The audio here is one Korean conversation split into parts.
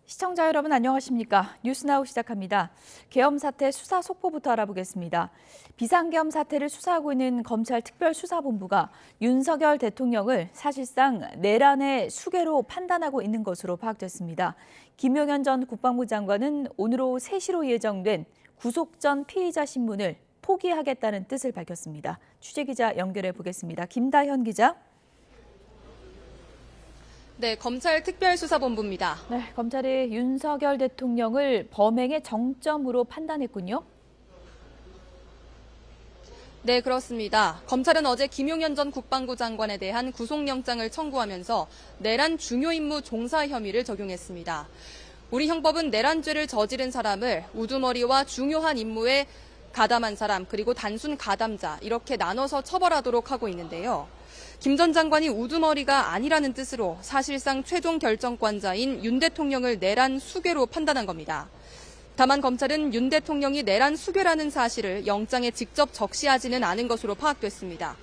시청자 여러분 안녕하십니까? 뉴스나우 시작합니다. 계엄 사태 수사 속보부터 알아보겠습니다. 비상계엄 사태를 수사하고 있는 검찰 특별수사본부가 윤석열 대통령을 사실상 내란의 수괴로 판단하고 있는 것으로 파악됐습니다. 김용현 전 국방부 장관은 오늘 오후 3시로 예정된 구속 전 피의자 신문을 포기하겠다는 뜻을 밝혔습니다. 취재기자 연결해 보겠습니다. 김다현 기자. 네, 검찰 특별수사본부입니다. 네, 검찰이 윤석열 대통령을 범행의 정점으로 판단했군요. 네, 그렇습니다. 검찰은 어제 김용현 전 국방부 장관에 대한 구속영장을 청구하면서 내란 중요 임무 종사 혐의를 적용했습니다. 우리 형법은 내란죄를 저지른 사람을 우두머리와 중요한 임무에 가담한 사람 그리고 단순 가담자 이렇게 나눠서 처벌하도록 하고 있는데요. 김 전 장관이 우두머리가 아니라는 뜻으로 사실상 최종 결정권자인 윤 대통령을 내란 수괴로 판단한 겁니다. 다만 검찰은 윤 대통령이 내란 수괴라는 사실을 영장에 직접 적시하지는 않은 것으로 파악됐습니다.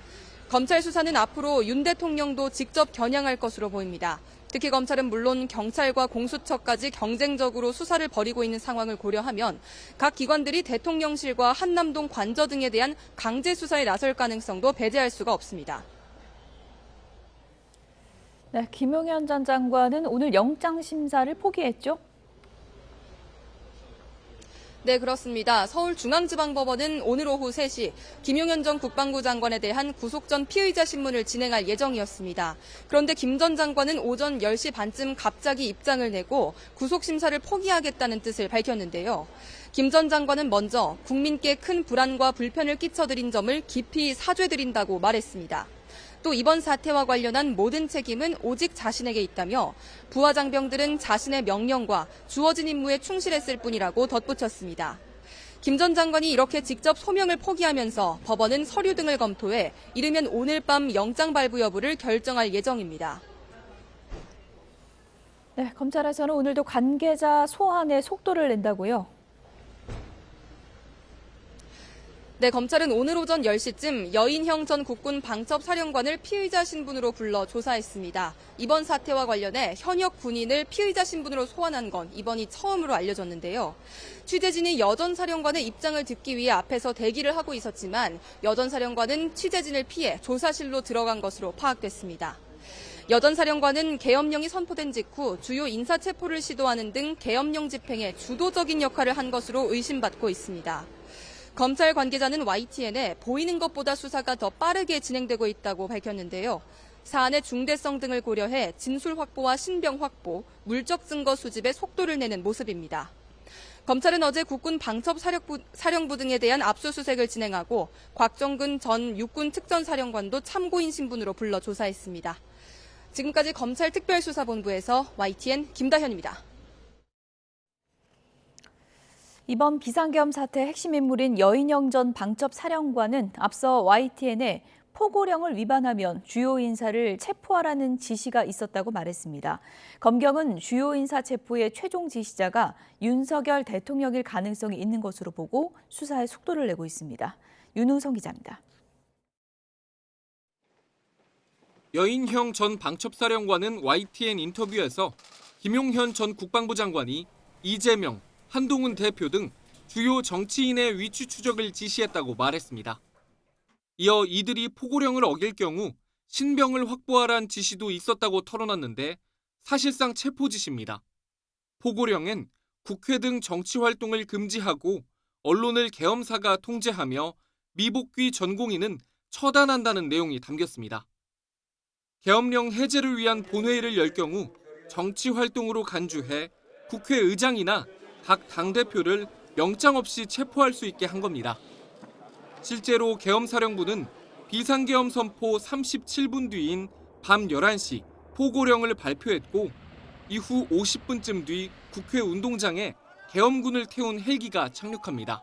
검찰 수사는 앞으로 윤 대통령도 직접 겨냥할 것으로 보입니다. 특히 검찰은 물론 경찰과 공수처까지 경쟁적으로 수사를 벌이고 있는 상황을 고려하면 각 기관들이 대통령실과 한남동 관저 등에 대한 강제 수사에 나설 가능성도 배제할 수가 없습니다. 네, 김용현 전 장관은 오늘 영장 심사를 포기했죠? 네, 그렇습니다. 서울중앙지방법원은 오늘 오후 3시 김용현 전 국방부 장관에 대한 구속 전 피의자 신문을 진행할 예정이었습니다. 그런데 김 전 장관은 오전 10시 반쯤 갑자기 입장을 내고 구속 심사를 포기하겠다는 뜻을 밝혔는데요. 김 전 장관은 먼저 국민께 큰 불안과 불편을 끼쳐드린 점을 깊이 사죄드린다고 말했습니다. 또 이번 사태와 관련한 모든 책임은 오직 자신에게 있다며 부하 장병들은 자신의 명령과 주어진 임무에 충실했을 뿐이라고 덧붙였습니다. 김 전 장관이 이렇게 직접 소명을 포기하면서 법원은 서류 등을 검토해 이르면 오늘 밤 영장 발부 여부를 결정할 예정입니다. 네, 검찰에서는 오늘도 관계자 소환에 속도를 낸다고요? 네, 검찰은 오늘 오전 10시쯤 여인형 전 국군 방첩사령관을 피의자 신분으로 불러 조사했습니다. 이번 사태와 관련해 현역 군인을 피의자 신분으로 소환한 건 이번이 처음으로 알려졌는데요. 취재진이 여 전 사령관의 입장을 듣기 위해 앞에서 대기를 하고 있었지만 여 전 사령관은 취재진을 피해 조사실로 들어간 것으로 파악됐습니다. 여 전 사령관은 계엄령이 선포된 직후 주요 인사체포를 시도하는 등 계엄령 집행에 주도적인 역할을 한 것으로 의심받고 있습니다. 검찰 관계자는 YTN에 보이는 것보다 수사가 더 빠르게 진행되고 있다고 밝혔는데요. 사안의 중대성 등을 고려해 진술 확보와 신병 확보, 물적 증거 수집에 속도를 내는 모습입니다. 검찰은 어제 국군 방첩사령부 등에 대한 압수수색을 진행하고 곽정근 전 육군 특전사령관도 참고인 신분으로 불러 조사했습니다. 지금까지 검찰 특별수사본부에서 YTN 김다현입니다. 이번 비상계엄 사태의 핵심 인물인 여인영 전 방첩사령관은 앞서 YTN에 포고령을 위반하면 주요 인사를 체포하라는 지시가 있었다고 말했습니다. 검경은 주요 인사 체포의 최종 지시자가 윤석열 대통령일 가능성이 있는 것으로 보고 수사에 속도를 내고 있습니다. 윤우성 기자입니다. 여인형 전 방첩사령관은 YTN 인터뷰에서 김용현 전 국방부 장관이 이재명, 한동훈 대표 등 주요 정치인의 위치 추적을 지시했다고 말했습니다. 이어 이들이 포고령을 어길 경우 신병을 확보하라는 지시도 있었다고 털어놨는데 사실상 체포 지시입니다. 포고령엔 국회 등 정치 활동을 금지하고 언론을 계엄사가 통제하며 미복귀 전공인은 처단한다는 내용이 담겼습니다. 계엄령 해제를 위한 본회의를 열 경우 정치 활동으로 간주해 국회의장이나 각 당대표를 영장 없이 체포할 수 있게 한 겁니다. 실제로 계엄사령부는 비상계엄 선포 37분 뒤인 밤 11시 포고령을 발표했고 이후 50분쯤 뒤 국회 운동장에 계엄군을 태운 헬기가 착륙합니다.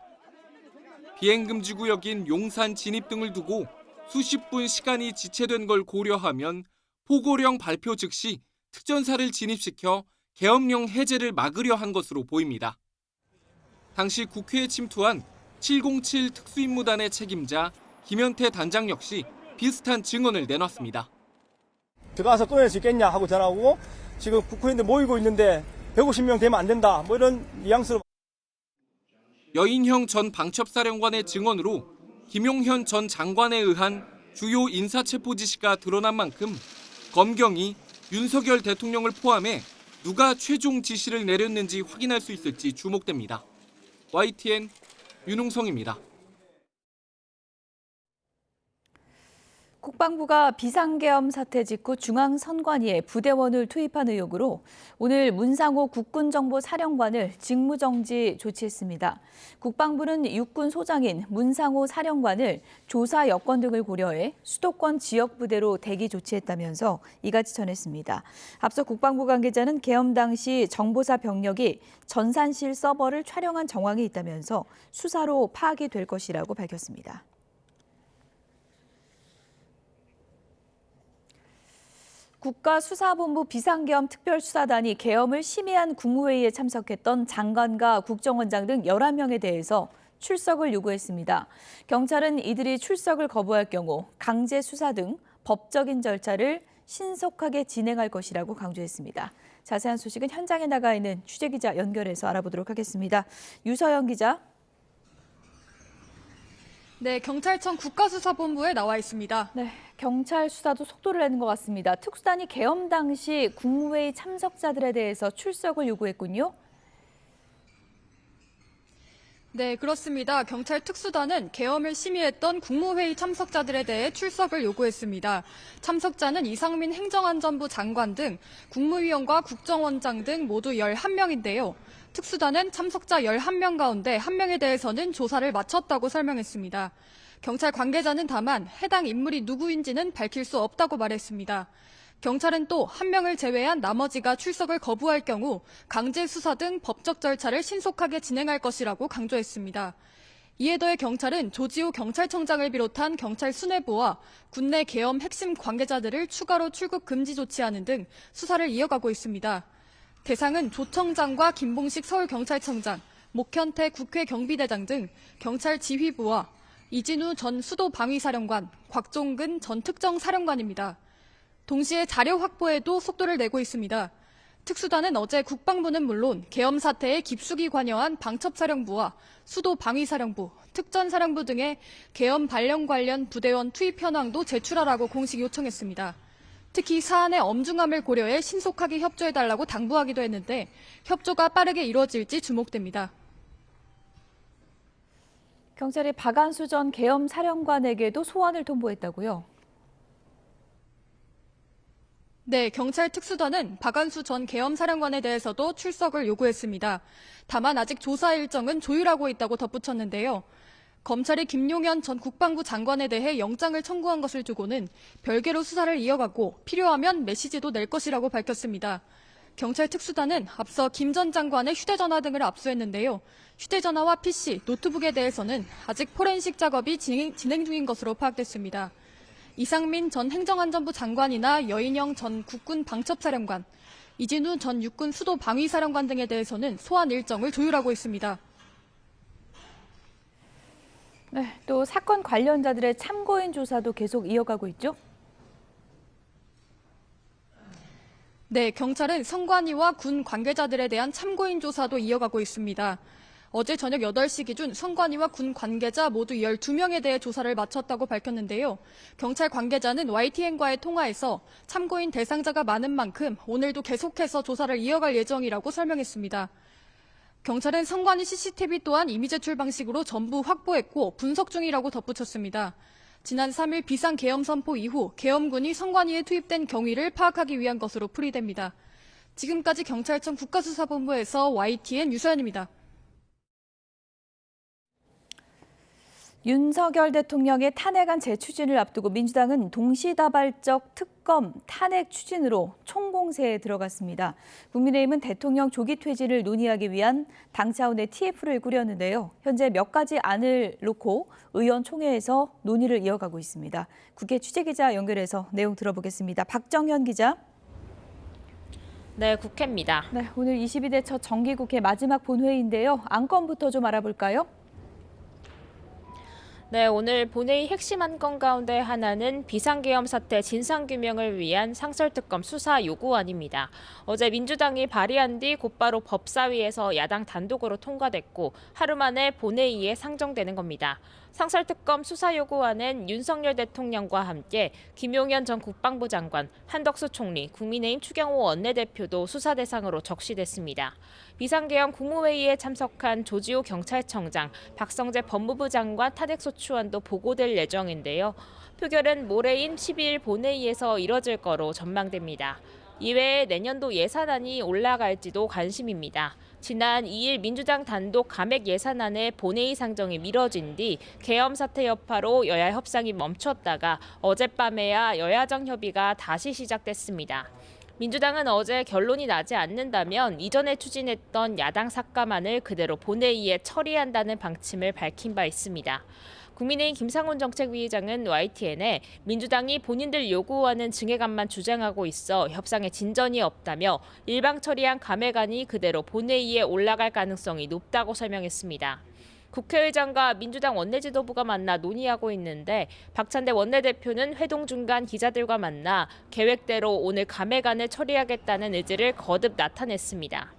비행금지구역인 용산 진입 등을 두고 수십 분 시간이 지체된 걸 고려하면 포고령 발표 즉시 특전사를 진입시켜 계엄령 해제를 막으려 한 것으로 보입니다. 당시 국회에 침투한 707 특수임무단의 책임자 김현태 단장 역시 비슷한 증언을 내놨습니다. 들어가서 꺼낼 수 있겠냐 하고 전화하고 지금 국회의원들 모이고 있는데 150명 되면 안 된다. 뭐 이런 뉘앙스로. 여인형 전 방첩사령관의 증언으로 김용현 전 장관에 의한 주요 인사체포 지시가 드러난 만큼 검경이 윤석열 대통령을 포함해 누가 최종 지시를 내렸는지 확인할 수 있을지 주목됩니다. YTN 윤웅성입니다. 국방부가 비상계엄 사태 직후 중앙선관위에 부대원을 투입한 의혹으로 오늘 문상호 국군정보사령관을 직무정지 조치했습니다. 국방부는 육군 소장인 문상호 사령관을 조사 여건 등을 고려해 수도권 지역부대로 대기 조치했다면서 이같이 전했습니다. 앞서 국방부 관계자는 계엄 당시 정보사 병력이 전산실 서버를 촬영한 정황이 있다면서 수사로 파악이 될 것이라고 밝혔습니다. 국가수사본부 비상계엄 특별수사단이 계엄을 심의한 국무회의에 참석했던 장관과 국정원장 등 11명에 대해서 출석을 요구했습니다. 경찰은 이들이 출석을 거부할 경우 강제 수사 등 법적인 절차를 신속하게 진행할 것이라고 강조했습니다. 자세한 소식은 현장에 나가 있는 취재기자 연결해서 알아보도록 하겠습니다. 유서영 기자. 네, 경찰청 국가수사본부에 나와 있습니다. 네, 경찰 수사도 속도를 내는 것 같습니다. 특수단이 계엄 당시 국무회의 참석자들에 대해서 출석을 요구했군요. 네, 그렇습니다. 경찰 특수단은 계엄을 심의했던 국무회의 참석자들에 대해 출석을 요구했습니다. 참석자는 이상민 행정안전부 장관 등 국무위원과 국정원장 등 모두 11명인데요. 특수단은 참석자 11명 가운데 1명에 대해서는 조사를 마쳤다고 설명했습니다. 경찰 관계자는 다만 해당 인물이 누구인지는 밝힐 수 없다고 말했습니다. 경찰은 또 1명을 제외한 나머지가 출석을 거부할 경우 강제 수사 등 법적 절차를 신속하게 진행할 것이라고 강조했습니다. 이에 더해 경찰은 조지호 경찰청장을 비롯한 경찰 수뇌부와 군내 계엄 핵심 관계자들을 추가로 출국 금지 조치하는 등 수사를 이어가고 있습니다. 대상은 조 청장과 김봉식 서울경찰청장, 목현태 국회 경비대장 등 경찰 지휘부와 이진우 전 수도방위사령관, 곽종근 전 특정사령관입니다. 동시에 자료 확보에도 속도를 내고 있습니다. 특수단은 어제 국방부는 물론 계엄 사태에 깊숙이 관여한 방첩사령부와 수도방위사령부, 특전사령부 등의 계엄 발령 관련 부대원 투입 현황도 제출하라고 공식 요청했습니다. 특히 사안의 엄중함을 고려해 신속하게 협조해달라고 당부하기도 했는데 협조가 빠르게 이루어질지 주목됩니다. 경찰이 박안수 전 계엄 사령관에게도 소환을 통보했다고요? 네, 경찰 특수단은 박안수 전 계엄 사령관에 대해서도 출석을 요구했습니다. 다만 아직 조사 일정은 조율하고 있다고 덧붙였는데요. 검찰이 김용현 전 국방부 장관에 대해 영장을 청구한 것을 두고는 별개로 수사를 이어가고 필요하면 메시지도 낼 것이라고 밝혔습니다. 경찰 특수단은 앞서 김 전 장관의 휴대전화 등을 압수했는데요. 휴대전화와 PC, 노트북에 대해서는 아직 포렌식 작업이 진행 중인 것으로 파악됐습니다. 이상민 전 행정안전부 장관이나 여인형 전 국군 방첩사령관, 이진우 전 육군 수도방위사령관 등에 대해서는 소환 일정을 조율하고 있습니다. 네, 또 사건 관련자들의 참고인 조사도 계속 이어가고 있죠? 네, 경찰은 선관위와 군 관계자들에 대한 참고인 조사도 이어가고 있습니다. 어제 저녁 8시 기준 선관위와 군 관계자 모두 12명에 대해 조사를 마쳤다고 밝혔는데요. 경찰 관계자는 YTN과의 통화에서 참고인 대상자가 많은 만큼 오늘도 계속해서 조사를 이어갈 예정이라고 설명했습니다. 경찰은 선관위 CCTV 또한 이미 제출 방식으로 전부 확보했고 분석 중이라고 덧붙였습니다. 지난 3일 비상계엄 선포 이후 계엄군이 선관위에 투입된 경위를 파악하기 위한 것으로 풀이됩니다. 지금까지 경찰청 국가수사본부에서 YTN 유서연입니다. 윤석열 대통령의 탄핵안 재추진을 앞두고 민주당은 동시다발적 특검 탄핵 추진으로 총공세에 들어갔습니다. 국민의힘은 대통령 조기 퇴진을 논의하기 위한 당 차원의 TF를 꾸렸는데요. 현재 몇 가지 안을 놓고 의원총회에서 논의를 이어가고 있습니다. 국회 취재기자 연결해서 내용 들어보겠습니다. 박정현 기자. 네, 국회입니다. 네, 오늘 22대 첫 정기국회 마지막 본회의인데요. 안건부터 좀 알아볼까요? 네, 오늘 본회의 핵심 안건 가운데 하나는 비상계엄 사태 진상규명을 위한 상설특검 수사 요구안입니다. 어제 민주당이 발의한 뒤 곧바로 법사위에서 야당 단독으로 통과됐고 하루 만에 본회의에 상정되는 겁니다. 상설특검 수사 요구안은 윤석열 대통령과 함께 김용현 전 국방부 장관, 한덕수 총리, 국민의힘 추경호 원내대표도 수사 대상으로 적시됐습니다. 비상계엄 국무회의에 참석한 조지호 경찰청장, 박성재 법무부 장관 탄핵소추안도 보고될 예정인데요. 표결은 모레인 12일 본회의에서 이뤄질 거로 전망됩니다. 이외에 내년도 예산안이 올라갈지도 관심입니다. 지난 2일 민주당 단독 감액 예산안의 본회의 상정이 미뤄진 뒤 계엄 사태 여파로 여야 협상이 멈췄다가 어젯밤에야 여야정 협의가 다시 시작됐습니다. 민주당은 어제 결론이 나지 않는다면 이전에 추진했던 야당 삭감안을 그대로 본회의에 처리한다는 방침을 밝힌 바 있습니다. 국민의힘 김상훈 정책위의장은 YTN에 민주당이 본인들 요구하는 증액안만 주장하고 있어 협상에 진전이 없다며 일방 처리한 감액안이 그대로 본회의에 올라갈 가능성이 높다고 설명했습니다. 국회의장과 민주당 원내지도부가 만나 논의하고 있는데 박찬대 원내대표는 회동 중간 기자들과 만나 계획대로 오늘 감액안을 처리하겠다는 의지를 거듭 나타냈습니다.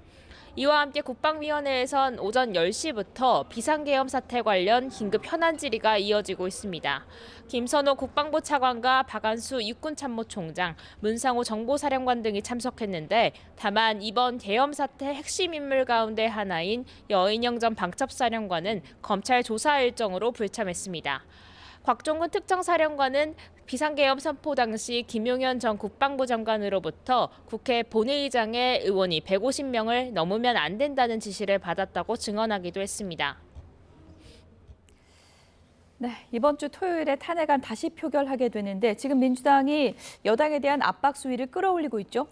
이와 함께 국방위원회에선 오전 10시부터 비상계엄 사태 관련 긴급 현안 질의가 이어지고 있습니다. 김선호 국방부 차관과 박안수 육군참모총장, 문상호 정보사령관 등이 참석했는데 다만 이번 계엄 사태 핵심 인물 가운데 하나인 여인영 전 방첩사령관은 검찰 조사 일정으로 불참했습니다. 곽종근 특정사령관은 비상계엄 선포 당시 김용현 전 국방부 장관으로부터 국회 본회의장에 의원이 150명을 넘으면 안 된다는 지시를 받았다고 증언하기도 했습니다. 네, 이번 주 토요일에 탄핵안 다시 표결하게 되는데 지금 민주당이 여당에 대한 압박 수위를 끌어올리고 있죠?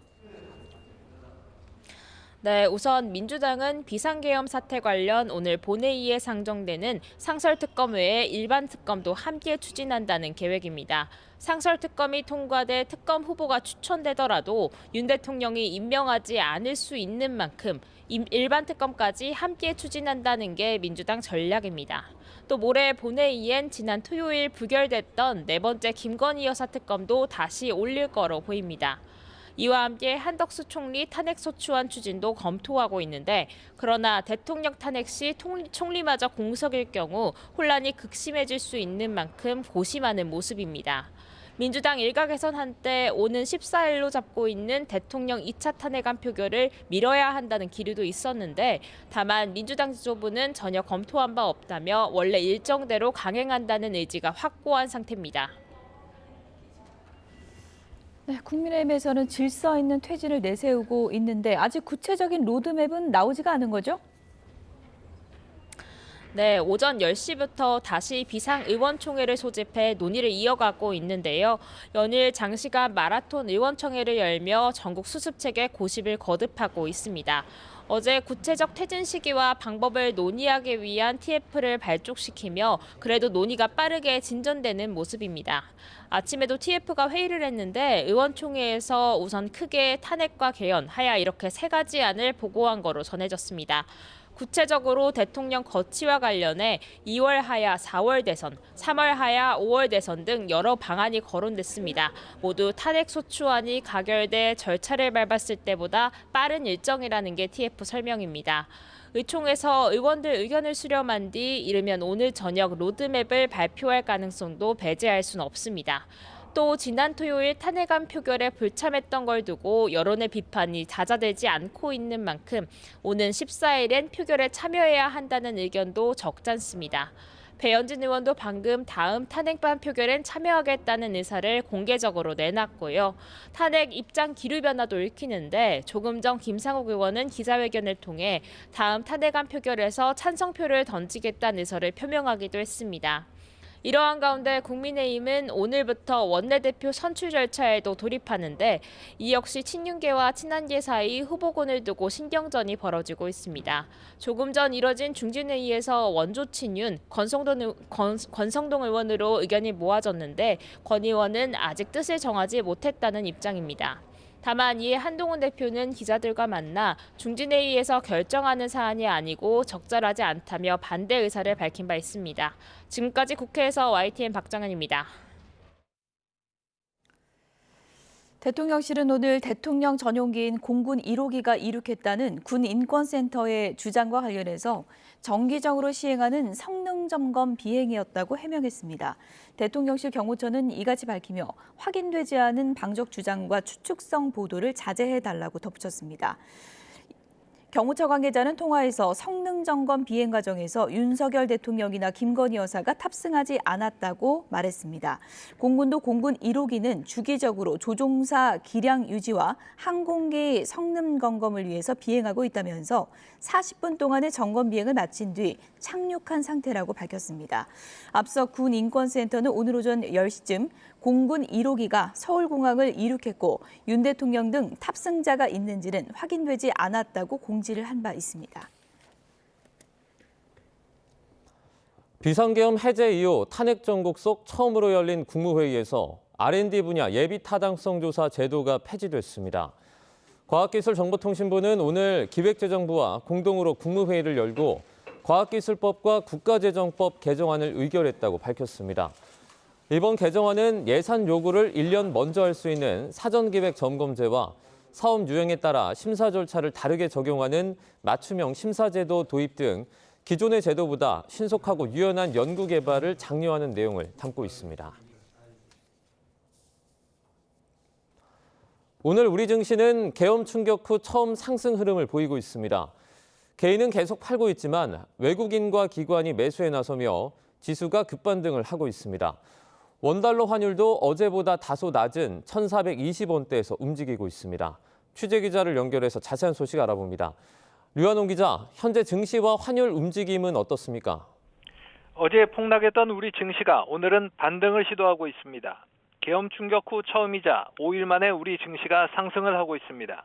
네, 우선 민주당은 비상계엄 사태 관련 오늘 본회의에 상정되는 상설특검 외에 일반 특검도 함께 추진한다는 계획입니다. 상설특검이 통과돼 특검 후보가 추천되더라도 윤 대통령이 임명하지 않을 수 있는 만큼 일반 특검까지 함께 추진한다는 게 민주당 전략입니다. 또 모레 본회의엔 지난 토요일 부결됐던 네 번째 김건희 여사 특검도 다시 올릴 거로 보입니다. 이와 함께 한덕수 총리 탄핵소추안 추진도 검토하고 있는데 그러나 대통령 탄핵 시 총리마저 공석일 경우 혼란이 극심해질 수 있는 만큼 고심하는 모습입니다. 민주당 일각에선 한때 오는 14일로 잡고 있는 대통령 2차 탄핵안 표결을 미뤄야 한다는 기류도 있었는데 다만 민주당 지도부는 전혀 검토한 바 없다며 원래 일정대로 강행한다는 의지가 확고한 상태입니다. 네, 국민의힘에서는 질서 있는 퇴진을 내세우고 있는데 아직 구체적인 로드맵은 나오지가 않은 거죠? 네, 오전 10시부터 다시 비상의원총회를 소집해 논의를 이어가고 있는데요. 연일 장시간 마라톤 의원총회를 열며 전국 수습책에 고심을 거듭하고 있습니다. 어제 구체적 퇴진 시기와 방법을 논의하기 위한 TF를 발족시키며 그래도 논의가 빠르게 진전되는 모습입니다. 아침에도 TF가 회의를 했는데 의원총회에서 우선 크게 탄핵과 개헌, 하야 이렇게 세 가지 안을 보고한 거로 전해졌습니다. 구체적으로 대통령 거취와 관련해 2월 하야 4월 대선, 3월 하야 5월 대선 등 여러 방안이 거론됐습니다. 모두 탄핵소추안이 가결돼 절차를 밟았을 때보다 빠른 일정이라는 게 TF 설명입니다. 의총에서 의원들 의견을 수렴한 뒤 이르면 오늘 저녁 로드맵을 발표할 가능성도 배제할 수는 없습니다. 또 지난 토요일 탄핵안 표결에 불참했던 걸 두고 여론의 비판이 잦아들지 않고 있는 만큼 오는 14일엔 표결에 참여해야 한다는 의견도 적잖습니다. 배현진 의원도 방금 다음 탄핵안 표결엔 참여하겠다는 의사를 공개적으로 내놨고요. 탄핵 입장 기류 변화도 읽히는데 조금 전 김상욱 의원은 기자회견을 통해 다음 탄핵안 표결에서 찬성표를 던지겠다는 의사를 표명하기도 했습니다. 이러한 가운데 국민의힘은 오늘부터 원내대표 선출 절차에도 돌입하는데 이 역시 친윤계와 친한계 사이 후보군을 두고 신경전이 벌어지고 있습니다. 조금 전 이뤄진 중진회의에서 원조 친윤 권성동 의원으로 의견이 모아졌는데 권 의원은 아직 뜻을 정하지 못했다는 입장입니다. 다만 이에 한동훈 대표는 기자들과 만나 중진회의에서 결정하는 사안이 아니고 적절하지 않다며 반대 의사를 밝힌 바 있습니다. 지금까지 국회에서 YTN 박정현입니다. 대통령실은 오늘 대통령 전용기인 공군 1호기가 이륙했다는 군 인권센터의 주장과 관련해서 정기적으로 시행하는 성능 점검 비행이었다고 해명했습니다. 대통령실 경호처는 이같이 밝히며 확인되지 않은 방적 주장과 추측성 보도를 자제해달라고 덧붙였습니다. 경호처 관계자는 통화에서 성능 점검 비행 과정에서 윤석열 대통령이나 김건희 여사가 탑승하지 않았다고 말했습니다. 공군도 공군 1호기는 주기적으로 조종사 기량 유지와 항공기 성능 점검을 위해서 비행하고 있다면서 40분 동안의 점검 비행을 마친 뒤 착륙한 상태라고 밝혔습니다. 앞서 군 인권센터는 오늘 오전 10시쯤 공군 1호기가 서울공항을 이륙했고 윤 대통령 등 탑승자가 있는지는 확인되지 않았다고 공지를 한 바 있습니다. 비상계엄 해제 이후 탄핵 정국 속 처음으로 열린 국무회의에서 R&D 분야 예비 타당성 조사 제도가 폐지됐습니다. 과학기술정보통신부는 오늘 기획재정부와 공동으로 국무회의를 열고 과학기술법과 국가재정법 개정안을 의결했다고 밝혔습니다. 이번 개정안은 예산 요구를 1년 먼저 할 수 있는 사전기획 점검제와 사업 유형에 따라 심사 절차를 다르게 적용하는 맞춤형 심사제도 도입 등 기존의 제도보다 신속하고 유연한 연구 개발을 장려하는 내용을 담고 있습니다. 오늘 우리 증시는 계엄 충격 후 처음 상승 흐름을 보이고 있습니다. 개인은 계속 팔고 있지만 외국인과 기관이 매수에 나서며 지수가 급반등을 하고 있습니다. 원달러 환율도 어제보다 다소 낮은 1,420원대에서 움직이고 있습니다. 취재기자를 연결해서 자세한 소식 알아봅니다. 류한홍 기자, 현재 증시와 환율 움직임은 어떻습니까? 어제 폭락했던 우리 증시가 오늘은 반등을 시도하고 있습니다. 계엄 충격 후 처음이자 5일 만에 우리 증시가 상승을 하고 있습니다.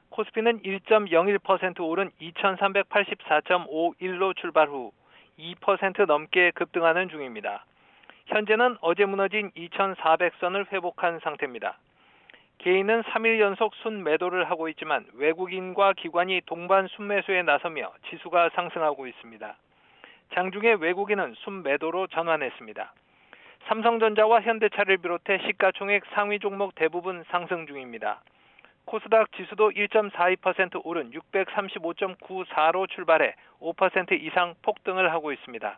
코스피는 1.01% 오른 2384.51로 출발 후 2% 넘게 급등하는 중입니다. 현재는 어제 무너진 2400선을 회복한 상태입니다. 개인은 3일 연속 순매도를 하고 있지만 외국인과 기관이 동반 순매수에 나서며 지수가 상승하고 있습니다. 장중에 외국인은 순매도로 전환했습니다. 삼성전자와 현대차를 비롯해 시가총액 상위 종목 대부분 상승 중입니다. 코스닥 지수도 1.42% 오른 635.94로 출발해 5% 이상 폭등을 하고 있습니다.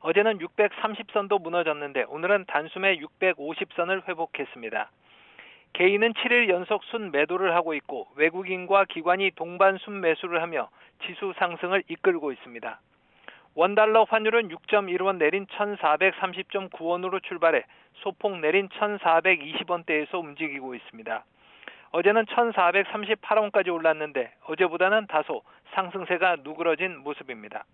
어제는 630선도 무너졌는데 오늘은 단숨에 650선을 회복했습니다. 개인은 7일 연속 순매도를 하고 있고 외국인과 기관이 동반 순매수를 하며 지수 상승을 이끌고 있습니다. 원달러 환율은 6.1원 내린 1,430.9원으로 출발해 소폭 내린 1,420원대에서 움직이고 있습니다. 어제는 1,438원까지 올랐는데 어제보다는 다소 상승세가 누그러진 모습입니다.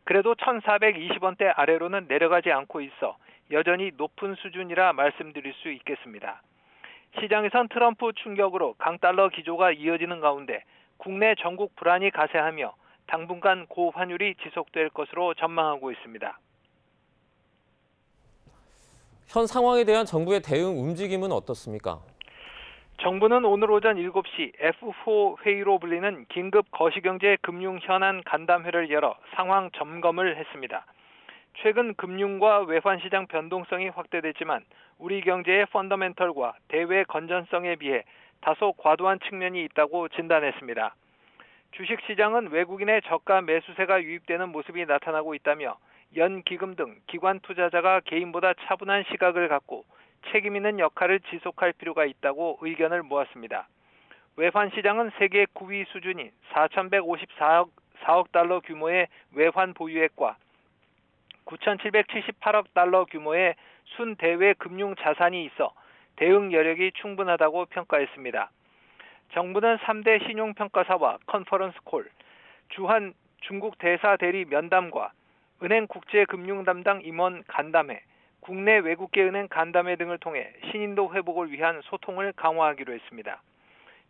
그래도 1,420원대 아래로는 내려가지 않고 있어 여전히 높은 수준이라 말씀드릴 수 있겠습니다. 시장에선 트럼프 충격으로 강달러 기조가 이어지는 가운데 국내 전국 불안이 가세하며 당분간 고환율이 지속될 것으로 전망하고 있습니다. 현 상황에 대한 정부의 대응 움직임은 어떻습니까? 정부는 오늘 오전 7시 F4 회의로 불리는 긴급 거시경제 금융 현안 간담회를 열어 상황 점검을 했습니다. 최근 금융과 외환시장 변동성이 확대됐지만 우리 경제의 펀더멘털과 대외 건전성에 비해 다소 과도한 측면이 있다고 진단했습니다. 주식시장은 외국인의 저가 매수세가 유입되는 모습이 나타나고 있다며 연기금 등 기관 투자자가 개인보다 차분한 시각을 갖고 책임 있는 역할을 지속할 필요가 있다고 의견을 모았습니다. 외환시장은 세계 9위 수준인 4,154억 달러 규모의 외환 보유액과 9,778억 달러 규모의 순대외 금융 자산이 있어 대응 여력이 충분하다고 평가했습니다. 정부는 3대 신용평가사와 컨퍼런스 콜, 주한 중국 대사 대리 면담과 은행 국제금융 담당 임원 간담회, 국내 외국계 은행 간담회 등을 통해 신인도 회복을 위한 소통을 강화하기로 했습니다.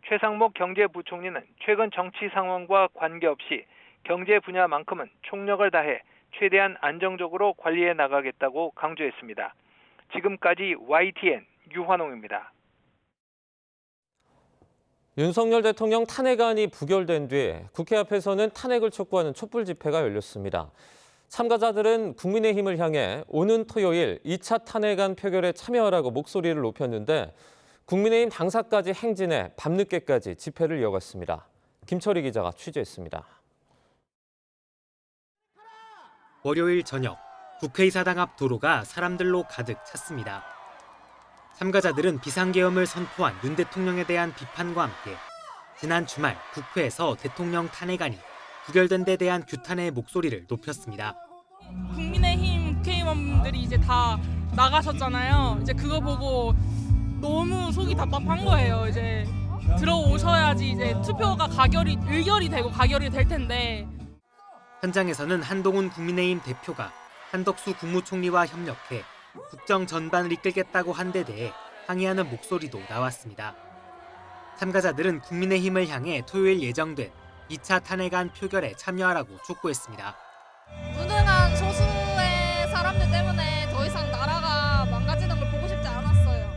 최상목 경제부총리는 최근 정치 상황과 관계없이 경제 분야만큼은 총력을 다해 최대한 안정적으로 관리해 나가겠다고 강조했습니다. 지금까지 YTN 유환홍입니다. 윤석열 대통령 탄핵안이 부결된 뒤 국회 앞에서는 탄핵을 촉구하는 촛불 집회가 열렸습니다. 참가자들은 국민의힘을 향해 오는 토요일 2차 탄핵안 표결에 참여하라고 목소리를 높였는데 국민의힘 당사까지 행진해 밤늦게까지 집회를 이어갔습니다. 김철희 기자가 취재했습니다. 월요일 저녁 국회의사당 앞 도로가 사람들로 가득 찼습니다. 참가자들은 비상계엄을 선포한 윤 대통령에 대한 비판과 함께 지난 주말 국회에서 대통령 탄핵안이 부결된 데 대한 규탄의 목소리를 높였습니다. 국민의힘 국회의원분들이 이제 다 나가셨잖아요. 이제 그거 보고 너무 속이 답답한 거예요. 이제 들어오셔야지 이제 투표가 의결이 되고 가결이 될 텐데. 현장에서는 한동훈 국민의힘 대표가 한덕수 국무총리와 협력해 국정 전반을 이끌겠다고 한 데 대해 항의하는 목소리도 나왔습니다. 참가자들은 국민의힘을 향해 토요일 예정된 2차 탄핵안 표결에 참여하라고 촉구했습니다. 무능한 소수의 사람들 때문에 더 이상 나라가 망가지는 걸 보고 싶지 않았어요.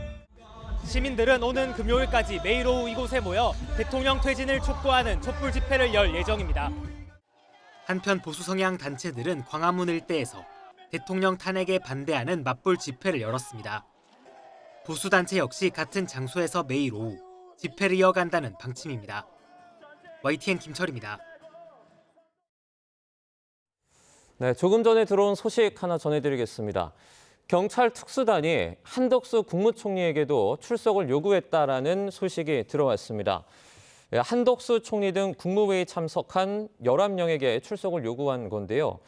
시민들은 오는 금요일까지 매일 오후 이곳에 모여 대통령 퇴진을 촉구하는 촛불 집회를 열 예정입니다. 한편 보수 성향 단체들은 광화문 일대에서 대통령 탄핵에 반대하는 맞불 집회를 열었습니다. 보수 단체 역시 같은 장소에서 매일 오후 집회를 이어간다는 방침입니다. YTN 김철입니다. 네, 조금 전에 들어온 소식 하나 전해드리겠습니다. 경찰 특수단이 한덕수 국무총리에게도 출석을 요구했다라는 소식이 들어왔습니다. 한덕수 총리 등 국무회의 참석한 11명에게 출석을 요구한 건데요.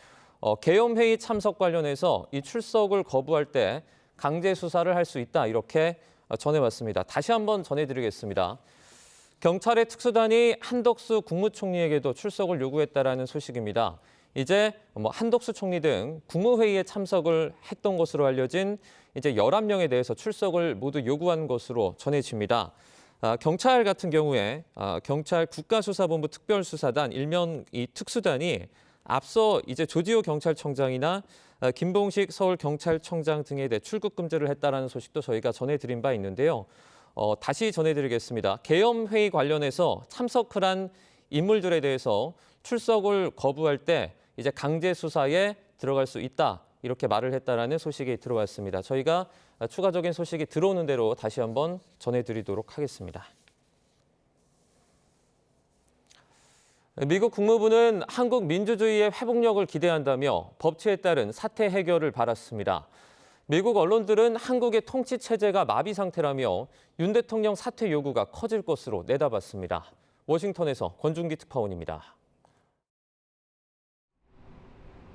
계엄회의 참석 관련해서 이 출석을 거부할 때 강제 수사를 할 수 있다 이렇게 전해왔습니다. 다시 한번 전해드리겠습니다. 경찰의 특수단이 한덕수 국무총리에게도 출석을 요구했다라는 소식입니다. 이제 한덕수 총리 등 국무회의에 참석을 했던 것으로 알려진 이제 11명에 대해서 출석을 모두 요구한 것으로 전해집니다. 경찰 같은 경우에 경찰 국가수사본부 특별수사단 일명 이 특수단이 앞서 이제 조지호 경찰청장이나 김봉식 서울경찰청장 등에 대해 출국 금지를 했다라는 소식도 저희가 전해드린 바 있는데요. 다시 전해드리겠습니다. 계엄회의 관련해서 참석을 한 인물들에 대해서 출석을 거부할 때 이제 강제 수사에 들어갈 수 있다 이렇게 말을 했다라는 소식이 들어왔습니다. 저희가 추가적인 소식이 들어오는 대로 다시 한번 전해드리도록 하겠습니다. 미국 국무부는 한국 민주주의의 회복력을 기대한다며 법치에 따른 사태 해결을 바랐습니다. 미국 언론들은 한국의 통치 체제가 마비 상태라며 윤 대통령 사퇴 요구가 커질 것으로 내다봤습니다. 워싱턴에서 권준기 특파원입니다.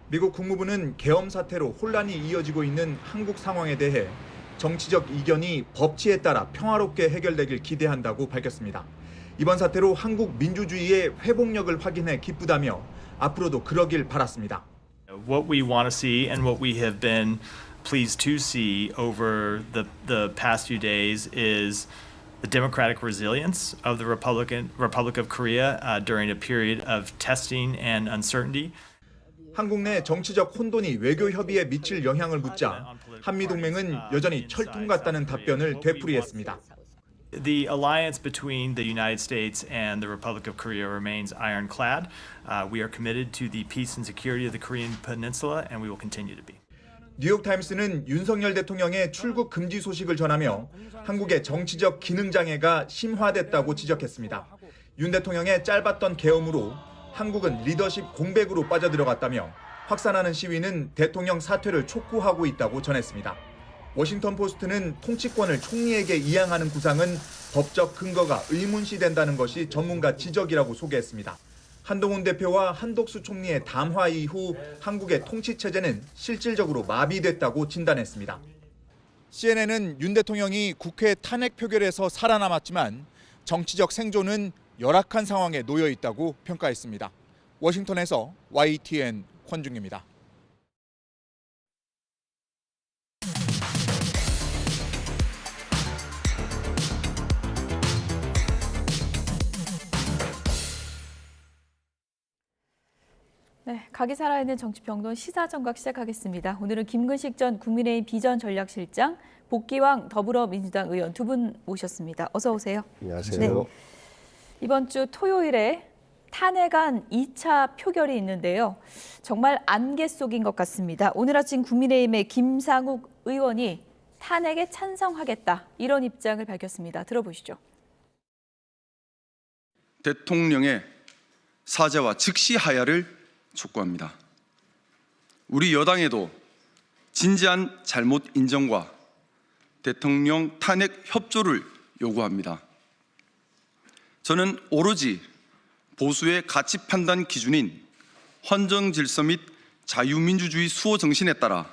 미국 국무부는 계엄 사태로 혼란이 이어지고 있는 한국 상황에 대해 정치적 이견이 법치에 따라 평화롭게 해결되길 기대한다고 밝혔습니다. 이번 사태로 한국 민주주의의 회복력을 확인해 기쁘다며 앞으로도 그러길 바랐습니다. What we want to see and what we have been pleased to see over the past few days is the democratic resilience of the Republic of Korea during a period of testing and uncertainty. 한국 내 정치적 혼돈이 외교 협의에 미칠 영향을 묻자 한미동맹은 여전히 철통 같다는 답변을 되풀이했습니다. The alliance between the United States and the Republic of Korea remains ironclad. We are committed to the peace and security of the Korean Peninsula, and we will continue to be. 뉴욕타임스는 윤석열 대통령의 출국 금지 소식을 전하며 한국의 정치적 기능 장애가 심화됐다고 지적했습니다. 윤 대통령의 짧았던 계엄으로 한국은 리더십 공백으로 빠져들어갔다며 확산하는 시위는 대통령 사퇴를 촉구하고 있다고 전했습니다. 워싱턴 포스트는 통치권을 총리에게 이양하는 구상은 법적 근거가 의문시된다는 것이 전문가 지적이라고 소개했습니다. 한동훈 대표와 한덕수 총리의 담화 이후 한국의 통치 체제는 실질적으로 마비됐다고 진단했습니다. CNN은 윤 대통령이 국회 탄핵 표결에서 살아남았지만 정치적 생존은 열악한 상황에 놓여 있다고 평가했습니다. 워싱턴에서 YTN 권중입니다. 네, 각이 살아있는 정치평론 시사정각 시작하겠습니다. 오늘은 김근식 전 국민의힘 비전전략실장, 복기왕 더불어민주당 의원 두 분 모셨습니다. 어서 오세요. 안녕하세요. 네. 이번 주 토요일에 탄핵안 2차 표결이 있는데요. 정말 안개 속인 것 같습니다. 오늘 아침 국민의힘의 김상욱 의원이 탄핵에 찬성하겠다 이런 입장을 밝혔습니다. 들어보시죠. 대통령의 사죄와 즉시 하야를 촉구합니다. 우리 여당에도 진지한 잘못 인정과 대통령 탄핵 협조를 요구합니다. 저는 오로지 보수의 가치 판단 기준인 헌정 질서 및 자유민주주의 수호 정신에 따라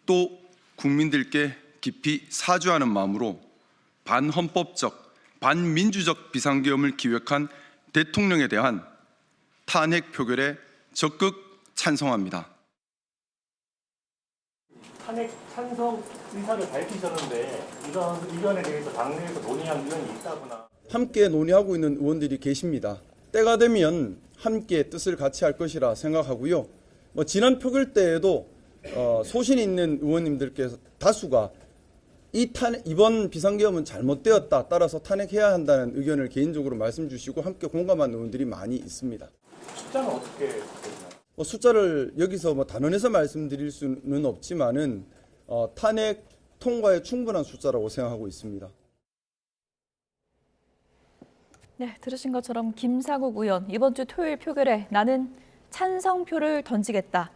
또 국민들께 깊이 사죄하는 마음으로 반헌법적, 반민주적 비상계엄을 기획한 대통령에 대한 탄핵 표결에 적극 찬성합니다. 탄핵 찬성 의사를 밝히셨는데 이런 의견에 대해서 당내에서 논의한 의견이 있다거나. 함께 논의하고 있는 의원들이 계십니다. 때가 되면 함께 뜻을 같이 할 것이라 생각하고요. 지난 표결 때에도 소신 있는 의원님들께서 다수가 이번 비상계엄은 잘못되었다. 따라서 탄핵해야 한다는 의견을 개인적으로 말씀 주시고 함께 공감한 의원들이 많이 있습니다. 숫자는 어떻게 되나요? 숫자를 여기서 단언해서 말씀드릴 수는 없지만은 탄핵 통과에 충분한 숫자라고 생각하고 있습니다. 네, 들으신 것처럼 김상욱 의원 이번 주 토요일 표결에 나는 찬성표를 던지겠다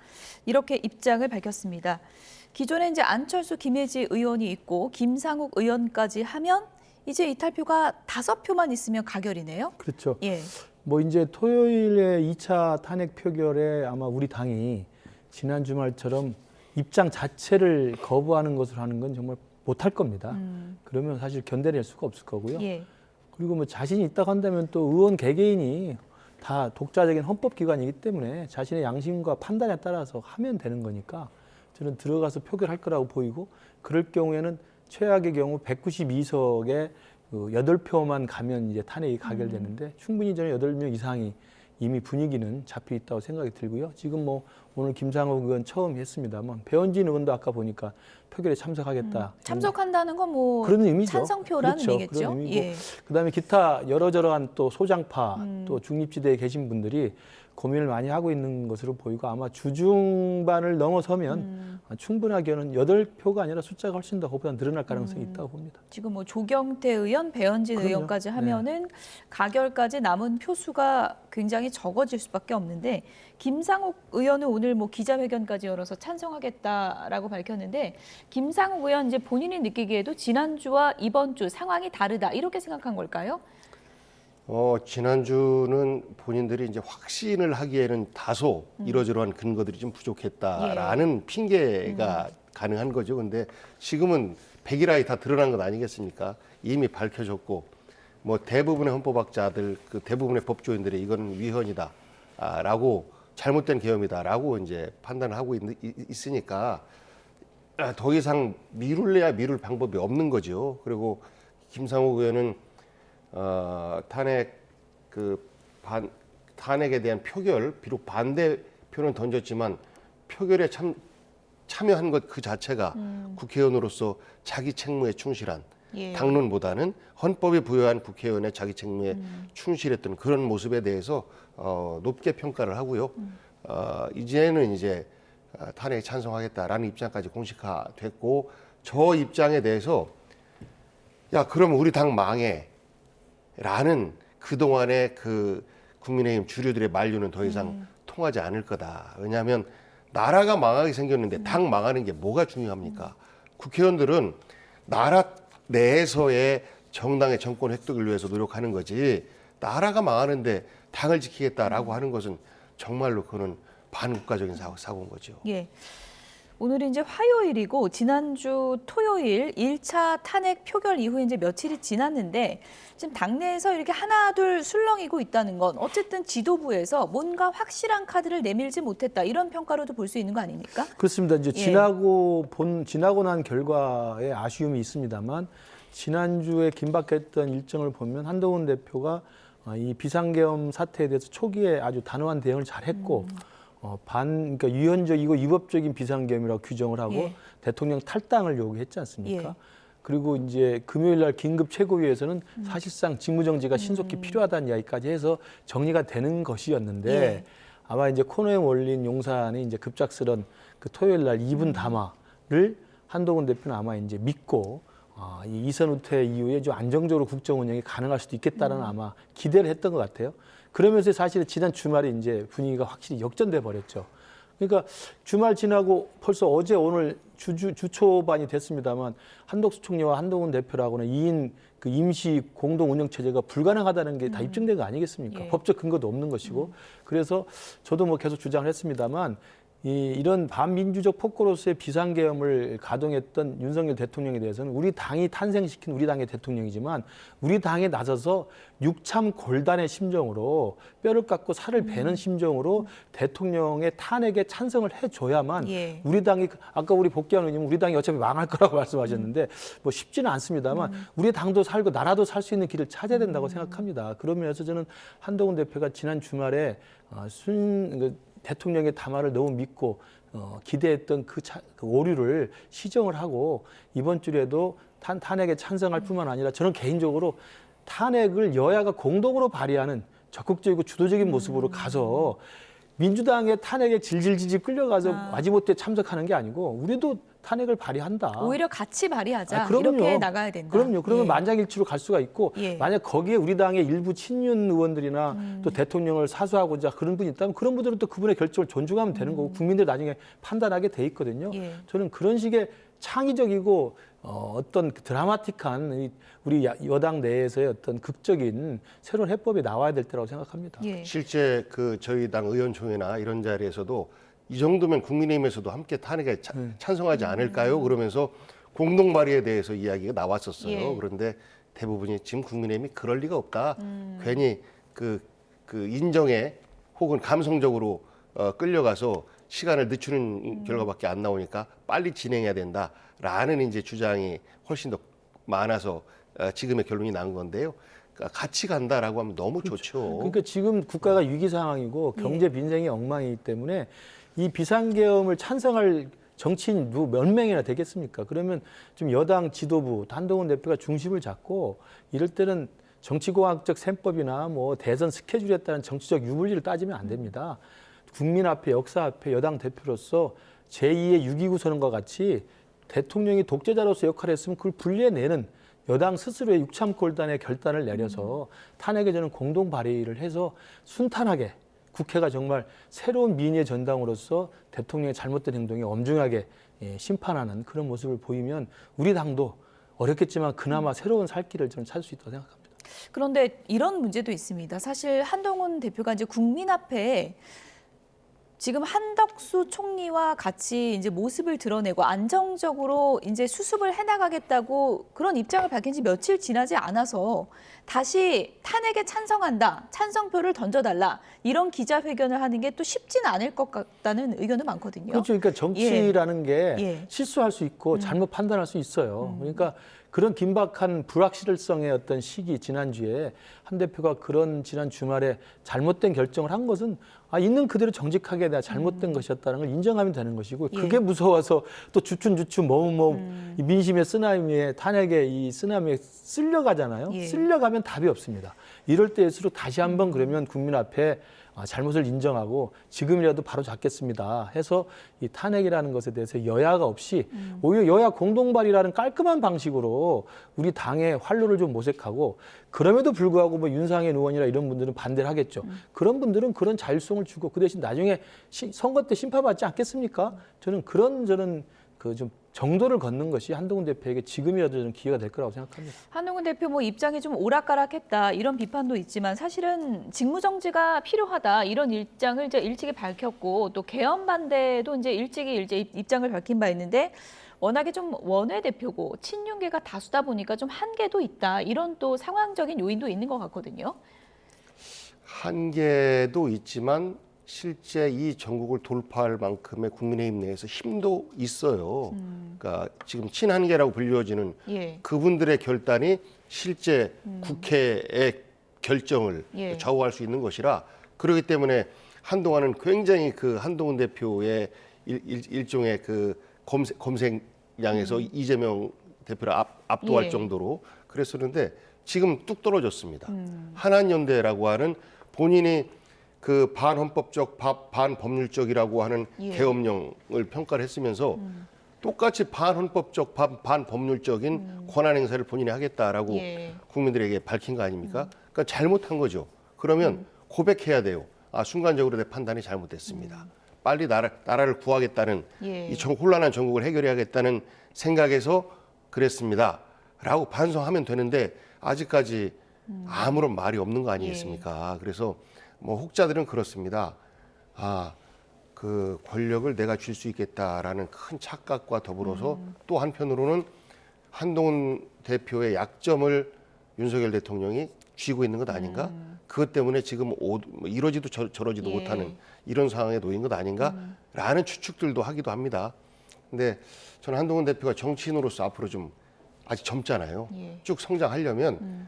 이렇게 입장을 밝혔습니다. 기존에 이제 안철수, 김혜지 의원이 있고 김상욱 의원까지 하면 이제 이탈표가 5표만 있으면 가결이네요. 그렇죠. 예. 이제 토요일에 2차 탄핵 표결에 아마 우리 당이 지난 주말처럼 입장 자체를 거부하는 것으로 하는 건 정말 못할 겁니다. 그러면 사실 견뎌낼 수가 없을 거고요. 예. 그리고 자신이 있다고 한다면 또 의원 개개인이 다 독자적인 헌법기관이기 때문에 자신의 양심과 판단에 따라서 하면 되는 거니까 저는 들어가서 표결할 거라고 보이고 그럴 경우에는 최악의 경우 192석에 8표만 가면 이제 탄핵이 가결되는데 충분히 저는 8명 이상이 이미 분위기는 잡혀 있다고 생각이 들고요. 지금 오늘 김상욱 의원 처음 했습니다만 배현진 의원도 아까 보니까 표결에 참석하겠다. 참석한다는 건 그런 의미죠. 찬성표라는 그렇죠. 의미겠죠. 그런 의미고 예. 그다음에 기타 여러저러한 또 소장파 또 중립지대에 계신 분들이 고민을 많이 하고 있는 것으로 보이고 아마 주중반을 넘어서면 충분하게는 8표가 아니라 숫자가 훨씬 더 그보다 늘어날 가능성이 있다고 봅니다. 지금 조경태 의원, 배현진 그럼요. 의원까지 하면은 가결까지 남은 표수가 굉장히 적어질 수밖에 없는데 김상욱 의원은 오늘 기자회견까지 열어서 찬성하겠다라고 밝혔는데 김상욱 의원 이제 본인이 느끼기에도 지난주와 이번 주 상황이 다르다 이렇게 생각한 걸까요? 지난주는 본인들이 이제 확신을 하기에는 다소 이러저러한 근거들이 좀 부족했다라는 핑계가 가능한 거죠. 근데 지금은 백일하에 다 드러난 것 아니겠습니까? 이미 밝혀졌고, 대부분의 헌법학자들, 대부분의 법조인들이 이건 위헌이다라고 잘못된 계엄이다라고 이제 판단을 하고 있으니까 더 이상 미룰래야 미룰 방법이 없는 거죠. 그리고 김상욱 의원은 탄핵에 대한 표결, 비록 반대표는 던졌지만 표결에 참여한 것 그 자체가 국회의원으로서 자기 책무에 충실한 당론보다는 헌법이 부여한 국회의원의 자기 책무에 충실했던 그런 모습에 대해서 높게 평가를 하고요. 이제는 탄핵에 찬성하겠다라는 입장까지 공식화됐고 저 입장에 대해서 그럼 우리 당 망해 라는 그동안의 국민의힘 주류들의 만류는 더 이상 통하지 않을 거다. 왜냐하면 나라가 망하게 생겼는데 당 망하는 게 뭐가 중요합니까? 국회의원들은 나라 내에서의 정당의 정권 획득을 위해서 노력하는 거지 나라가 망하는데 당을 지키겠다라고 하는 것은 정말로 그거는 반국가적인 사고인 거죠. 예. 오늘이 이제 화요일이고 지난주 토요일 1차 탄핵 표결 이후에 이제 며칠이 지났는데 지금 당내에서 이렇게 하나둘 술렁이고 있다는 건 어쨌든 지도부에서 뭔가 확실한 카드를 내밀지 못했다 이런 평가로도 볼 수 있는 거 아닙니까? 그렇습니다. 이제 지나고 난 결과에 아쉬움이 있습니다만 지난주에 긴박했던 일정을 보면 한동훈 대표가 이 비상계엄 사태에 대해서 초기에 아주 단호한 대응을 잘했고 그러니까 유연적이고 위법적인 비상계엄이라고 규정을 하고 대통령 탈당을 요구했지 않습니까? 그리고 이제 금요일 날 긴급 최고위에서는 사실상 직무정지가 신속히 필요하다는 이야기까지 해서 정리가 되는 것이었는데 예. 아마 이제 코너에 몰린 용산이 이제 급작스런 그 토요일 날 2분 담화를 한동훈 대표는 아마 이제 믿고 이 이선 후퇴 이후에 좀 안정적으로 국정 운영이 가능할 수도 있겠다는 아마 기대를 했던 것 같아요. 그러면서 사실 지난 주말에 이제 분위기가 확실히 역전돼 버렸죠. 그러니까 주말 지나고 벌써 어제 오늘 주초반이 됐습니다만 한덕수 총리와 한동훈 대표라고는 2인 그 임시 공동 운영 체제가 불가능하다는 게 다 입증된 거 아니겠습니까? 예. 법적 근거도 없는 것이고. 그래서 저도 뭐 계속 주장을 했습니다만 이런 반민주적 폭거로서의 비상계엄을 가동했던 윤석열 대통령에 대해서는 우리 당이 탄생시킨 우리 당의 대통령이지만 우리 당에 나서서 육참 골단의 심정으로 뼈를 깎고 살을 베는 심정으로 대통령의 탄핵에 찬성을 해줘야만 예. 우리 당이 아까 우리 복귀한 의원님 우리 당이 어차피 망할 거라고 말씀하셨는데 뭐 쉽지는 않습니다만 우리 당도 살고 나라도 살 수 있는 길을 찾아야 된다고 생각합니다. 그러면서 저는 한동훈 대표가 지난 주말에 대통령의 담화를 너무 믿고 기대했던 그 오류를 시정을 하고 이번 주에도 탄핵에 찬성할 뿐만 아니라 저는 개인적으로 탄핵을 여야가 공동으로 발의하는 적극적이고 주도적인 모습으로 가서 민주당의 탄핵에 질질질질 끌려가서 마지못해 참석하는 게 아니고 우리도 탄핵을 발의한다. 오히려 같이 발의하자. 그럼요. 이렇게 나가야 된다. 그럼요. 그러면 예. 만장일치로 갈 수가 있고 예. 만약 거기에 우리 당의 일부 친윤 의원들이나 또 대통령을 사수하고자 그런 분이 있다면 그런 분들은 또 그분의 결정을 존중하면 되는 거고 국민들 나중에 판단하게 돼 있거든요. 예. 저는 그런 식의 창의적이고 어떤 드라마틱한 우리 여당 내에서의 어떤 극적인 새로운 해법이 나와야 될 때라고 생각합니다. 예. 실제 그 저희 당 의원총회나 이런 자리에서도 이 정도면 국민의힘에서도 함께 탄핵에 찬성하지 않을까요? 그러면서 공동 발의에 대해서 이야기가 나왔었어요. 예. 그런데 대부분이 지금 국민의힘이 그럴 리가 없다. 괜히 그 인정에 혹은 감성적으로 끌려가서 시간을 늦추는 결과밖에 안 나오니까 빨리 진행해야 된다라는 이제 주장이 훨씬 더 많아서 지금의 결론이 난 건데요. 그러니까 같이 간다라고 하면 너무 좋죠. 그러니까 지금 국가가 위기 상황이고 경제 빈생이 엉망이기 때문에 이 비상계엄을 찬성할 정치인 몇 명이나 되겠습니까? 그러면 좀 여당 지도부, 한동훈 대표가 중심을 잡고 이럴 때는 정치공학적 셈법이나 뭐 대선 스케줄에 따른 정치적 유불리를 따지면 안 됩니다. 국민 앞에 역사 앞에 여당 대표로서 제2의 6.29 선언과 같이 대통령이 독재자로서 역할을 했으면 그걸 분리해내는 여당 스스로의 육참골단의 결단을 내려서 탄핵에 저는 공동 발의를 해서 순탄하게 국회가 정말 새로운 민의의 전당으로서 대통령의 잘못된 행동에 엄중하게 심판하는 그런 모습을 보이면 우리 당도 어렵겠지만 그나마 새로운 살 길을 좀 찾을 수 있다고 생각합니다. 그런데 이런 문제도 있습니다. 사실 한동훈 대표가 이제 국민 앞에 지금 한덕수 총리와 같이 이제 모습을 드러내고 안정적으로 이제 수습을 해나가겠다고 그런 입장을 밝힌 지 며칠 지나지 않아서 다시 탄핵에 찬성한다, 찬성표를 던져달라 이런 기자회견을 하는 게 또 쉽지는 않을 것 같다는 의견도 많거든요. 그렇죠. 그러니까 정치라는 게 예. 실수할 수 있고 잘못 판단할 수 있어요. 그러니까 그런 긴박한 불확실성의 어떤 시기 지난주에 한 대표가 그런 지난 주말에 잘못된 결정을 한 것은 있는 그대로 정직하게 내가 잘못된 것이었다는 걸 인정하면 되는 것이고 그게 무서워서 또 주춤주춤 머뭇머뭇 이 민심의 쓰나미에 탄핵의 이 쓰나미에 쓸려가잖아요. 예. 쓸려가면 답이 없습니다. 이럴 때일수록 다시 한번 그러면 국민 앞에 잘못을 인정하고 지금이라도 바로 잡겠습니다 해서 이 탄핵이라는 것에 대해서 여야가 없이 오히려 여야 공동발의라는 깔끔한 방식으로 우리 당의 활로를 좀 모색하고 그럼에도 불구하고 뭐 윤상현 의원이나 이런 분들은 반대를 하겠죠. 그런 분들은 그런 자율성을 주고 그 대신 나중에 선거 때 심판받지 않겠습니까? 저는 그 좀 정도를 걷는 것이 한동훈 대표에게 지금이라도 좀 기회가 될 거라고 생각합니다. 한동훈 대표 뭐 입장이 좀 오락가락했다 이런 비판도 있지만 사실은 직무정지가 필요하다 이런 입장을 이제 일찍이 밝혔고 또 개헌 반대도 이제 일찍이 입장을 밝힌 바 있는데 워낙에 좀 원외대표고 친윤계가 다수다 보니까 좀 한계도 있다 이런 또 상황적인 요인도 있는 것 같거든요. 한계도 있지만 실제 이 전국을 돌파할 만큼의 국민의힘 내에서 힘도 있어요. 그러니까 지금 친한계라고 불리워지는 그분들의 결단이 실제 국회의 결정을 좌우할 수 있는 것이라 그렇기 때문에 한동안은 굉장히 그 한동훈 대표의 일종의 그 검색량에서 이재명 대표를 압도할 예. 정도로 그랬었는데 지금 뚝 떨어졌습니다. 한한연대라고 하는 본인이 그 반헌법적, 반법률적이라고 하는 예. 계엄령을 평가를 했으면서 똑같이 반헌법적, 반법률적인 권한 행사를 본인이 하겠다라고 예. 국민들에게 밝힌 거 아닙니까? 그러니까 잘못한 거죠. 그러면 고백해야 돼요. 아, 순간적으로 내 판단이 잘못됐습니다. 빨리 나라를 구하겠다는 예. 이 혼란한 전국을 해결해야겠다는 생각에서 그랬습니다. 라고 반성하면 되는데 아직까지 아무런 말이 없는 거 아니겠습니까? 그래서 뭐 혹자들은 그렇습니다. 아, 그 권력을 내가 줄 수 있겠다라는 큰 착각과 더불어서 또 한편으로는 한동훈 대표의 약점을 윤석열 대통령이 쥐고 있는 것 아닌가? 그것 때문에 지금 이러지도 저러지도 예. 못하는 이런 상황에 놓인 것 아닌가라는 추측들도 하기도 합니다. 근데 저는 한동훈 대표가 정치인으로서 앞으로 좀 아직 젊잖아요. 예. 쭉 성장하려면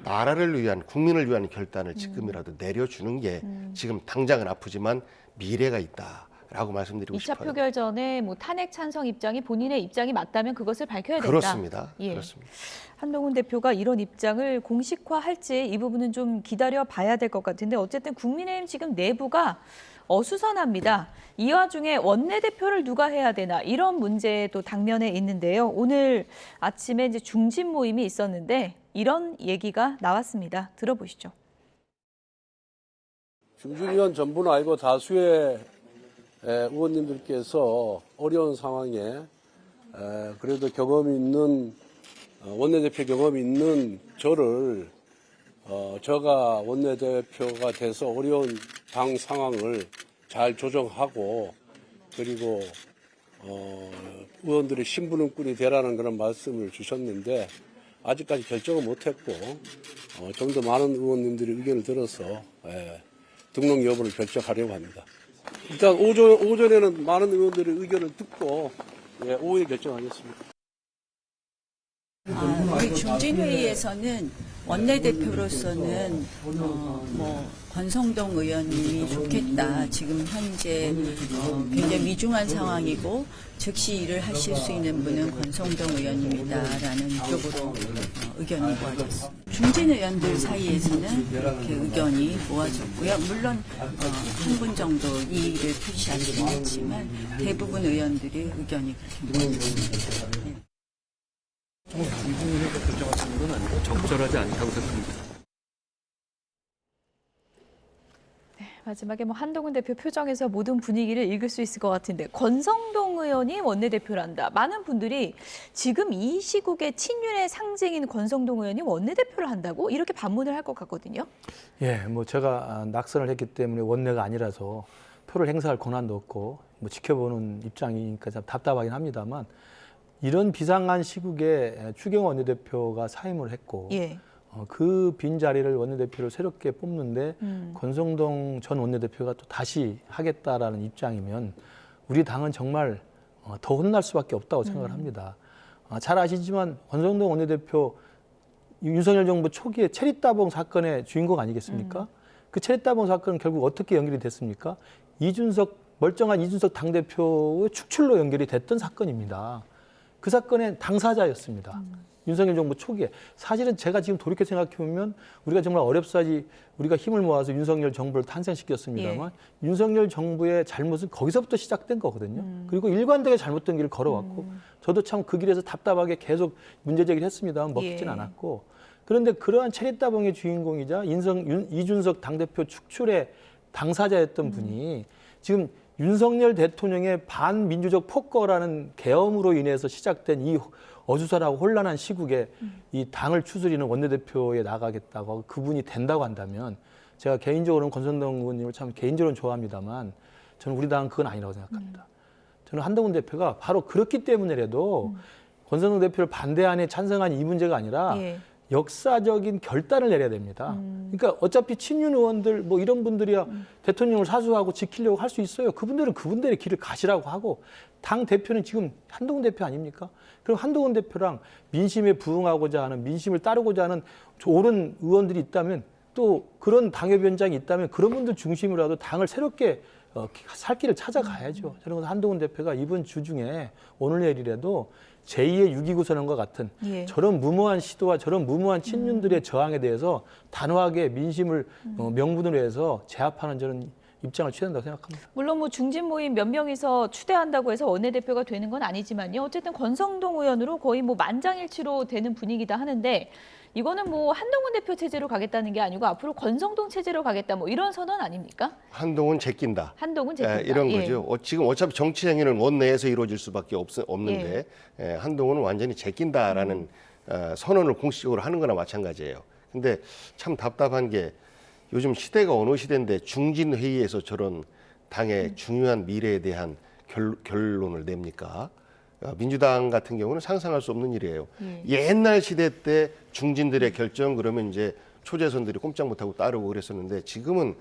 나라를 위한, 국민을 위한 결단을 지금이라도 내려주는 게 지금 당장은 아프지만 미래가 있다라고 말씀드리고 2차 싶어요. 표결 전에 뭐 탄핵 찬성 입장이 본인의 입장이 맞다면 그것을 밝혀야 된다. 그렇습니다. 예. 그렇습니다. 한동훈 대표가 이런 입장을 공식화할지 이 부분은 좀 기다려 봐야 될 것 같은데 어쨌든 국민의힘 지금 내부가 어수선합니다. 이 와중에 원내대표를 누가 해야 되나 이런 문제도 당면에 있는데요. 오늘 아침에 이제 중진 모임이 있었는데 이런 얘기가 나왔습니다. 들어보시죠. 중진위원 전부는 아니고 다수의 의원님들께서 어려운 상황에 그래도 경험이 있는 원내대표 경험이 있는 저를 제가 원내대표가 돼서 어려운 당 상황을 잘 조정하고 그리고 의원들의 신부름꾼이 되라는 그런 말씀을 주셨는데 아직까지 결정을 못했고 좀 더 많은 의원님들의 의견을 들어서 등록 여부를 결정하려고 합니다. 일단 오전에는 많은 의원들의 의견을 듣고 오후에 결정하겠습니다. 우리 중진회의에서는 원내대표로서는 권성동 의원님이 좋겠다. 지금 현재 굉장히 위중한 상황이고 즉시 일을 하실 수 있는 분은 권성동 의원님이다라는 쪽으로 의견이 모아졌습니다. 중진 의원들 사이에서는 그렇게 의견이 모아졌고요. 물론 한 분 정도 이의를 표시하시긴 했지만 대부분 의원들의 의견이 그렇게 모아졌습니다. 중진회의가 결정하시는 건 아니고 적절하지 않다고 생각합니다. 마지막에 한동훈 대표 표정에서 모든 분위기를 읽을 수 있을 것 같은데 권성동 의원이 원내대표란다. 많은 분들이 지금 이 시국에 친윤의 상징인 권성동 의원이 원내대표를 한다고 이렇게 반문을 할 것 같거든요. 예, 뭐 제가 낙선을 했기 때문에 원내가 아니라서 표를 행사할 권한도 없고 뭐 지켜보는 입장이니까 참 답답하긴 합니다만 이런 비상한 시국에 추경호 원내대표가 사임을 했고 예. 그 빈 자리를 원내대표를 새롭게 뽑는데 권성동 전 원내대표가 또 다시 하겠다라는 입장이면 우리 당은 정말 더 혼날 수밖에 없다고 생각을 합니다. 잘 아시지만 권성동 원내대표 윤석열 정부 초기에 체리따봉 사건의 주인공 아니겠습니까? 그 체리따봉 사건은 결국 어떻게 연결이 됐습니까? 멀쩡한 이준석 당대표의 축출로 연결이 됐던 사건입니다. 그 사건의 당사자였습니다. 윤석열 정부 초기에. 사실은 제가 지금 돌이켜 생각해보면 우리가 정말 어렵사지 우리가 힘을 모아서 윤석열 정부를 탄생시켰습니다만 윤석열 정부의 잘못은 거기서부터 시작된 거거든요. 그리고 일관되게 잘못된 길을 걸어왔고 저도 참 그 길에서 답답하게 계속 문제제기를 했습니다만 먹히진 않았고 그런데 그러한 체리따봉의 주인공이자 이준석 당대표 축출의 당사자였던 분이 지금 윤석열 대통령의 반민주적 폭거라는 계엄으로 인해서 시작된 이 어수선하고 혼란한 시국에 이 당을 추스리는 원내대표에 나가겠다고 그분이 된다고 한다면 제가 개인적으로는 권성동 의원님을 참 개인적으로는 좋아합니다만 저는 우리 당은 그건 아니라고 생각합니다. 저는 한동훈 대표가 바로 그렇기 때문에라도 권성동 대표를 반대하니 찬성하니 이 문제가 아니라 역사적인 결단을 내려야 됩니다. 그러니까 어차피 친윤 의원들 뭐 이런 분들이야 대통령을 사수하고 지키려고 할 수 있어요. 그분들은 그분들의 길을 가시라고 하고 당 대표는 지금 한동훈 대표 아닙니까? 그럼 한동훈 대표랑 민심에 부응하고자 하는 민심을 따르고자 하는 옳은 의원들이 있다면 또 그런 당협위원장이 있다면 그런 분들 중심으로라도 당을 새롭게 살 길을 찾아가야죠. 저는 한동훈 대표가 이번 주 중에 오늘 내일이라도 제2의 6.29 선언과 같은 저런 무모한 시도와 저런 무모한 친윤들의 저항에 대해서 단호하게 민심을 명분으로 해서 제압하는 저는 입장을 취해야 한다고 생각합니다. 물론 뭐 중진 모임 몇 명이서 추대한다고 해서 원내대표가 되는 건 아니지만요. 어쨌든 권성동 의원으로 거의 뭐 만장일치로 되는 분위기다 하는데 이거는 뭐 한동훈 대표 체제로 가겠다는 게 아니고 앞으로 권성동 체제로 가겠다 뭐 이런 선언 아닙니까? 한동훈 제낀다. 한동훈 제낀다. 이런 거죠. 지금 어차피 정치 행위는 원내에서 이루어질 수밖에 없는데 한동훈은 완전히 제낀다라는 선언을 공식적으로 하는 거나 마찬가지예요. 근데 참 답답한 게 요즘 시대가 어느 시대인데 중진 회의에서 저런 당의 중요한 미래에 대한 결론을 냅니까? 민주당 같은 경우는 상상할 수 없는 일이에요. 옛날 시대 때 중진들의 결정 그러면 이제 초재선들이 꼼짝 못하고 따르고 그랬었는데 지금은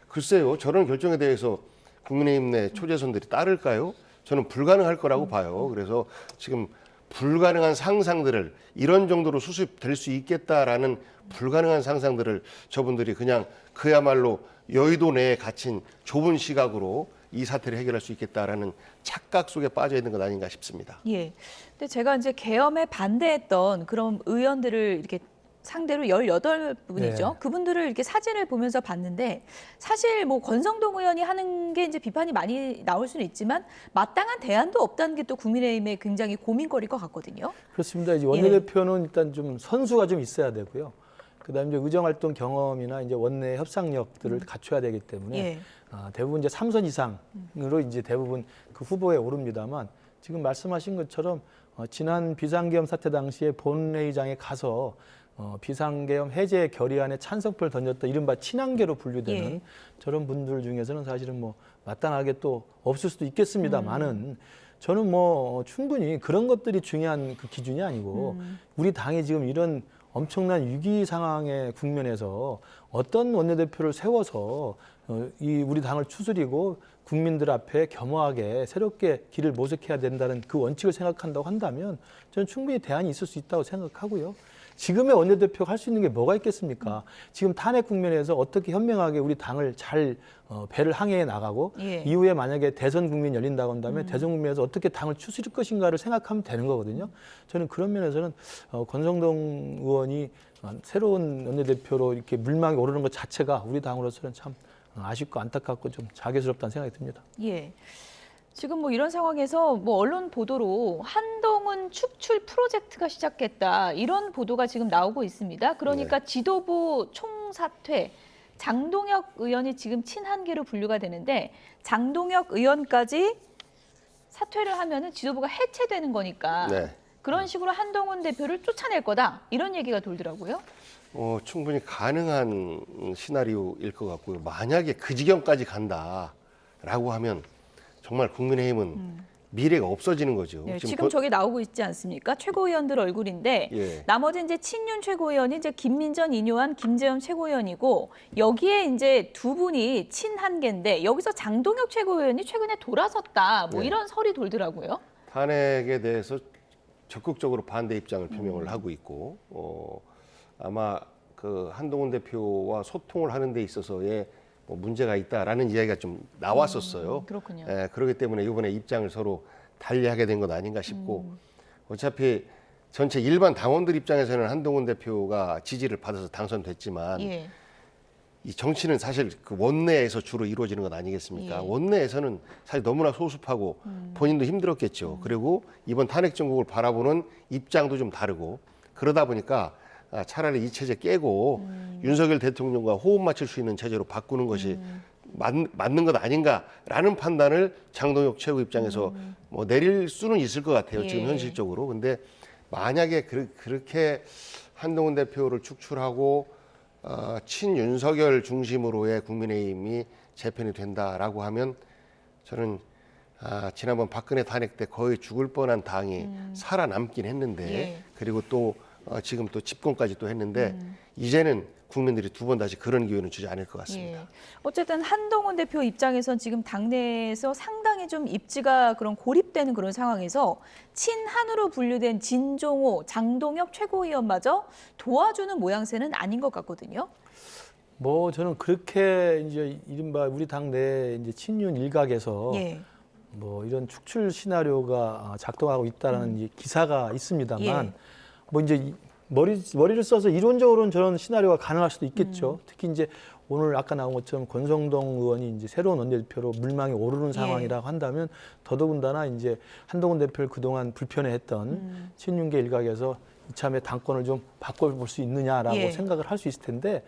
글쎄요. 저런 결정에 대해서 국민의힘 내 초재선들이 따를까요? 저는 불가능할 거라고 봐요. 그래서 지금 불가능한 상상들을 이런 정도로 수습될 수 있겠다라는 불가능한 상상들을 저분들이 그냥 그야말로 여의도 내에 갇힌 좁은 시각으로 이 사태를 해결할 수 있겠다라는 착각 속에 빠져 있는 것 아닌가 싶습니다. 예. 근데 제가 이제 계엄에 반대했던 그런 의원들을 이렇게 상대로 18분이죠. 그분들을 이렇게 사진을 보면서 봤는데 사실 뭐 권성동 의원이 하는 게 이제 비판이 많이 나올 수는 있지만 마땅한 대안도 없다는 게 또 국민의힘의 굉장히 고민거리일 것 같거든요. 그렇습니다. 이제 원내대표는 일단 좀 선수가 좀 있어야 되고요. 그다음에 이제 의정활동 경험이나 이제 원내 협상력들을 갖춰야 되기 때문에 대부분 이제 3선 이상으로 이제 대부분 그 후보에 오릅니다만 지금 말씀하신 것처럼 지난 비상계엄 사태 당시에 본회의장에 가서 비상계엄 해제 결의안에 찬성표를 던졌다 이른바 친한계로 분류되는 저런 분들 중에서는 사실은 뭐 마땅하게 또 없을 수도 있겠습니다만은 저는 뭐 충분히 그런 것들이 중요한 그 기준이 아니고 우리 당이 지금 이런 엄청난 위기 상황의 국면에서 어떤 원내대표를 세워서 이 우리 당을 추스리고 국민들 앞에 겸허하게 새롭게 길을 모색해야 된다는 그 원칙을 생각한다고 한다면 저는 충분히 대안이 있을 수 있다고 생각하고요. 지금의 원내대표가 할 수 있는 게 뭐가 있겠습니까? 지금 탄핵 국면에서 어떻게 현명하게 우리 당을 잘 배를 항해해 나가고 이후에 만약에 대선 국면이 열린다고 한다면 대선 국면에서 어떻게 당을 추스릴 것인가를 생각하면 되는 거거든요. 저는 그런 면에서는 권성동 의원이 새로운 원내대표로 이렇게 물망에 오르는 것 자체가 우리 당으로서는 참 아쉽고 안타깝고 좀 자괴스럽다는 생각이 듭니다. 예. 지금 뭐 이런 상황에서 뭐 언론 보도로 한동훈 축출 프로젝트가 시작했다 이런 보도가 지금 나오고 있습니다. 그러니까 지도부 총사퇴, 장동혁 의원이 지금 친한계로 분류가 되는데 장동혁 의원까지 사퇴를 하면은 지도부가 해체되는 거니까 그런 식으로 한동훈 대표를 쫓아낼 거다 이런 얘기가 돌더라고요. 충분히 가능한 시나리오일 것 같고요. 만약에 그 지경까지 간다라고 하면 정말 국민의힘은 미래가 없어지는 거죠. 지금 저기 나오고 있지 않습니까? 최고위원들 얼굴인데 나머지 이제 친윤 최고위원이 이제 김민전, 이뇨한, 김재현 최고위원이고 여기에 이제 두 분이 친한계인데 여기서 장동혁 최고위원이 최근에 돌아섰다. 뭐 이런 설이 돌더라고요. 탄핵에 대해서 적극적으로 반대 입장을 표명을 하고 있고 아마 그 한동훈 대표와 소통을 하는 데 있어서의 뭐 문제가 있다라는 이야기가 좀 나왔었어요. 그렇군요. 그렇기 때문에 이번에 입장을 서로 달리하게 된 것 아닌가 싶고 어차피 전체 일반 당원들 입장에서는 한동훈 대표가 지지를 받아서 당선됐지만 이 정치는 사실 그 원내에서 주로 이루어지는 것 아니겠습니까? 원내에서는 사실 너무나 소수하고 본인도 힘들었겠죠. 그리고 이번 탄핵 정국을 바라보는 입장도 좀 다르고 그러다 보니까 차라리 이 체제 깨고 윤석열 대통령과 호흡 맞출 수 있는 체제로 바꾸는 것이 맞는 것 아닌가라는 판단을 장동혁 최고 입장에서 뭐 내릴 수는 있을 것 같아요. 지금 현실적으로. 근데 만약에 그렇게 한동훈 대표를 축출하고 친윤석열 중심으로의 국민의힘이 재편이 된다라고 하면 저는 지난번 박근혜 탄핵 때 거의 죽을 뻔한 당이 살아남긴 했는데 그리고 또 지금 또 집권까지 또 했는데 이제는 국민들이 두 번 다시 그런 기회는 주지 않을 것 같습니다. 어쨌든 한동훈 대표 입장에선 지금 당내에서 상당히 좀 입지가 그런 고립되는 그런 상황에서 친한으로 분류된 진종호, 장동혁 최고위원마저 도와주는 모양새는 아닌 것 같거든요. 뭐 저는 그렇게 이제 이른바 우리 당 내 이제 친윤 일각에서 예. 뭐 이런 축출 시나리오가 작동하고 있다는 이 기사가 있습니다만 예. 뭐 이제 머리를 써서 이론적으로는 저런 시나리오가 가능할 수도 있겠죠. 특히 이제 오늘 아까 나온 것처럼 권성동 의원이 이제 새로운 원내대표로 물망에 오르는 상황이라고 한다면 더더군다나 이제 한동훈 대표를 그동안 불편해했던 친윤계 일각에서 이참에 당권을 좀 바꿔볼 수 있느냐라고 예. 생각을 할 수 있을 텐데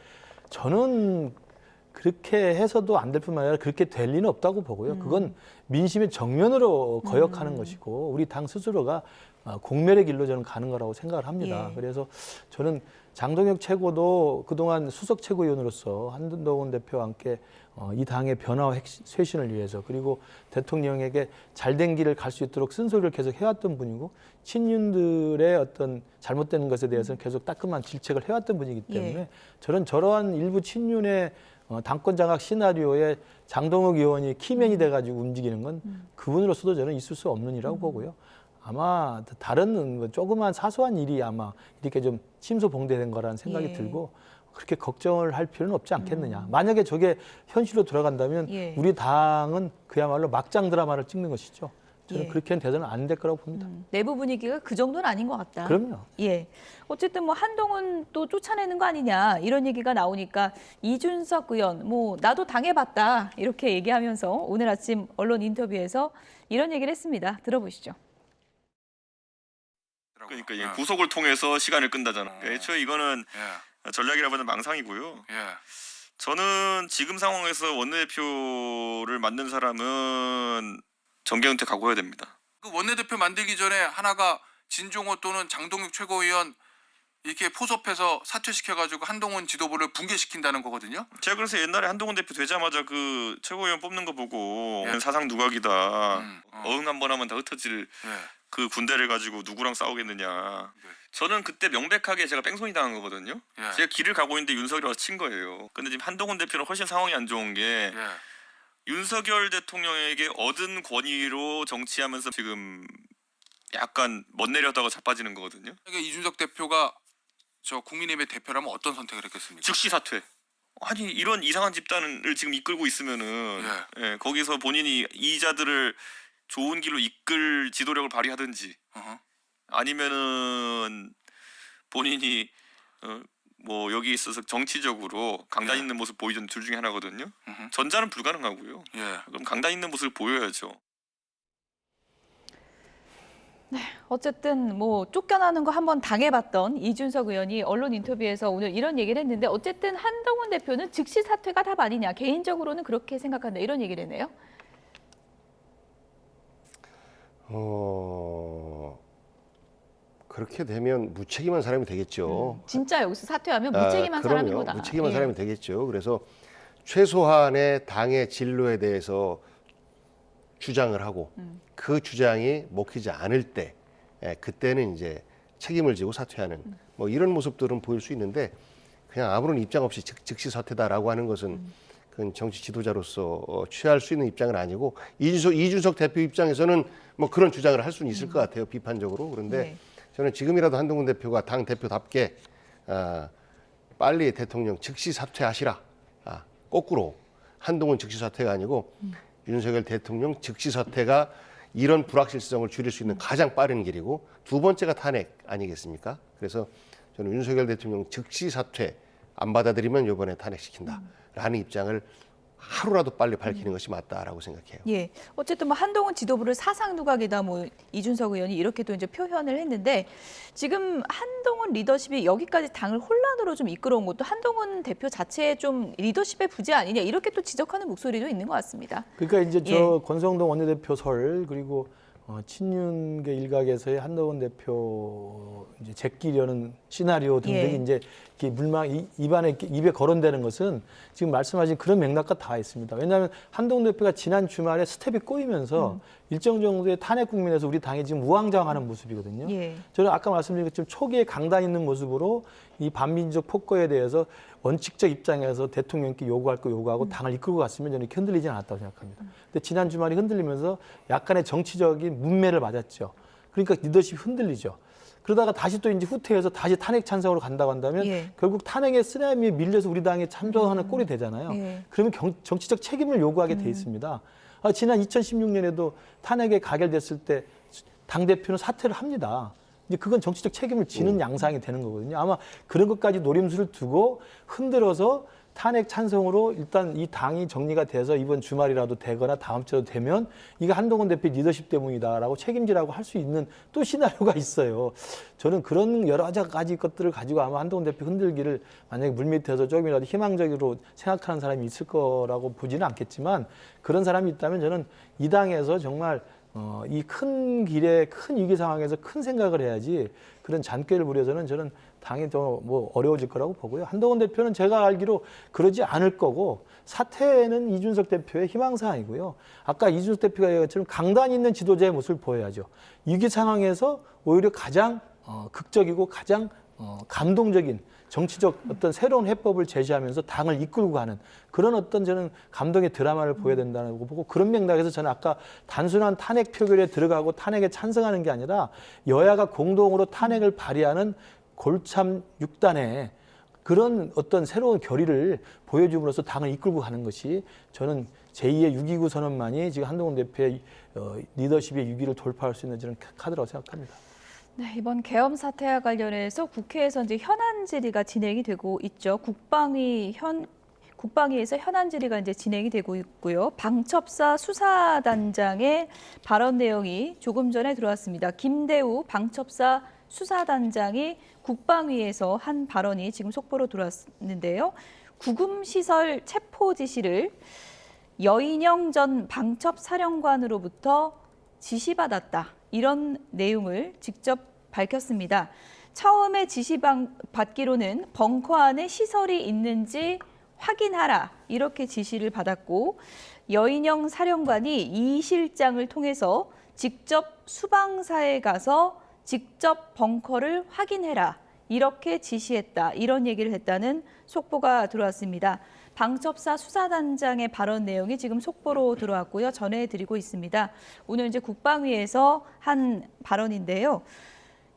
저는 그렇게 해서도 안 될 뿐만 아니라 그렇게 될 리는 없다고 보고요. 그건 민심의 정면으로 거역하는 것이고 우리 당 스스로가 공멸의 길로 저는 가는 거라고 생각을 합니다. 예. 그래서 저는 장동혁 최고도 그동안 수석 최고위원으로서 한동훈 대표와 함께 이 당의 변화와 쇄신을 위해서 그리고 대통령에게 잘된 길을 갈 수 있도록 쓴소리를 계속 해왔던 분이고 친윤들의 어떤 잘못된 것에 대해서는 계속 따끔한 질책을 해왔던 분이기 때문에 예. 저는 저러한 일부 친윤의 당권 장악 시나리오에 장동혁 의원이 키맨이 돼가지고 움직이는 건 그분으로서도 저는 있을 수 없는 일이라고 보고요. 아마 다른 조그만 사소한 일이 아마 이렇게 좀 침소봉대된 거라는 생각이 예. 들고 그렇게 걱정을 할 필요는 없지 않겠느냐. 만약에 저게 현실로 돌아간다면 예. 우리 당은 그야말로 막장 드라마를 찍는 것이죠. 저는 예. 그렇게는 돼서는 안 될 거라고 봅니다. 내부 분위기가 그 정도는 아닌 것 같다. 그럼요. 예. 어쨌든 뭐 한동훈 또 쫓아내는 거 아니냐 이런 얘기가 나오니까 이준석 의원 뭐 나도 당해봤다 이렇게 얘기하면서 오늘 아침 언론 인터뷰에서 이런 얘기를 했습니다. 들어보시죠. 그러니까 이게 구속을 통해서 시간을 끈다잖아. 애초에 이거는 전략이라보다는 망상이고요. 저는 지금 상황에서 원내대표를 맡는 사람은 정계은퇴 각오해야 됩니다. 그 원내대표 만들기 전에 하나가 진종호 또는 장동혁 최고위원 이렇게 포섭해서 사퇴시켜가지고 한동훈 지도부를 붕괴시킨다는 거거든요. 제가 그래서 옛날에 한동훈 대표 되자마자 그 최고위원 뽑는 거 보고 사상 누각이다. 어흥 한 번 하면 다 흩어질 그 군대를 가지고 누구랑 싸우겠느냐. 저는 그때 명백하게 제가 뺑소니 당한 거거든요. 제가 길을 가고 있는데 윤석열이 와서 친 거예요. 근데 지금 한동훈 대표는 훨씬 상황이 안 좋은 게 윤석열 대통령에게 얻은 권위로 정치하면서 지금 약간 멋내려다가 자빠지는 거거든요. 그러니까 이준석 대표가 저 국민의힘의 대표라면 어떤 선택을 했겠습니까? 즉시 사퇴. 아니 이런 이상한 집단을 지금 이끌고 있으면은 거기서 본인이 이자들을 좋은 길로 이끌 지도력을 발휘하든지 아니면은 본인이 뭐 여기 있어서 정치적으로 강단 있는 모습 보이던 둘 중에 하나거든요. 전자는 불가능하고요. 그럼 강단 있는 모습을 보여야죠. 네, 어쨌든 뭐 쫓겨나는 거 한번 당해봤던 이준석 의원이 언론 인터뷰에서 오늘 이런 얘기를 했는데 어쨌든 한동훈 대표는 즉시 사퇴가 답 아니냐. 개인적으로는 그렇게 생각한다. 이런 얘기를 했네요. 그렇게 되면 무책임한 사람이 되겠죠. 진짜 여기서 사퇴하면 무책임한 사람인 그럼요. 거다. 무책임한 예. 사람이 되겠죠. 그래서 최소한의 당의 진로에 대해서 주장을 하고 그 주장이 먹히지 않을 때 그때는 이제 책임을 지고 사퇴하는 뭐 이런 모습들은 보일 수 있는데 그냥 아무런 입장 없이 즉시 사퇴다라고 하는 것은 그건 정치 지도자로서 취할 수 있는 입장은 아니고 이준석 대표 입장에서는 뭐 그런 주장을 할 수는 있을 것 같아요. 비판적으로. 그런데 저는 지금이라도 한동훈 대표가 당 대표답게 빨리 대통령 즉시 사퇴하시라. 거꾸로 한동훈 즉시 사퇴가 아니고 윤석열 대통령 즉시 사퇴가 이런 불확실성을 줄일 수 있는 가장 빠른 길이고 두 번째가 탄핵 아니겠습니까? 그래서 저는 윤석열 대통령 즉시 사퇴 안 받아들이면 이번에 탄핵시킨다라는 입장을 하루라도 빨리 밝히는 것이 맞다라고 생각해요. 예, 어쨌든 뭐 한동훈 지도부를 사상 누각이다 뭐 이준석 의원이 이렇게 또 이제 표현을 했는데 지금 한동훈 리더십이 여기까지 당을 혼란으로 좀 이끌어온 것도 한동훈 대표 자체의 좀 리더십의 부재 아니냐 이렇게 또 지적하는 목소리도 있는 것 같습니다. 그러니까 이제 저 권성동 원내대표 설 그리고 친윤계 일각에서의 한동훈 대표 이제 제끼려는 시나리오 등등이 이제 물망 입에 거론되는 것은 지금 말씀하신 그런 맥락과 다 있습니다. 왜냐하면 한동훈 대표가 지난 주말에 스텝이 꼬이면서 일정 정도의 탄핵 국면에서 우리 당이 지금 우왕좌왕하는 모습이거든요. 저는 아까 말씀드린 것처럼 초기에 강단 있는 모습으로 이 반민족 폭거에 대해서 원칙적 입장에서 대통령께 요구할 거 요구하고 당을 이끌고 갔으면 저는 흔들리지 않았다고 생각합니다. 근데 지난 주말에 흔들리면서 약간의 정치적인 문매를 맞았죠. 그러니까 리더십이 흔들리죠. 그러다가 다시 또 이제 후퇴해서 다시 탄핵 찬성으로 간다고 한다면 결국 탄핵의 쓰나미에 밀려서 우리 당에 참전하는 꼴이 되잖아요. 그러면 정치적 책임을 요구하게 돼 있습니다. 지난 2016년에도 탄핵에 가결됐을 때 당대표는 사퇴를 합니다. 이제 그건 정치적 책임을 지는 양상이 되는 거거든요. 아마 그런 것까지 노림수를 두고 흔들어서 탄핵 찬성으로 일단 이 당이 정리가 돼서 이번 주말이라도 되거나 다음 주라도 되면 이게 한동훈 대표 리더십 때문이다라고 책임지라고 할 수 있는 또 시나리오가 있어요. 저는 그런 여러 가지 것들을 가지고 아마 한동훈 대표 흔들기를 만약에 물밑에서 조금이라도 희망적으로 생각하는 사람이 있을 거라고 보지는 않겠지만 그런 사람이 있다면 저는 이 당에서 정말 이 큰 길에 큰 위기 상황에서 큰 생각을 해야지 그런 잔꾀를 부려서는 저는 당이 더 뭐 어려워질 거라고 보고요. 한동훈 대표는 제가 알기로 그러지 않을 거고 사퇴는 이준석 대표의 희망사항이고요. 아까 이준석 대표가 얘기한 것처럼 강단 있는 지도자의 모습을 보여야죠. 위기 상황에서 오히려 가장 극적이고 가장 감동적인 정치적 어떤 새로운 해법을 제시하면서 당을 이끌고 가는 그런 어떤 저는 감동의 드라마를 보여야 된다고 보고 그런 맥락에서 저는 아까 단순한 탄핵 표결에 들어가고 탄핵에 찬성하는 게 아니라 여야가 공동으로 탄핵을 발의하는 골참 6단의 그런 어떤 새로운 결의를 보여줌으로써 당을 이끌고 가는 것이 저는 제2의 6.29 선언만이 지금 한동훈 대표의 리더십의 위기를 돌파할 수 있는 저는 카드라고 생각합니다. 네, 이번 계엄 사태와 관련해서 국회에서 이제 현안 질의가 진행이 되고 있죠. 국방위에서 현안 질의가 이제 진행이 되고 있고요. 방첩사 수사단장의 발언 내용이 조금 전에 들어왔습니다. 김대우 방첩사 수사단장이 국방위에서 한 발언이 지금 속보로 들어왔는데요. 구금시설 체포 지시를 여인영 전 방첩사령관으로부터 지시받았다. 이런 내용을 직접 밝혔습니다. 처음에 지시받기로는 벙커 안에 시설이 있는지 확인하라. 이렇게 지시를 받았고 여인영 사령관이 이 실장을 통해서 직접 수방사에 가서 직접 벙커를 확인해라. 이렇게 지시했다. 이런 얘기를 했다는 속보가 들어왔습니다. 방첩사 수사단장의 발언 내용이 지금 속보로 들어왔고요. 전해드리고 있습니다. 오늘 이제 국방위에서 한 발언인데요.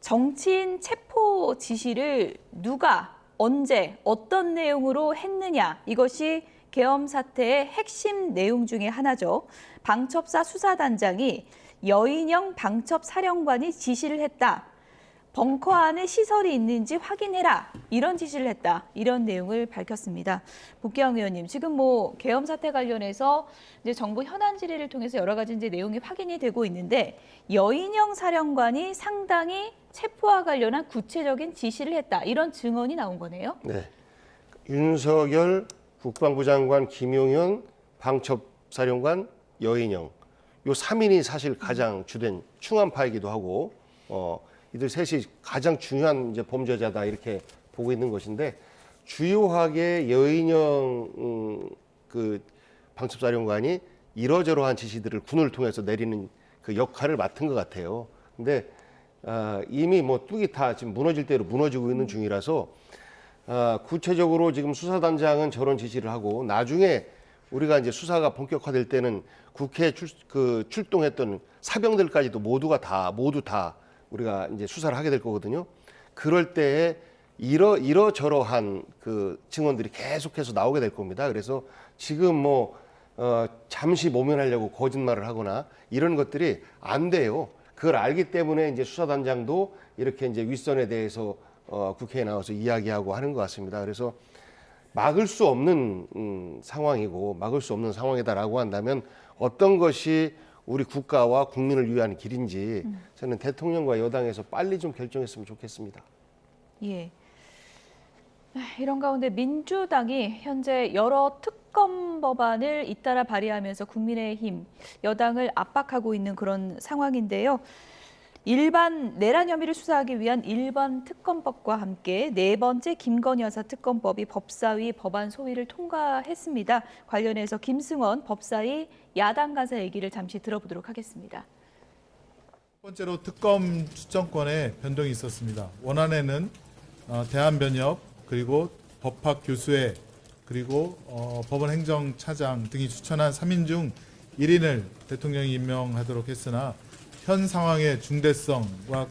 정치인 체포 지시를 누가, 언제, 어떤 내용으로 했느냐. 이것이 계엄 사태의 핵심 내용 중에 하나죠. 방첩사 수사단장이 여인영 방첩사령관이 지시를 했다. 벙커 안에 시설이 있는지 확인해라. 이런 지시를 했다. 이런 내용을 밝혔습니다. 복귀영 의원님, 지금 뭐 계엄 사태 관련해서 이제 정부 현안 질의를 통해서 여러 가지 이제 내용이 확인이 되고 있는데 여인영 사령관이 상당히 체포와 관련한 구체적인 지시를 했다. 이런 증언이 나온 거네요. 네. 윤석열 국방부 장관, 김용현 방첩사령관, 여인영. 요 3인이 사실 가장 주된 충암파이기도 하고 이들 셋이 가장 중요한 이제 범죄자다 이렇게 보고 있는 것인데 주요하게 여인영 그 방첩사령관이 이러저러한 지시들을 군을 통해서 내리는 그 역할을 맡은 것 같아요. 근데 이미 뭐 뚝이 다 지금 무너질 대로 무너지고 있는 중이라서 구체적으로 지금 수사단장은 저런 지시를 하고 나중에 우리가 이제 수사가 본격화될 때는 국회에 출동했던 사병들까지도 모두 다 우리가 이제 수사를 하게 될 거거든요. 그럴 때에 이러저러한 그 증언들이 계속해서 나오게 될 겁니다. 그래서 지금 뭐 잠시 모면하려고 거짓말을 하거나 이런 것들이 안 돼요. 그걸 알기 때문에 이제 수사단장도 이렇게 이제 윗선에 대해서 국회에 나와서 이야기하고 하는 것 같습니다. 그래서 막을 수 없는 상황이고 막을 수 없는 상황이다라고 한다면 어떤 것이 우리 국가와 국민을 위한 길인지 저는 대통령과 여당에서 빨리 좀 결정했으면 좋겠습니다. 예. 이런 가운데 민주당이 현재 여러 특검 법안을 잇따라 발의하면서 국민의힘 여당을 압박하고 있는 그런 상황인데요. 일반 내란 혐의를 수사하기 위한 일반 특검법과 함께 네 번째 김건희 여사 특검법이 법사위 법안 소위를 통과했습니다. 관련해서 김승원 법사위 야당 간사 얘기를 잠시 들어보도록 하겠습니다. 첫 번째로 특검 추천권에 변동이 있었습니다. 원안에는 대한변협 그리고 법학교수회 그리고 법원행정차장 등이 추천한 3인 중 1인을 대통령이 임명하도록 했으나 현 상황의 중대성과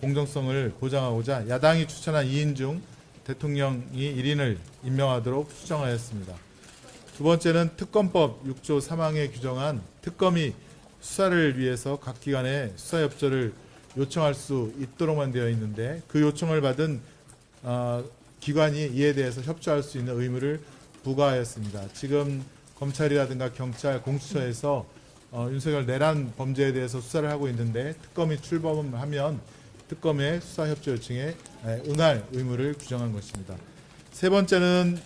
공정성을 보장하고자 야당이 추천한 2인 중 대통령이 1인을 임명하도록 수정하였습니다. 두 번째는 특검법 6조 3항에 규정한 특검이 수사를 위해서 각 기관에 수사협조를 요청할 수 있도록만 되어 있는데 그 요청을 받은 기관이 이에 대해서 협조할 수 있는 의무를 부과하였습니다. 지금 검찰이라든가 경찰, 공수처에서 윤석열 내란 범죄에 대해서 수사를 하고 있는데 특검이 출범하면 특검의 수사협조 요청에 응할 의무를 규정한 것입니다. 세 번째는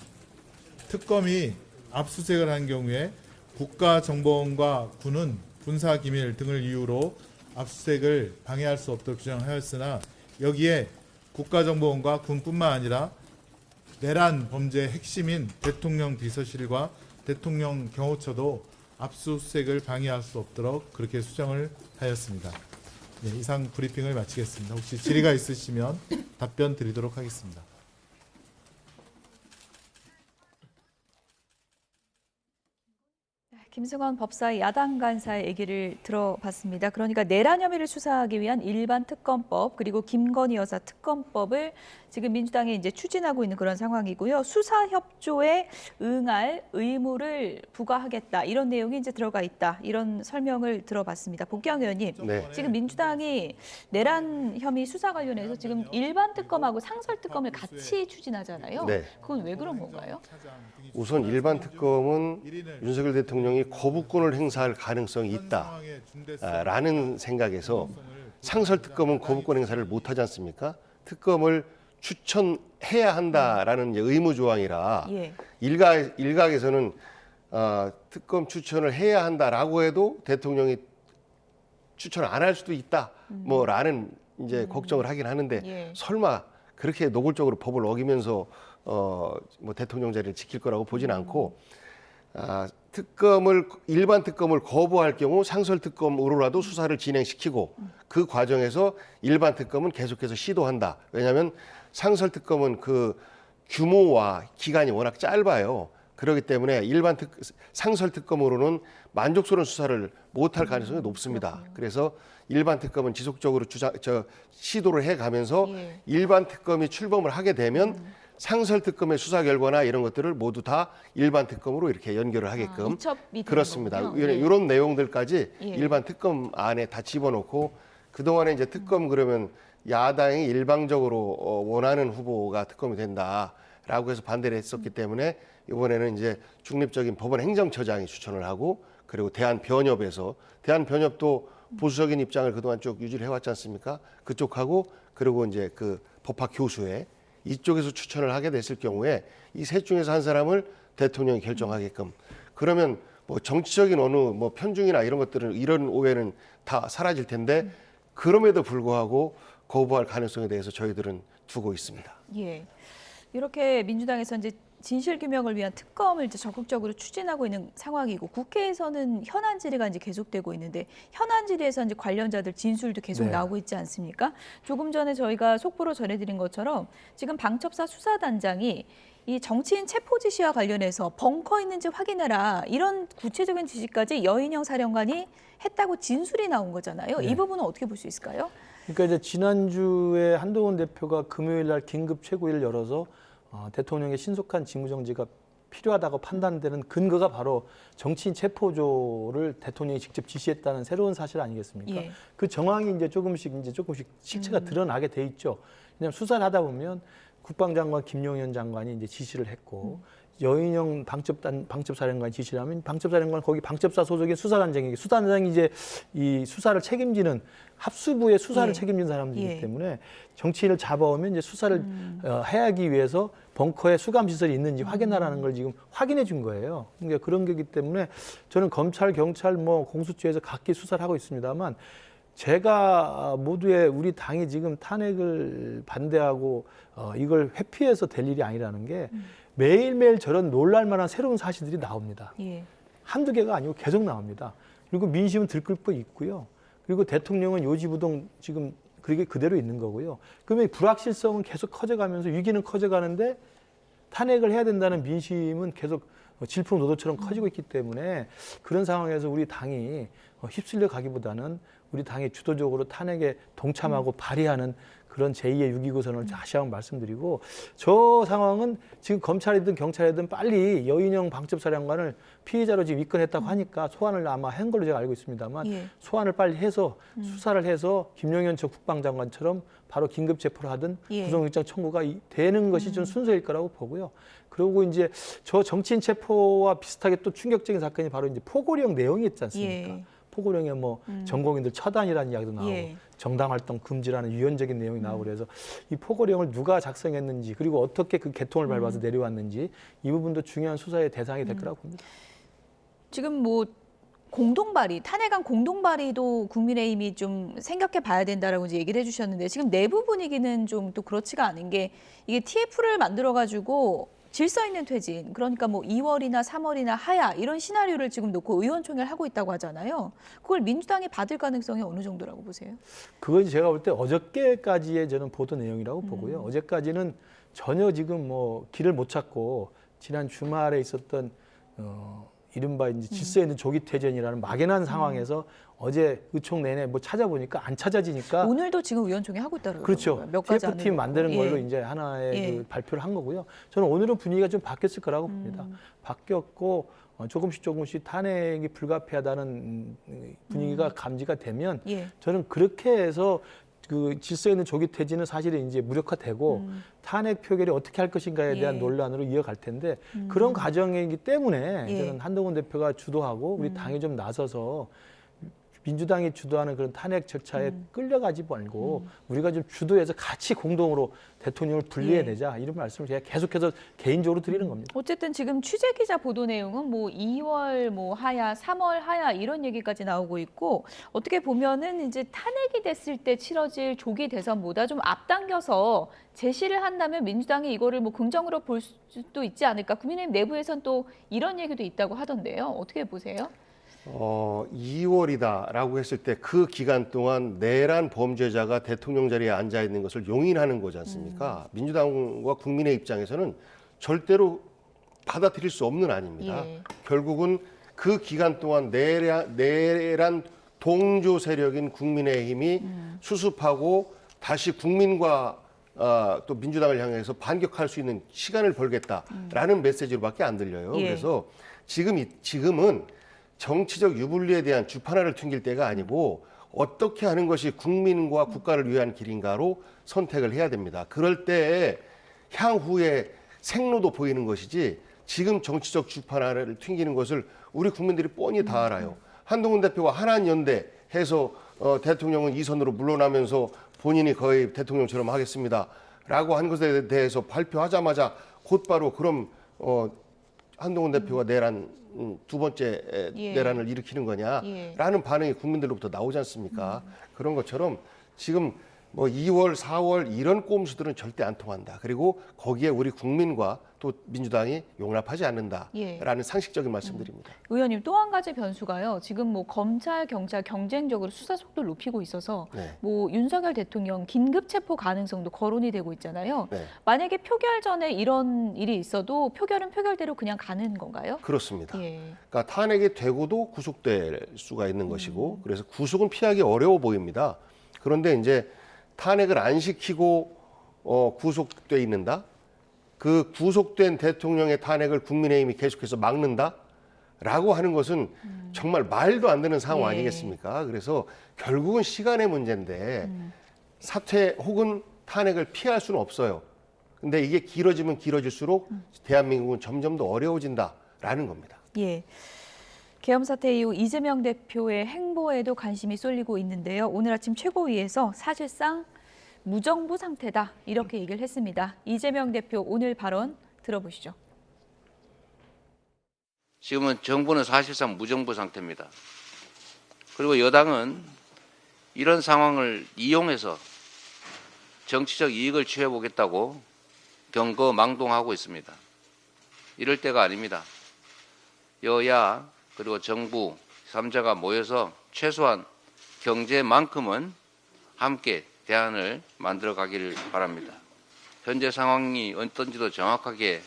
특검이 압수수색을 한 경우에 국가정보원과 군은 군사기밀 등을 이유로 압수수색을 방해할 수 없도록 규정하였으나 여기에 국가정보원과 군뿐만 아니라 내란 범죄의 핵심인 대통령 비서실과 대통령 경호처도 압수수색을 방해할 수 없도록 그렇게 수정을 하였습니다. 네, 이상 브리핑을 마치겠습니다. 혹시 질의가 있으시면 답변 드리도록 하겠습니다. 김승원 법사의 야당 간사의 얘기를 들어봤습니다. 그러니까 내란 혐의를 수사하기 위한 일반 특검법 그리고 김건희 여사 특검법을 지금 민주당이 이제 추진하고 있는 그런 상황이고요. 수사 협조에 응할 의무를 부과하겠다 이런 내용이 이제 들어가 있다 이런 설명을 들어봤습니다. 복경 의원님, 네. 지금 민주당이 내란 혐의 수사 관련해서 지금 일반 특검하고 상설 특검을 같이 추진하잖아요. 네. 그건 왜 그런 건가요? 우선 일반 특검은 윤석열 대통령이 거부권을 행사할 가능성이 있다라는 생각에서 상설 특검은 거부권 행사를 못하지 않습니까? 특검을 추천해야 한다라는 의무 조항이라 일각에서는 특검 추천을 해야 한다라고 해도 대통령이 추천을 안 할 수도 있다 뭐라는 이제 걱정을 하긴 하는데 설마 그렇게 노골적으로 법을 어기면서 뭐 대통령 자리를 지킬 거라고 보진 않고 일반 특검을 거부할 경우 상설 특검으로라도 수사를 진행시키고 그 과정에서 일반 특검은 계속해서 시도한다. 왜냐하면 상설 특검은 그 규모와 기간이 워낙 짧아요. 그렇기 때문에 상설 특검으로는 만족스러운 수사를 못할 가능성이 높습니다. 그래서 일반 특검은 지속적으로 시도를 해가면서 일반 특검이 출범을 하게 되면 상설 특검의 수사 결과나 이런 것들을 모두 다 일반 특검으로 이렇게 연결을 하게끔 그렇습니다. 이런 내용들까지 일반 특검 안에 다 집어넣고 그동안에 이제 특검 그러면 야당이 일방적으로 원하는 후보가 특검이 된다라고 해서 반대를 했었기 때문에 이번에는 이제 중립적인 법원 행정처장이 추천을 하고 그리고 대한변협도 보수적인 입장을 그동안 쭉 유지를 해왔지 않습니까? 그쪽하고 그리고 이제 그 법학 교수회 이쪽에서 추천을 하게 됐을 경우에 이 셋 중에서 한 사람을 대통령이 결정하게끔 그러면 뭐 정치적인 어느 뭐 편중이나 이런 것들은 이런 오해는 다 사라질 텐데 그럼에도 불구하고 거부할 가능성에 대해서 저희들은 두고 있습니다. 예. 이렇게 민주당에서 이제 진실규명을 위한 특검을 이제 적극적으로 추진하고 있는 상황이고 국회에서는 현안 질의가 이제 계속되고 있는데 현안 질의에서 이제 관련자들 진술도 계속 나오고 있지 않습니까? 조금 전에 저희가 속보로 전해드린 것처럼 지금 방첩사 수사단장이 이 정치인 체포 지시와 관련해서 벙커 있는지 확인해라 이런 구체적인 지시까지 여인영 사령관이 했다고 진술이 나온 거잖아요. 이 부분은 어떻게 볼 수 있을까요? 그러니까 이제 지난주에 한동훈 대표가 금요일 날 긴급 최고위를 열어서 대통령의 신속한 직무정지가 필요하다고 판단되는 근거가 바로 정치인 체포조를 대통령이 직접 지시했다는 새로운 사실 아니겠습니까? 그 정황이 이제 조금씩 실체가 드러나게 돼 있죠. 왜냐하면 수사를 하다 보면 국방장관 김용현 장관이 이제 지시를 했고 여인영 방첩사령관이 지시를 하면 방첩사령관 거기 방첩사 소속의 수사단장에게 수사단장이 이제 이 수사를 책임지는 합수부의 수사를 책임진 사람들이기 때문에 정치인을 잡아오면 이제 수사를 해하기 위해서 벙커에 수감 시설이 있는지 확인하라는 걸 지금 확인해 준 거예요. 그러니까 그런 거기 때문에 저는 검찰, 경찰, 뭐 공수처에서 각기 수사를 하고 있습니다만 제가 모두의 우리 당이 지금 탄핵을 반대하고 이걸 회피해서 될 일이 아니라는 게 매일매일 저런 놀랄만한 새로운 사실들이 나옵니다. 한두 개가 아니고 계속 나옵니다. 그리고 민심은 들끓고 있고요. 그리고 대통령은 요지부동 지금 그게 그대로 있는 거고요. 그러면 불확실성은 계속 커져가면서 위기는 커져가는데 탄핵을 해야 된다는 민심은 계속 질풍노도처럼 커지고 있기 때문에 그런 상황에서 우리 당이 휩쓸려 가기보다는 우리 당이 주도적으로 탄핵에 동참하고 발의하는 그런 제2의 6.29선언을 다시 한번 말씀드리고, 저 상황은 지금 검찰이든 경찰이든 빨리 여인영 방첩사령관을 피의자로 지금 입건했다고 하니까 소환을 아마 한 걸로 제가 알고 있습니다만, 소환을 빨리 해서 수사를 해서 김용현 전 국방장관처럼 바로 긴급 체포를 하든 구속영장 청구가 되는 것이 좀 순서일 거라고 보고요. 그리고 이제 저 정치인 체포와 비슷하게 또 충격적인 사건이 바로 이제 포고령 내용이 있지 않습니까? 포고령에 뭐 전공인들 처단이라는 이야기도 나오고 정당 활동 금지라는 유연적인 내용이 나오고, 그래서 이 포고령을 누가 작성했는지, 그리고 어떻게 그 개통을 밟아서 내려왔는지, 이 부분도 중요한 수사의 대상이 될 거라고 봅니다. 지금 뭐 공동발의, 탄핵안 공동발의도 국민의힘이 좀 생각해 봐야 된다라고 이제 얘기를 해주셨는데, 지금 내부 분위기는 좀 또 그렇지가 않은 게, 이게 TF를 만들어가지고 질서 있는 퇴진, 그러니까 뭐 2월이나 3월이나 하야 이런 시나리오를 지금 놓고 의원총회를 하고 있다고 하잖아요. 그걸 민주당이 받을 가능성이 어느 정도라고 보세요? 그건 제가 볼 때 어저께까지의 저는 보도 내용이라고 보고요. 어제까지는 전혀 지금 뭐 길을 못 찾고 지난 주말에 있었던 이른바 이제 질서 있는 조기 퇴진이라는 막연한 상황에서 어제 의총 내내 뭐 찾아보니까 안 찾아지니까, 오늘도 지금 의원총회 하고 있다고요. 그렇죠. TF팀 만드는 걸로 이제 하나의 그 발표를 한 거고요. 저는 오늘은 분위기가 좀 바뀌었을 거라고 봅니다. 바뀌었고 조금씩 탄핵이 불가피하다는 분위기가 감지가 되면 저는 그렇게 해서 그 질서 있는 조기 퇴진은 사실은 이제 무력화되고 탄핵 표결이 어떻게 할 것인가에 대한 논란으로 이어갈 텐데, 그런 과정이기 때문에 저는 한동훈 대표가 주도하고 우리 당이 좀 나서서 민주당이 주도하는 그런 탄핵 절차에 끌려가지 말고 우리가 좀 주도해서 같이 공동으로 대통령을 분리해내자, 이런 말씀을 제가 계속해서 개인적으로 드리는 겁니다. 어쨌든 지금 취재기자 보도 내용은 뭐 2월 뭐 하야, 3월 하야 이런 얘기까지 나오고 있고, 어떻게 보면은 이제 탄핵이 됐을 때 치러질 조기 대선보다 좀 앞당겨서 제시를 한다면 민주당이 이거를 뭐 긍정으로 볼 수도 있지 않을까. 국민의힘 내부에선 또 이런 얘기도 있다고 하던데요. 어떻게 보세요? 2월이다라고 했을 때 그 기간 동안 내란 범죄자가 대통령 자리에 앉아 있는 것을 용인하는 거지 않습니까? 민주당과 국민의 입장에서는 절대로 받아들일 수 없는 안입니다. 결국은 그 기간 동안 내란 동조 세력인 국민의힘이 수습하고 다시 국민과 또 민주당을 향해서 반격할 수 있는 시간을 벌겠다라는 메시지로밖에 안 들려요. 그래서 지금은 정치적 유불리에 대한 주판화를 튕길 때가 아니고 어떻게 하는 것이 국민과 국가를 위한 길인가로 선택을 해야 됩니다. 그럴 때 향후에 생로도 보이는 것이지, 지금 정치적 주판화를 튕기는 것을 우리 국민들이 뻔히 다 알아요. 한동훈 대표가 한한연대 해서 대통령은 2선으로 물러나면서 본인이 거의 대통령처럼 하겠습니다 라고 한 것에 대해서 발표하자마자 곧바로 그럼 한동훈 대표가 내란 두 번째 내란을 일으키는 거냐라는 반응이 국민들로부터 나오지 않습니까? 그런 것처럼 지금 뭐 2월, 4월 이런 꼼수들은 절대 안 통한다. 그리고 거기에 우리 국민과 또 민주당이 용납하지 않는다라는 상식적인 말씀드립니다. 의원님, 또 한 가지 변수가요. 지금 뭐 검찰, 경찰 경쟁적으로 수사 속도를 높이고 있어서 뭐 윤석열 대통령 긴급 체포 가능성도 거론이 되고 있잖아요. 만약에 표결 전에 이런 일이 있어도 표결은 표결대로 그냥 가는 건가요? 그렇습니다. 그러니까 탄핵이 되고도 구속될 수가 있는 것이고, 그래서 구속은 피하기 어려워 보입니다. 그런데 이제 탄핵을 안 시키고 구속돼 있는다? 그 구속된 대통령의 탄핵을 국민의힘이 계속해서 막는다라고 하는 것은 정말 말도 안 되는 상황 아니겠습니까? 그래서 결국은 시간의 문제인데 사퇴 혹은 탄핵을 피할 수는 없어요. 근데 이게 길어지면 길어질수록 대한민국은 점점 더 어려워진다라는 겁니다. 계엄 사태 이후 이재명 대표의 행보에도 관심이 쏠리고 있는데요. 오늘 아침 최고위에서 사실상 무정부 상태다, 이렇게 얘기를 했습니다. 이재명 대표 오늘 발언 들어보시죠. 지금은 정부는 사실상 무정부 상태입니다. 그리고 여당은 이런 상황을 이용해서 정치적 이익을 취해보겠다고 경거망동하고 있습니다. 이럴 때가 아닙니다. 여야 그리고 정부 3자가 모여서 최소한 경제만큼은 함께 대안을 만들어 가기를 바랍니다. 현재 상황이 어떤지도 정확하게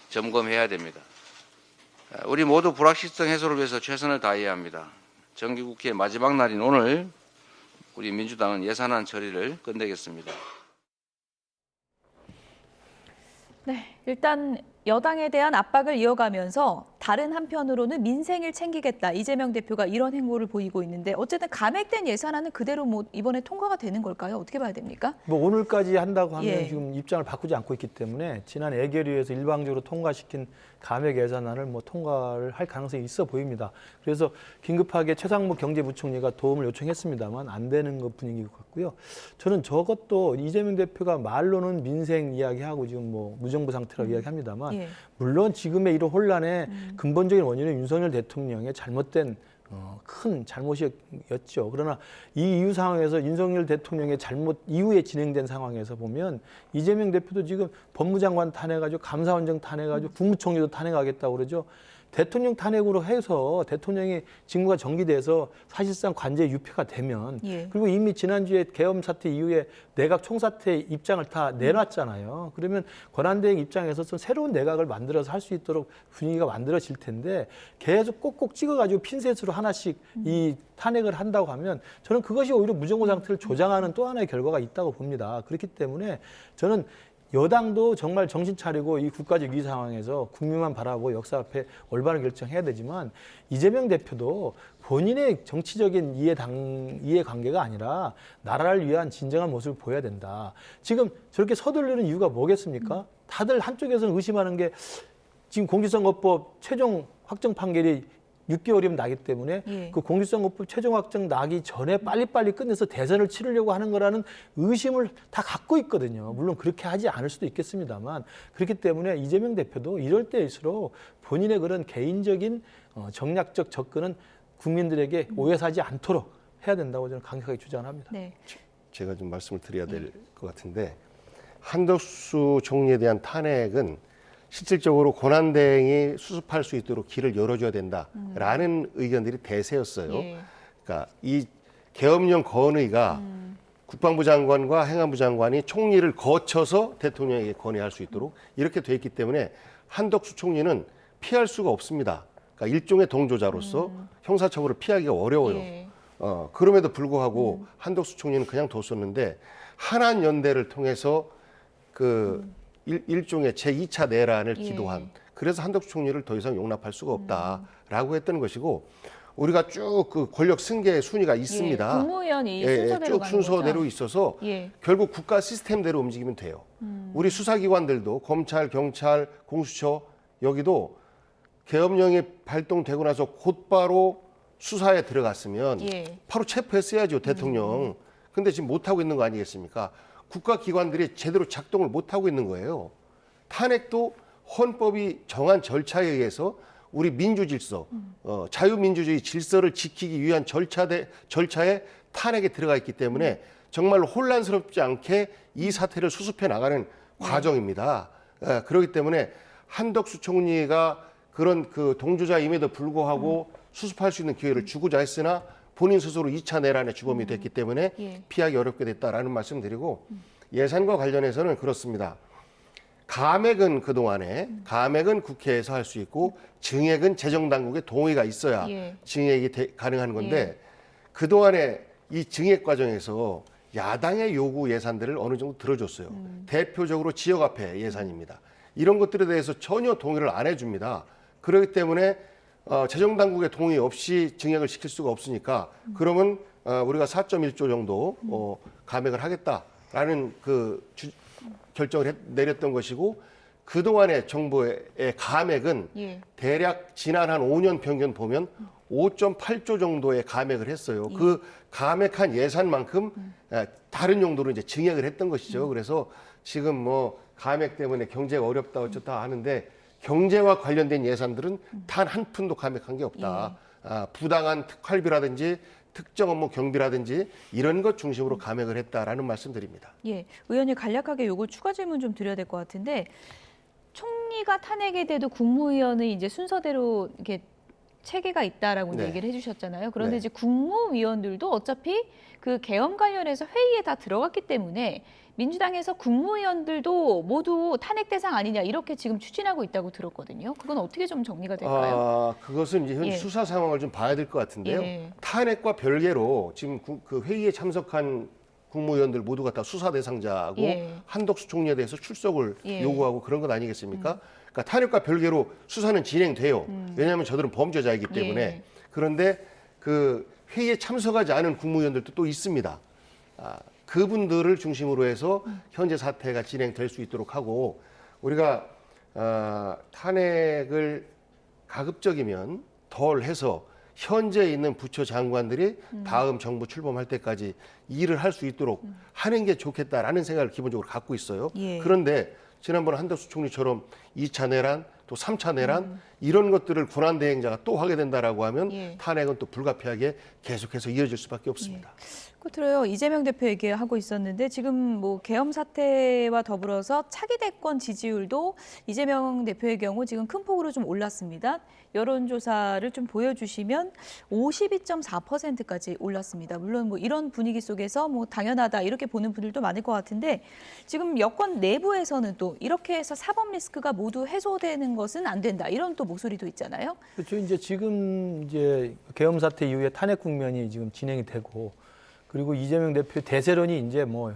점검해야 됩니다. 우리 모두 불확실성 해소를 위해서 최선을 다해야 합니다. 정기국회 마지막 날인 오늘 우리 민주당은 예산안 처리를 끝내겠습니다. 네, 일단 여당에 대한 압박을 이어가면서 다른 한편으로는 민생을 챙기겠다. 이재명 대표가 이런 행보를 보이고 있는데 어쨌든 감액된 예산안은 그대로 뭐 이번에 통과가 되는 걸까요? 어떻게 봐야 됩니까? 뭐 오늘까지 한다고 하면 예. 지금 입장을 바꾸지 않고 있기 때문에 지난 애결위에서 일방적으로 통과시킨 감액 예산안을 뭐 통과를 할 가능성이 있어 보입니다. 그래서 긴급하게 최상목 경제부총리가 도움을 요청했습니다만 안 되는 것 분위기 같고요. 저는 저것도 이재명 대표가 말로는 민생 이야기하고 지금 뭐 무정부 상태라고 이야기합니다만 예. 물론 지금의 이런 혼란의 근본적인 원인은 윤석열 대통령의 잘못된 큰 잘못이었죠. 그러나 이 이후 상황에서 윤석열 대통령의 잘못 이후에 진행된 상황에서 보면 이재명 대표도 지금 법무장관 탄핵하죠. 감사원장 탄핵하죠. 국무총리도 탄핵하겠다고 그러죠. 대통령 탄핵으로 해서 대통령이 직무가 정지돼서 사실상 관제 유폐가 되면 예. 그리고 이미 지난주에 계엄 사태 이후에 내각 총사퇴 입장을 다 내놨잖아요. 그러면 권한대행 입장에서 좀 새로운 내각을 만들어서 할 수 있도록 분위기가 만들어질 텐데 계속 꼭꼭 찍어가지고 핀셋으로 하나씩 이 탄핵을 한다고 하면 저는 그것이 오히려 무정부 상태를 조장하는 또 하나의 결과가 있다고 봅니다. 그렇기 때문에 저는 여당도 정말 정신 차리고 이 국가적 위기 상황에서 국민만 바라보고 역사 앞에 올바른 결정해야 되지만 이재명 대표도 본인의 정치적인 이해관계가 아니라 나라를 위한 진정한 모습을 보여야 된다. 지금 저렇게 서두르는 이유가 뭐겠습니까? 다들 한쪽에서는 의심하는 게 지금 공직선거법 최종 확정 판결이 6개월이면 나기 때문에 예. 그 공직선거법 최종 확정 나기 전에 빨리빨리 끝내서 대선을 치르려고 하는 거라는 의심을 다 갖고 있거든요. 물론 그렇게 하지 않을 수도 있겠습니다만 그렇기 때문에 이재명 대표도 이럴 때일수록 본인의 그런 개인적인 정략적 접근은 국민들에게 오해 사지 않도록 해야 된다고 저는 강력하게 주장을 합니다. 네. 제가 좀 말씀을 드려야 될 것 같은데 한덕수 총리에 대한 탄핵은 실질적으로 권한대행이 수습할 수 있도록 길을 열어줘야 된다라는 의견들이 대세였어요. 예. 그러니까 이 계엄령 건의가 국방부 장관과 행안부 장관이 총리를 거쳐서 대통령에게 건의할 수 있도록 이렇게 돼 있기 때문에 한덕수 총리는 피할 수가 없습니다. 그러니까 일종의 동조자로서 형사처벌을 피하기가 어려워요. 예. 그럼에도 불구하고 한덕수 총리는 그냥 뒀었는데 한한연대를 통해서 그 일종의 제2차 내란을 기도한 그래서 한덕수 총리를 더 이상 용납할 수가 없다라고 했던 것이고 우리가 쭉 그 권력 승계 순위가 있습니다. 국무위원이 순서대로 쭉 가는 순서대로 거죠? 있어서 예. 결국 국가 시스템대로 움직이면 돼요. 우리 수사기관들도 검찰, 경찰, 공수처 여기도 계엄령이 발동되고 나서 곧바로 수사에 들어갔으면 예. 바로 체포했어야죠, 대통령. 근데 지금 못하고 있는 거 아니겠습니까? 국가기관들이 제대로 작동을 못하고 있는 거예요. 탄핵도 헌법이 정한 절차에 의해서 우리 민주질서, 자유민주주의 질서를 지키기 위한 절차에 탄핵에 들어가 있기 때문에 정말로 혼란스럽지 않게 이 사태를 수습해 나가는 과정입니다. 그렇기 때문에 한덕수 총리가 그런 그 동조자임에도 불구하고 수습할 수 있는 기회를 주고자 했으나 본인 스스로 2차 내란의 주범이 됐기 때문에 피하기 어렵게 됐다라는 말씀드리고 예산과 관련해서는 그렇습니다. 감액은 그동안에 감액은 국회에서 할 수 있고 증액은 재정당국의 동의가 있어야 증액이 가능한 건데 그동안에 이 증액 과정에서 야당의 요구 예산들을 어느 정도 들어줬어요. 대표적으로 지역화폐 예산입니다. 이런 것들에 대해서 전혀 동의를 안 해줍니다. 그렇기 때문에 재정당국의 동의 없이 증액을 시킬 수가 없으니까 그러면 우리가 4.1조 정도 감액을 하겠다라는 그 결정을 내렸던 것이고 그동안의 정부의 감액은 대략 지난 한 5년 평균 보면 5.8조 정도의 감액을 했어요. 그 감액한 예산만큼 다른 용도로 이제 증액을 했던 것이죠. 그래서 지금 뭐 감액 때문에 경제가 어렵다 어쩌다 하는데 경제와 관련된 예산들은 단 한 푼도 감액한 게 없다. 부당한 특활비라든지 특정 업무 경비라든지 이런 것 중심으로 감액을 했다라는 말씀드립니다. 예, 의원님 간략하게 요거 추가 질문 좀 드려야 될 것 같은데 총리가 탄핵이 돼도 국무위원의 이제 순서대로 이렇게 체계가 있다라고 네. 얘기를 해주셨잖아요. 그런데 네. 이제 국무위원들도 어차피 그 계엄 관련해서 회의에 다 들어갔기 때문에 민주당에서 국무위원들도 모두 탄핵 대상 아니냐 이렇게 지금 추진하고 있다고 들었거든요. 그건 어떻게 좀 정리가 될까요? 그것은 이제 현재 예. 수사 상황을 좀 봐야 될 것 같은데요. 예. 탄핵과 별개로 지금 그 회의에 참석한 국무위원들 모두가 다 수사 대상자고 예. 한덕수 총리에 대해서 출석을 예. 요구하고 그런 것 아니겠습니까? 그러니까 탄핵과 별개로 수사는 진행돼요. 왜냐하면 저들은 범죄자이기 때문에. 예. 그런데 그 회의에 참석하지 않은 국무위원들도 또 있습니다. 그분들을 중심으로 해서 현재 사태가 진행될 수 있도록 하고 우리가 탄핵을 가급적이면 덜 해서 현재 있는 부처 장관들이 다음 정부 출범할 때까지 일을 할 수 있도록 하는 게 좋겠다라는 생각을 기본적으로 갖고 있어요. 예. 그런데 지난번 한덕수 총리처럼 2차 내란 또 3차 내란 이런 것들을 군안 대행자가 또 하게 된다라고 하면 예. 탄핵은 또 불가피하게 계속해서 이어질 수밖에 없습니다. 끝으로요. 이재명 대표 얘기하고 있었는데 지금 뭐 계엄 사태와 더불어서 차기 대권 지지율도 이재명 대표의 경우 지금 큰 폭으로 좀 올랐습니다. 여론조사를 좀 보여주시면 52.4%까지 올랐습니다. 물론 뭐 이런 분위기 속에서 뭐 당연하다 이렇게 보는 분들도 많을 것 같은데 지금 여권 내부에서는 또 이렇게 해서 사법 리스크가 모두 해소되는 것은 안 된다 이런 또 목소리도 있잖아요. 그렇죠. 이제 지금 이제 계엄 사태 이후에 탄핵 국면이 지금 진행이 되고 그리고 이재명 대표 대세론이 이제 뭐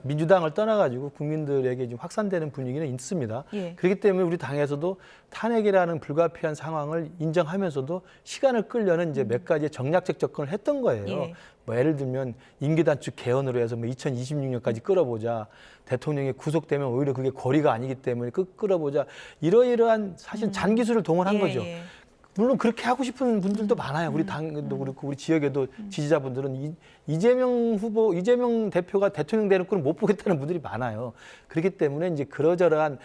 민주당을 떠나가지고 국민들에게 좀 확산되는 분위기는 있습니다. 예. 그렇기 때문에 우리 당에서도 탄핵이라는 불가피한 상황을 인정하면서도 시간을 끌려는 이제 몇 가지의 정략적 접근을 했던 거예요. 예. 뭐 예를 들면 임기 단축 개헌으로 해서 뭐 2026년까지 끌어보자. 대통령이 구속되면 오히려 그게 거리가 아니기 때문에 끌어보자. 이러이러한 사실 잔기술을 동원한 예, 거죠. 예. 물론 그렇게 하고 싶은 분들도 많아요. 우리 당도 그렇고 우리 지역에도 지지자분들은 이재명 대표가 대통령 되는 꼴을 못 보겠다는 분들이 많아요. 그렇기 때문에 이제 그러저러한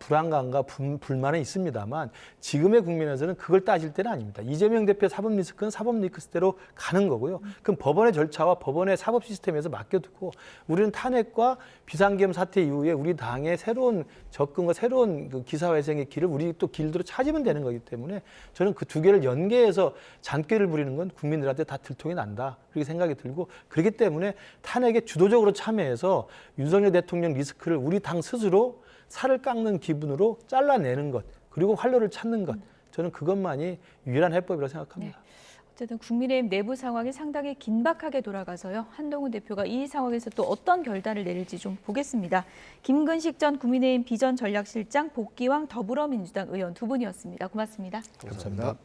불안감과 불만은 있습니다만 지금의 국면에서는 그걸 따질 때는 아닙니다. 이재명 대표의 사법 리스크는 사법 리스크대로 가는 거고요. 그럼 법원의 절차와 법원의 사법 시스템에서 맡겨두고 우리는 탄핵과 비상계엄 사태 이후에 우리 당의 새로운 접근과 새로운 그 기사회생의 길을 우리 또 길대로 찾으면 되는 거기 때문에 저는 그 두 개를 연계해서 잔꾀를 부리는 건 국민들한테 다 들통이 난다. 그렇게 생각이 들고 그렇기 때문에 탄핵에 주도적으로 참여해서 윤석열 대통령 리스크를 우리 당 스스로 살을 깎는 기분으로 잘라내는 것 그리고 활로를 찾는 것 저는 그것만이 유일한 해법이라고 생각합니다. 네. 어쨌든 국민의힘 내부 상황이 상당히 긴박하게 돌아가서요. 한동훈 대표가 이 상황에서 또 어떤 결단을 내릴지 좀 보겠습니다. 김근식 전 국민의힘 비전전략실장, 복기왕 더불어민주당 의원 두 분이었습니다. 고맙습니다. 감사합니다.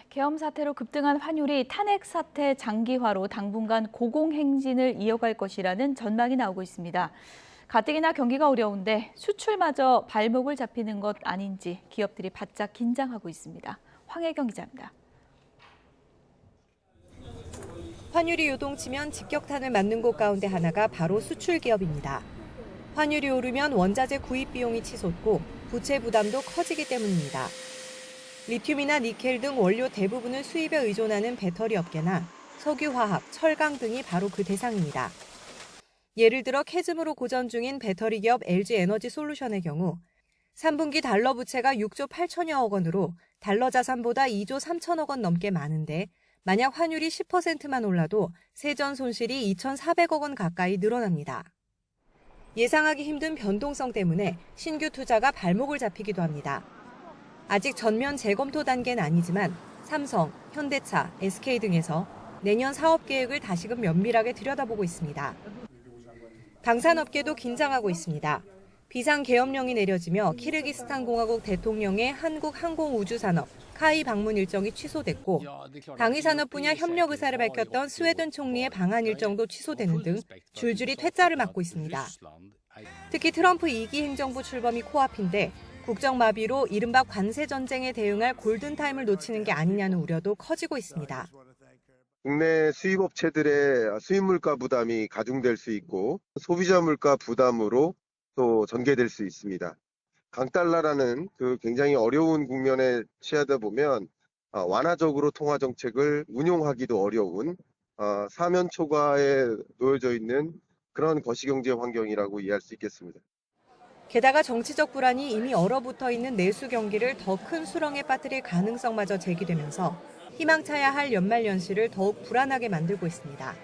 계엄 사태로 급등한 환율이 탄핵 사태 장기화로 당분간 고공행진을 이어갈 것이라는 전망이 나오고 있습니다. 가뜩이나 경기가 어려운데 수출마저 발목을 잡히는 것 아닌지 기업들이 바짝 긴장하고 있습니다. 황혜경 기자입니다. 환율이 요동치면 직격탄을 맞는 곳 가운데 하나가 바로 수출 기업입니다. 환율이 오르면 원자재 구입 비용이 치솟고 부채 부담도 커지기 때문입니다. 리튬이나 니켈 등 원료 대부분을 수입에 의존하는 배터리 업계나 석유화학, 철강 등이 바로 그 대상입니다. 예를 들어 캐즘으로 고전 중인 배터리 기업 LG에너지솔루션의 경우 3분기 달러 부채가 6조 8천여억 원으로 달러 자산보다 2조 3천억 원 넘게 많은데 만약 환율이 10%만 올라도 세전 손실이 2,400억 원 가까이 늘어납니다. 예상하기 힘든 변동성 때문에 신규 투자가 발목을 잡히기도 합니다. 아직 전면 재검토 단계는 아니지만 삼성, 현대차, SK 등에서 내년 사업 계획을 다시금 면밀하게 들여다보고 있습니다. 방산업계도 긴장하고 있습니다. 비상계엄령이 내려지며 키르기스탄 공화국 대통령의 한국항공우주산업 카이 방문 일정이 취소됐고 방위산업 분야 협력 의사를 밝혔던 스웨덴 총리의 방한 일정도 취소되는 등 줄줄이 퇴짜를 맞고 있습니다. 특히 트럼프 2기 행정부 출범이 코앞인데 국정마비로 이른바 관세 전쟁에 대응할 골든타임을 놓치는 게 아니냐는 우려도 커지고 있습니다. 국내 수입업체들의 수입물가 부담이 가중될 수 있고 소비자 물가 부담으로 또 전개될 수 있습니다. 강달러라는 그 굉장히 어려운 국면에 취하다 보면 완화적으로 통화 정책을 운용하기도 어려운 사면 초과에 놓여져 있는 그런 거시경제 환경이라고 이해할 수 있겠습니다. 게다가 정치적 불안이 이미 얼어붙어 있는 내수 경기를 더 큰 수렁에 빠뜨릴 가능성마저 제기되면서 희망차야 할 연말연시를 더욱 불안하게 만들고 있습니다.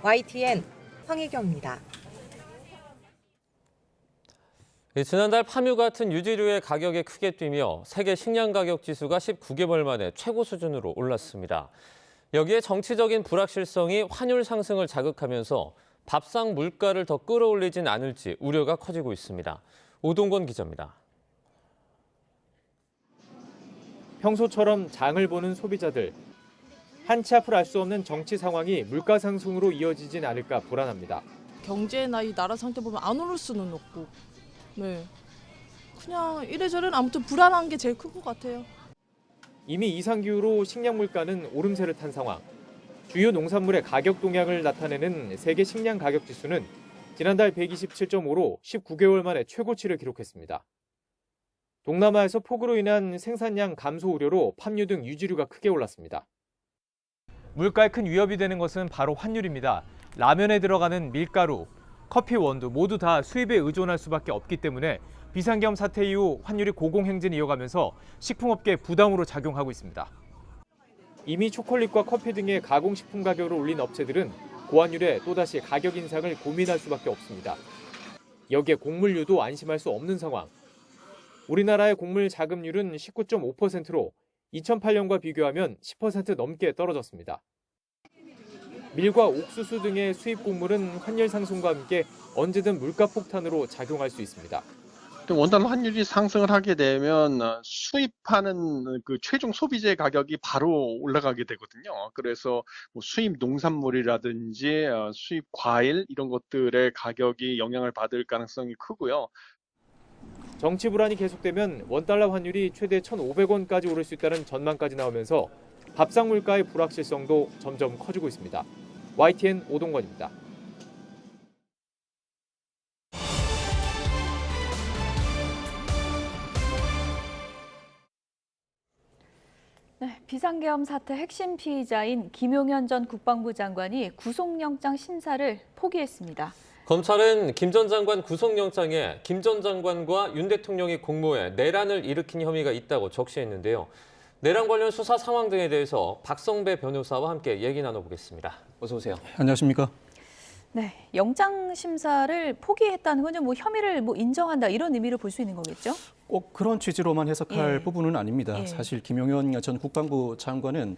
YTN 황희경입니다. 지난달 파묘 같은 유지류의 가격이 크게 뛰며 세계 식량 가격 지수가 19개월 만에 최고 수준으로 올랐습니다. 여기에 정치적인 불확실성이 환율 상승을 자극하면서 밥상 물가를 더 끌어올리진 않을지 우려가 커지고 있습니다. 오동건 기자입니다. 평소처럼 장을 보는 소비자들. 한치 앞을 알 수 없는 정치 상황이 물가 상승으로 이어지진 않을까 불안합니다. 경제나 이 나라 상태 보면 안 오를 수는 없고, 네, 그냥 이래저래 아무튼 불안한 게 제일 큰 것 같아요. 이미 이상기후로 식량 물가는 오름세를 탄 상황. 주요 농산물의 가격 동향을 나타내는 세계 식량 가격 지수는 지난달 127.5로 19개월 만에 최고치를 기록했습니다. 동남아에서 폭우로 인한 생산량 감소 우려로 팜유 등 유지류가 크게 올랐습니다. 물가에 큰 위협이 되는 것은 바로 환율입니다. 라면에 들어가는 밀가루, 커피 원두 모두 다 수입에 의존할 수밖에 없기 때문에 비상계엄 사태 이후 환율이 고공행진을 이어가면서 식품업계에 부담으로 작용하고 있습니다. 이미 초콜릿과 커피 등의 가공식품 가격을 올린 업체들은 고환율에 또다시 가격 인상을 고민할 수밖에 없습니다. 여기에 곡물류도 안심할 수 없는 상황. 우리나라의 곡물 자급률은 19.5%로 2008년과 비교하면 10% 넘게 떨어졌습니다. 밀과 옥수수 등의 수입 곡물은 환율 상승과 함께 언제든 물가 폭탄으로 작용할 수 있습니다. 원달러 환율이 상승을 하게 되면 수입하는 그 최종 소비재 가격이 바로 올라가게 되거든요. 그래서 뭐 수입 농산물이라든지 수입 과일 이런 것들의 가격이 영향을 받을 가능성이 크고요. 정치 불안이 계속되면 원달러 환율이 최대 1,500원까지 오를 수 있다는 전망까지 나오면서 밥상 물가의 불확실성도 점점 커지고 있습니다. YTN 오동건입니다. 네, 비상계엄 사태 핵심 피의자인 김용현 전 국방부 장관이 구속영장 심사를 포기했습니다. 검찰은 김 전 장관 구속영장에 김 전 장관과 윤 대통령이 공모해 내란을 일으킨 혐의가 있다고 적시했는데요. 내란 관련 수사 상황 등에 대해서 박성배 변호사와 함께 얘기 나눠보겠습니다. 어서 오세요. 안녕하십니까? 네, 영장 심사를 포기했다는 건 뭐 혐의를 인정한다 이런 의미로 볼 수 있는 거겠죠? 꼭 그런 취지로만 해석할 부분은 아닙니다. 예. 사실 김용현 전 국방부 장관은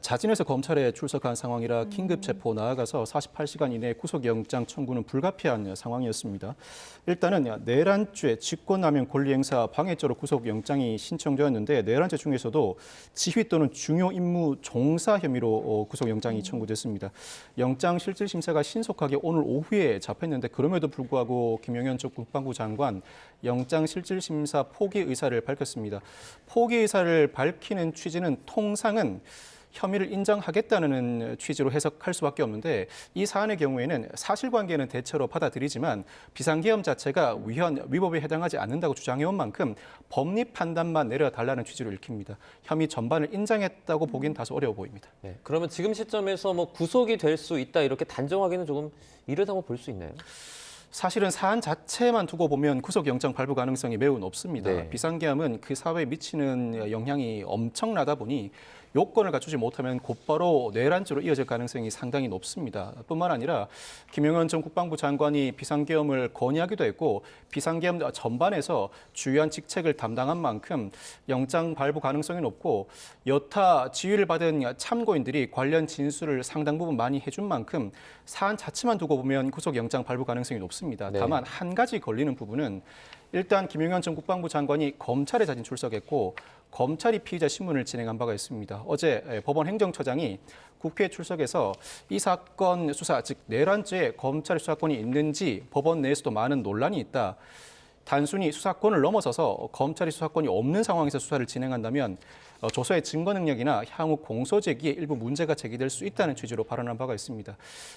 자진해서 검찰에 출석한 상황이라 긴급 체포 나아가서 48시간 이내 구속영장 청구는 불가피한 상황이었습니다. 일단은 내란죄, 직권남용 권리행사 방해죄로 구속영장이 신청되었는데 내란죄 중에서도 지휘 또는 중요 임무 종사 혐의로 구속영장이 청구됐습니다. 영장 실질 심사가 신속하게 오늘 오후에 잡혔는데 그럼에도 불구하고 김용현 전 국방부 장관 영장 실질 심사 포기 의사를 밝혔습니다. 포기 의사를 밝히는 취지는 통상은 혐의를 인정하겠다는 취지로 해석할 수밖에 없는데 이 사안의 경우에는 사실관계는 대체로 받아들이지만 비상계엄 자체가 위법에 해당하지 않는다고 주장해온 만큼 법리 판단만 내려달라는 취지로 읽힙니다. 혐의 전반을 인정했다고 보기엔 다소 어려워 보입니다. 네, 그러면 지금 시점에서 구속이 될 수 있다 이렇게 단정하기는 조금 이르다고 볼 수 있나요? 사실은 사안 자체만 두고 보면 구속영장 발부 가능성이 매우 높습니다. 네. 비상계엄은 그 사회에 미치는 영향이 엄청나다 보니 요건을 갖추지 못하면 곧바로 내란죄로 이어질 가능성이 상당히 높습니다. 뿐만 아니라 김용현 전 국방부 장관이 비상계엄을 건의하기도 했고 비상계엄 전반에서 주요한 직책을 담당한 만큼 영장 발부 가능성이 높고 여타 지휘를 받은 참고인들이 관련 진술을 상당 부분 많이 해준 만큼 사안 자체만 두고 보면 구속영장 발부 가능성이 높습니다. 네. 다만 한 가지 걸리는 부분은 일단 김용현 전 국방부 장관이 검찰에 자진 출석했고 검찰이 피의자 신문을 진행한 바가 있습니다. 어제 법원 행정처장이 국회에 출석해서 이 사건 수사, 즉 내란죄에 검찰 수사권이 있는지 법원 내에서도 많은 논란이 있다. 단순히 수사권을 넘어서서 검찰이 수사권이 없는 상황에서 수사를 진행한다면 조서의 증거 능력이나 향후 공소 제기에 일부 문제가 제기될 수 있다는 취지로 발언한 바가 있습니다.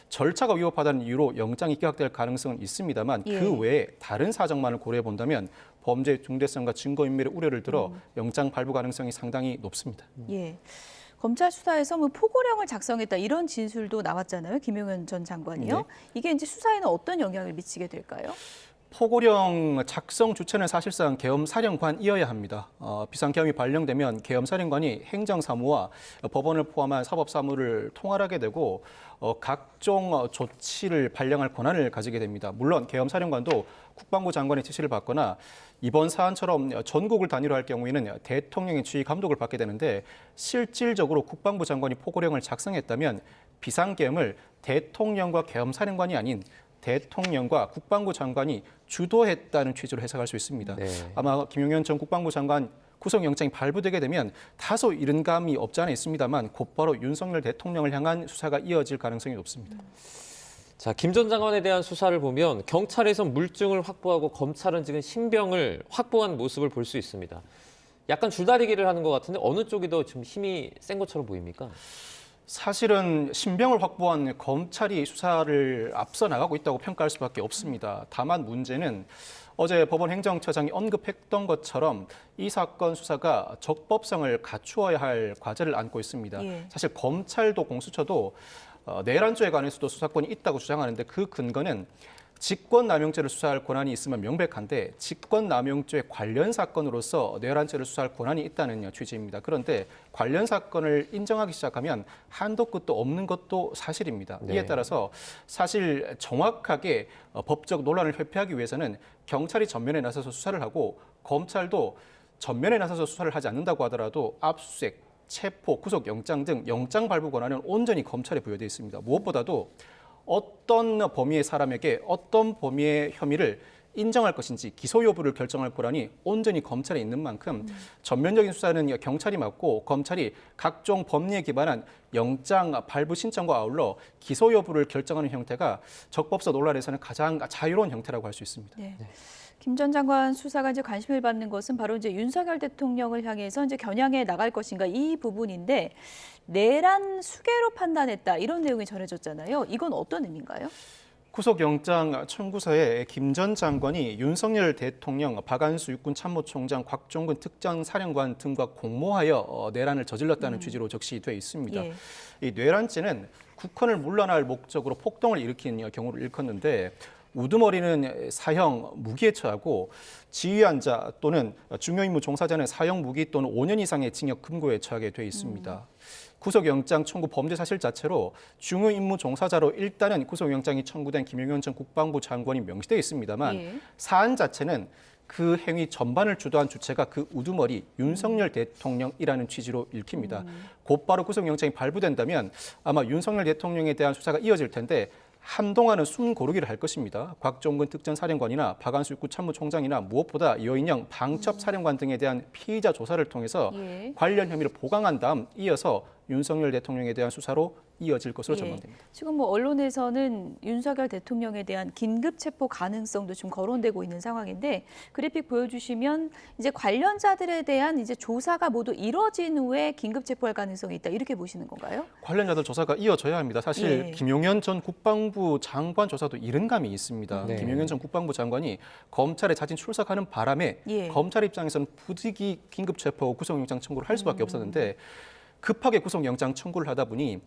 절차가 위법하다는 이유로 영장이 기각될 가능성은 있습니다만 그 외에 다른 사정만을 고려해 본다면 범죄의 중대성과 증거인멸의 우려를 들어 영장 발부 가능성이 상당히 높습니다. 예. 검찰 수사에서 뭐 포고령을 작성했다 이런 진술도 나왔잖아요. 김용현 전 장관이요. 네. 이게 이제 수사에는 어떤 영향을 미치게 될까요? 포고령 작성 주체는 사실상 계엄사령관이어야 합니다. 비상계엄이 발령되면 계엄사령관이 행정사무와 법원을 포함한 사법사무를 통할하게 되고 각종 조치를 발령할 권한을 가지게 됩니다. 물론 계엄사령관도 국방부 장관의 지시를 받거나 이번 사안처럼 전국을 단위로 할 경우에는 대통령의 지휘 감독을 받게 되는데 실질적으로 국방부 장관이 포고령을 작성했다면 비상계엄을 대통령과 계엄사령관이 아닌 대통령과 국방부 장관이 주도했다는 취지로 해석할 수 있습니다. 네. 아마 김용현 전 국방부 장관 구속영장이 발부되게 되면 다소 이른 감이 없지 않아 있습니다만 곧바로 윤석열 대통령을 향한 수사가 이어질 가능성이 높습니다. 자, 김 전 장관에 대한 수사를 보면 경찰에서 물증을 확보하고 검찰은 지금 신병을 확보한 모습을 볼 수 있습니다. 약간 줄다리기를 하는 것 같은데 어느 쪽이 더 지금 힘이 센 것처럼 보입니까? 사실은 신병을 확보한 검찰이 수사를 앞서 나가고 있다고 평가할 수밖에 없습니다. 다만 문제는 어제 법원 행정처장이 언급했던 것처럼 이 사건 수사가 적법성을 갖추어야 할 과제를 안고 있습니다. 사실 검찰도 공수처도 내란죄에 관해서도 수사권이 있다고 주장하는데 그 근거는 직권남용죄를 수사할 권한이 있으면 명백한데 직권남용죄 관련 사건으로서 내란죄를 수사할 권한이 있다는 취지입니다. 그런데 관련 사건을 인정하기 시작하면 한도 끝도 없는 것도 사실입니다. 네. 이에 따라서 사실 정확하게 법적 논란을 회피하기 위해서는 경찰이 전면에 나서서 수사를 하고 검찰도 전면에 나서서 수사를 하지 않는다고 하더라도 압수수색, 체포, 구속영장 등 영장 발부 권한은 온전히 검찰에 부여되어 있습니다. 무엇보다도 어떤 범위의 사람에게 어떤 범위의 혐의를 인정할 것인지 기소 여부를 결정할 권한이 온전히 검찰에 있는 만큼 전면적인 수사는 경찰이 맡고 검찰이 각종 법리에 기반한 영장 발부 신청과 아울러 기소 여부를 결정하는 형태가 적법성 논란에서는 가장 자유로운 형태라고 할 수 있습니다. 네. 김 전 장관 수사가 이제 관심을 받는 것은 바로 이제 윤석열 대통령을 향해서 이제 겨냥해 나갈 것인가 이 부분인데 내란 수괴로 판단했다 이런 내용이 전해졌잖아요. 이건 어떤 의미인가요? 구속영장 청구서에 김 전 장관이 윤석열 대통령, 박안수 육군 참모총장, 곽종근 특전사령관 등과 공모하여 내란을 저질렀다는 취지로 적시돼 있습니다. 이 내란죄는 국헌을 물러날 목적으로 폭동을 일으킨 경우를 일컫는데 우두머리는 사형 무기에 처하고 지휘한 자 또는 중요임무 종사자는 사형 무기 또는 5년 이상의 징역 금고에 처하게 돼 있습니다. 구속영장 청구 범죄 사실 자체로 중요임무 종사자로 일단은 구속영장이 청구된 김용현 전 국방부 장관이 명시되어 있습니다만 사안 자체는 그 행위 전반을 주도한 주체가 그 우두머리 윤석열 대통령이라는 취지로 읽힙니다. 곧바로 구속영장이 발부된다면 아마 윤석열 대통령에 대한 수사가 이어질 텐데 한동안은 숨 고르기를 할 것입니다. 곽종근 특전사령관이나 박안수 육군 참모총장이나 무엇보다 여인영 방첩사령관 등에 대한 피의자 조사를 통해서 관련 혐의를 보강한 다음 이어서 윤석열 대통령에 대한 수사로 이어질 것으로 전망됩니다. 지금 뭐 언론에서는 윤석열 대통령에 대한 긴급 체포 가능성도 좀 거론되고 있는 상황인데 그래픽 보여주시면 이제 관련자들에 대한 이제 조사가 모두 이뤄진 후에 긴급 체포할 가능성이 있다 이렇게 보시는 건가요? 관련자들 조사가 이어져야 합니다. 사실 김용현 전 국방부 장관 조사도 이른 감이 있습니다. 김용현 전 국방부 장관이 검찰에 자진 출석하는 바람에 검찰 입장에서는 부득이 긴급 체포 구속영장 청구를 할 수밖에 없었는데 급하게 구속영장 청구를 하다 보니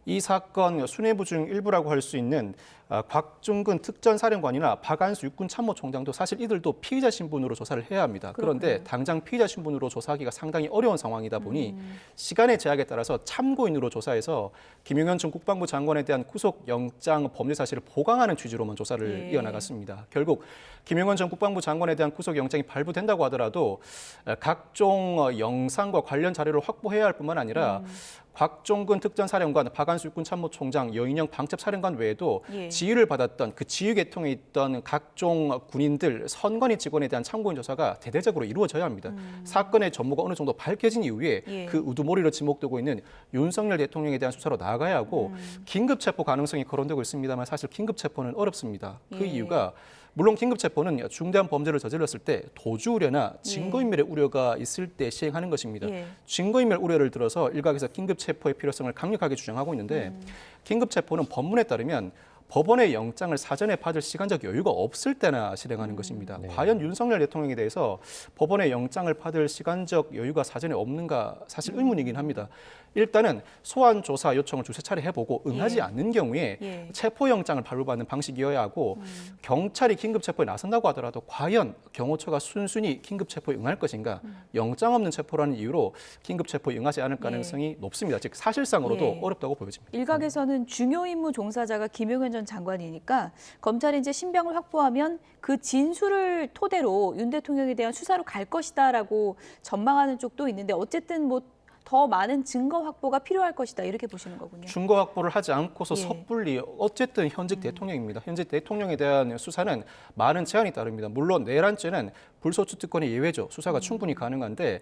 이 사건 수뇌부 중 일부라고 할 수 있는 곽종근 특전사령관이나 박안수 육군 참모총장도 사실 이들도 피의자 신분으로 조사를 해야 합니다. 그런데 당장 피의자 신분으로 조사하기가 상당히 어려운 상황이다 보니 시간의 제약에 따라서 참고인으로 조사해서 김용현 전 국방부 장관에 대한 구속영장 범죄 사실을 보강하는 취지로만 조사를 이어나갔습니다. 결국 김용현 전 국방부 장관에 대한 구속영장이 발부된다고 하더라도 각종 영상과 관련 자료를 확보해야 할 뿐만 아니라 곽종근 특전사령관, 박안수 육군 참모총장, 여인영 방첩사령관 외에도 지휘를 받았던 그 지휘 계통에 있던 각종 군인들, 선관위 직원에 대한 참고인 조사가 대대적으로 이루어져야 합니다. 사건의 전모가 어느 정도 밝혀진 이후에 그 우두머리로 지목되고 있는 윤석열 대통령에 대한 수사로 나아가야 하고 긴급 체포 가능성이 거론되고 있습니다만 사실 긴급 체포는 어렵습니다. 그 이유가 물론 긴급체포는 중대한 범죄를 저질렀을 때 도주우려나 증거인멸의 우려가 있을 때 시행하는 것입니다. 증거인멸 우려를 들어서 일각에서 긴급체포의 필요성을 강력하게 주장하고 있는데 긴급체포는 법문에 따르면 법원의 영장을 사전에 받을 시간적 여유가 없을 때나 실행하는 것입니다. 과연 윤석열 대통령에 대해서 법원의 영장을 받을 시간적 여유가 사전에 없는가 사실 의문이긴 합니다. 일단은 소환 조사 요청을 두세 차례 해보고 응하지 않는 경우에 체포영장을 발부받는 방식이어야 하고 경찰이 긴급체포에 나선다고 하더라도 과연 경호처가 순순히 긴급체포에 응할 것인가 영장 없는 체포라는 이유로 긴급체포에 응하지 않을 가능성이 높습니다. 즉 사실상으로도 어렵다고 보여집니다. 일각에서는 중요 임무 종사자가 김용현 전 장관이니까 검찰이 이제 신병을 확보하면 그 진술을 토대로 윤 대통령에 대한 수사로 갈 것이다라고 전망하는 쪽도 있는데 어쨌든 뭐 더 많은 증거 확보가 필요할 것이다 이렇게 보시는 거군요. 증거 확보를 하지 않고서 섣불리 어쨌든 현직 대통령입니다. 현직 대통령에 대한 수사는 많은 제한이 따릅니다. 물론 내란죄는 불소추 특권의 예외죠. 수사가 충분히 가능한데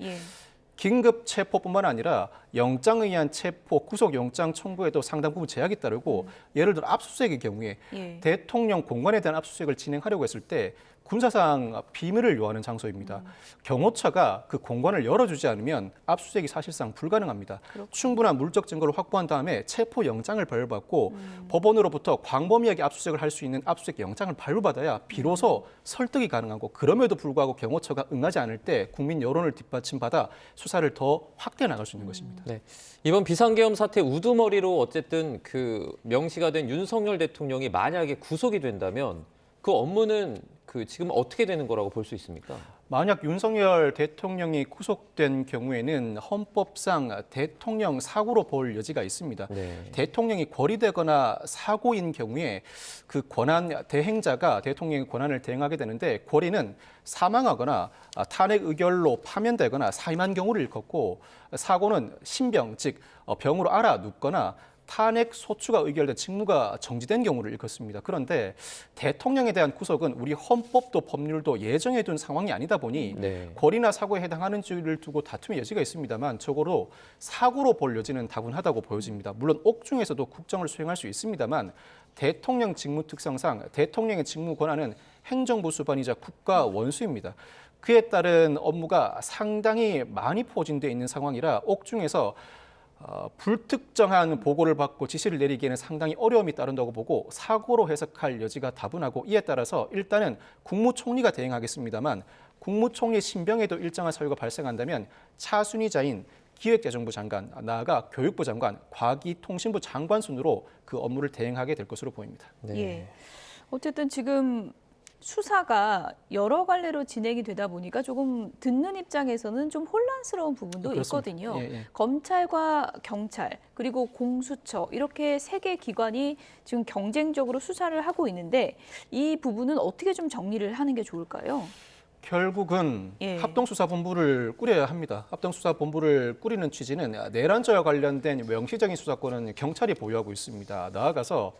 긴급 체포뿐만 아니라 영장에 의한 체포, 구속영장 청구에도 상당 부분 제약이 따르고 예를 들어 압수수색의 경우에 대통령 공간에 대한 압수수색을 진행하려고 했을 때 군사상 비밀을 요하는 장소입니다. 경호처가 그 공간을 열어주지 않으면 압수수색이 사실상 불가능합니다. 충분한 물적 증거를 확보한 다음에 체포 영장을 발부받고 법원으로부터 광범위하게 압수수색을 할 수 있는 압수수색 영장을 발부받아야 비로소 설득이 가능하고 그럼에도 불구하고 경호처가 응하지 않을 때 국민 여론을 뒷받침받아 수사를 더 확대해 나갈 수 있는 것입니다. 네. 이번 비상계엄 사태 우두머리로 어쨌든 그 명시가 된 윤석열 대통령이 만약에 구속이 된다면 그 업무는 지금 어떻게 되는 거라고 볼 수 있습니까? 만약 윤석열 대통령이 구속된 경우에는 헌법상 대통령 사고로 볼 여지가 있습니다. 대통령이 고리되거나 사고인 경우에 그 권한 대행자가 대통령의 권한을 대행하게 되는데 고리는 사망하거나 탄핵 의결로 파면되거나 사임한 경우를 일컫고 사고는 신병 즉 병으로 알아 눕거나 탄핵 소추가 의결된 직무가 정지된 경우를 일컫습니다. 그런데 대통령에 대한 구속은 우리 헌법도 법률도 예정해둔 상황이 아니다 보니 고리나 사고에 해당하는지를 두고 다툼의 여지가 있습니다만 적어도 사고로 볼 여지는 다분하다고 보여집니다. 물론 옥중에서도 국정을 수행할 수 있습니다만 대통령 직무 특성상 대통령의 직무 권한은 행정부 수반이자 국가 원수입니다. 그에 따른 업무가 상당히 많이 포진되어 있는 상황이라 옥중에서 불특정한 보고를 받고 지시를 내리기에는 상당히 어려움이 따른다고 보고 사고로 해석할 여지가 다분하고 이에 따라서 일단은 국무총리가 대행하겠습니다만 국무총리 신병에도 일정한 사유가 발생한다면 차순위자인 기획재정부 장관, 나아가 교육부 장관, 과기통신부 장관 순으로 그 업무를 대행하게 될 것으로 보입니다. 어쨌든 지금 수사가 여러 갈래로 진행이 되다 보니까 조금 듣는 입장에서는 좀 혼란스러운 부분도 있거든요. 검찰과 경찰 그리고 공수처 이렇게 세 개 기관이 지금 경쟁적으로 수사를 하고 있는데 이 부분은 어떻게 좀 정리를 하는 게 좋을까요? 결국은 합동수사본부를 꾸려야 합니다. 합동수사본부를 꾸리는 취지는 내란죄와 관련된 명시적인 수사권은 경찰이 보유하고 있습니다. 나아가서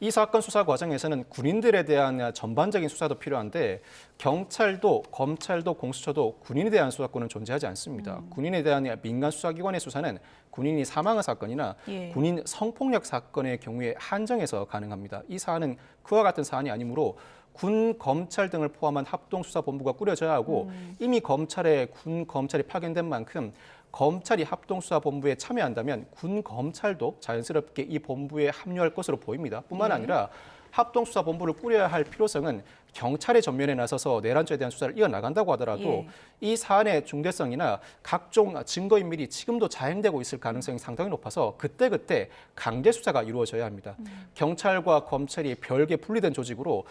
이 사건 수사 과정에서는 군인들에 대한 전반적인 수사도 필요한데 경찰도 검찰도 공수처도 군인에 대한 수사권은 존재하지 않습니다. 군인에 대한 민간 수사기관의 수사는 군인이 사망한 사건이나 군인 성폭력 사건의 경우에 한정해서 가능합니다. 이 사안은 그와 같은 사안이 아니므로 군, 검찰 등을 포함한 합동수사본부가 꾸려져야 하고 이미 검찰에 군, 검찰이 파견된 만큼 검찰이 합동수사본부에 참여한다면 군, 검찰도 자연스럽게 이 본부에 합류할 것으로 보입니다. 뿐만 아니라 합동수사본부를 꾸려야 할 필요성은 경찰의 전면에 나서서 내란죄에 대한 수사를 이어나간다고 하더라도 이 사안의 중대성이나 각종 증거인멸이 지금도 자행되고 있을 가능성이 상당히 높아서 그때그때 강제 수사가 이루어져야 합니다. 경찰과 검찰이 별개 분리된 조직으로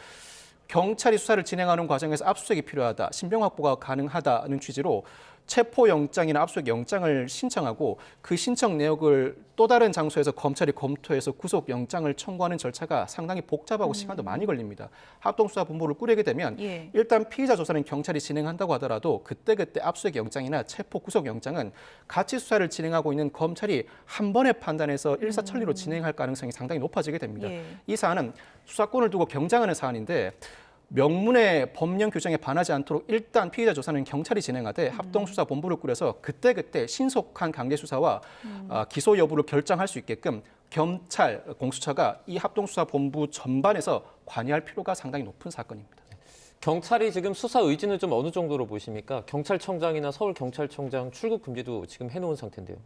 경찰이 수사를 진행하는 과정에서 압수수색이 필요하다, 신병 확보가 가능하다는 취지로 체포영장이나 압수수색영장을 신청하고 그 신청 내역을 또 다른 장소에서 검찰이 검토해서 구속영장을 청구하는 절차가 상당히 복잡하고 시간도 많이 걸립니다. 합동수사본부를 꾸리게 되면 일단 피의자 조사는 경찰이 진행한다고 하더라도 그때그때 압수수색영장이나 체포 구속영장은 같이 수사를 진행하고 있는 검찰이 한 번에 판단해서 일사천리로 진행할 가능성이 상당히 높아지게 됩니다. 이 사안은 수사권을 두고 경쟁하는 사안인데 명문의 법령 규정에 반하지 않도록 일단 피의자 조사는 경찰이 진행하되 합동수사본부를 꾸려서 그때그때 신속한 강제 수사와 기소 여부를 결정할 수 있게끔 경찰, 공수처가 이 합동수사본부 전반에서 관여할 필요가 상당히 높은 사건입니다. 경찰이 지금 수사 의지는 좀 어느 정도로 보십니까? 경찰청장이나 서울경찰청장 출국 금지도 지금 해놓은 상태인데요.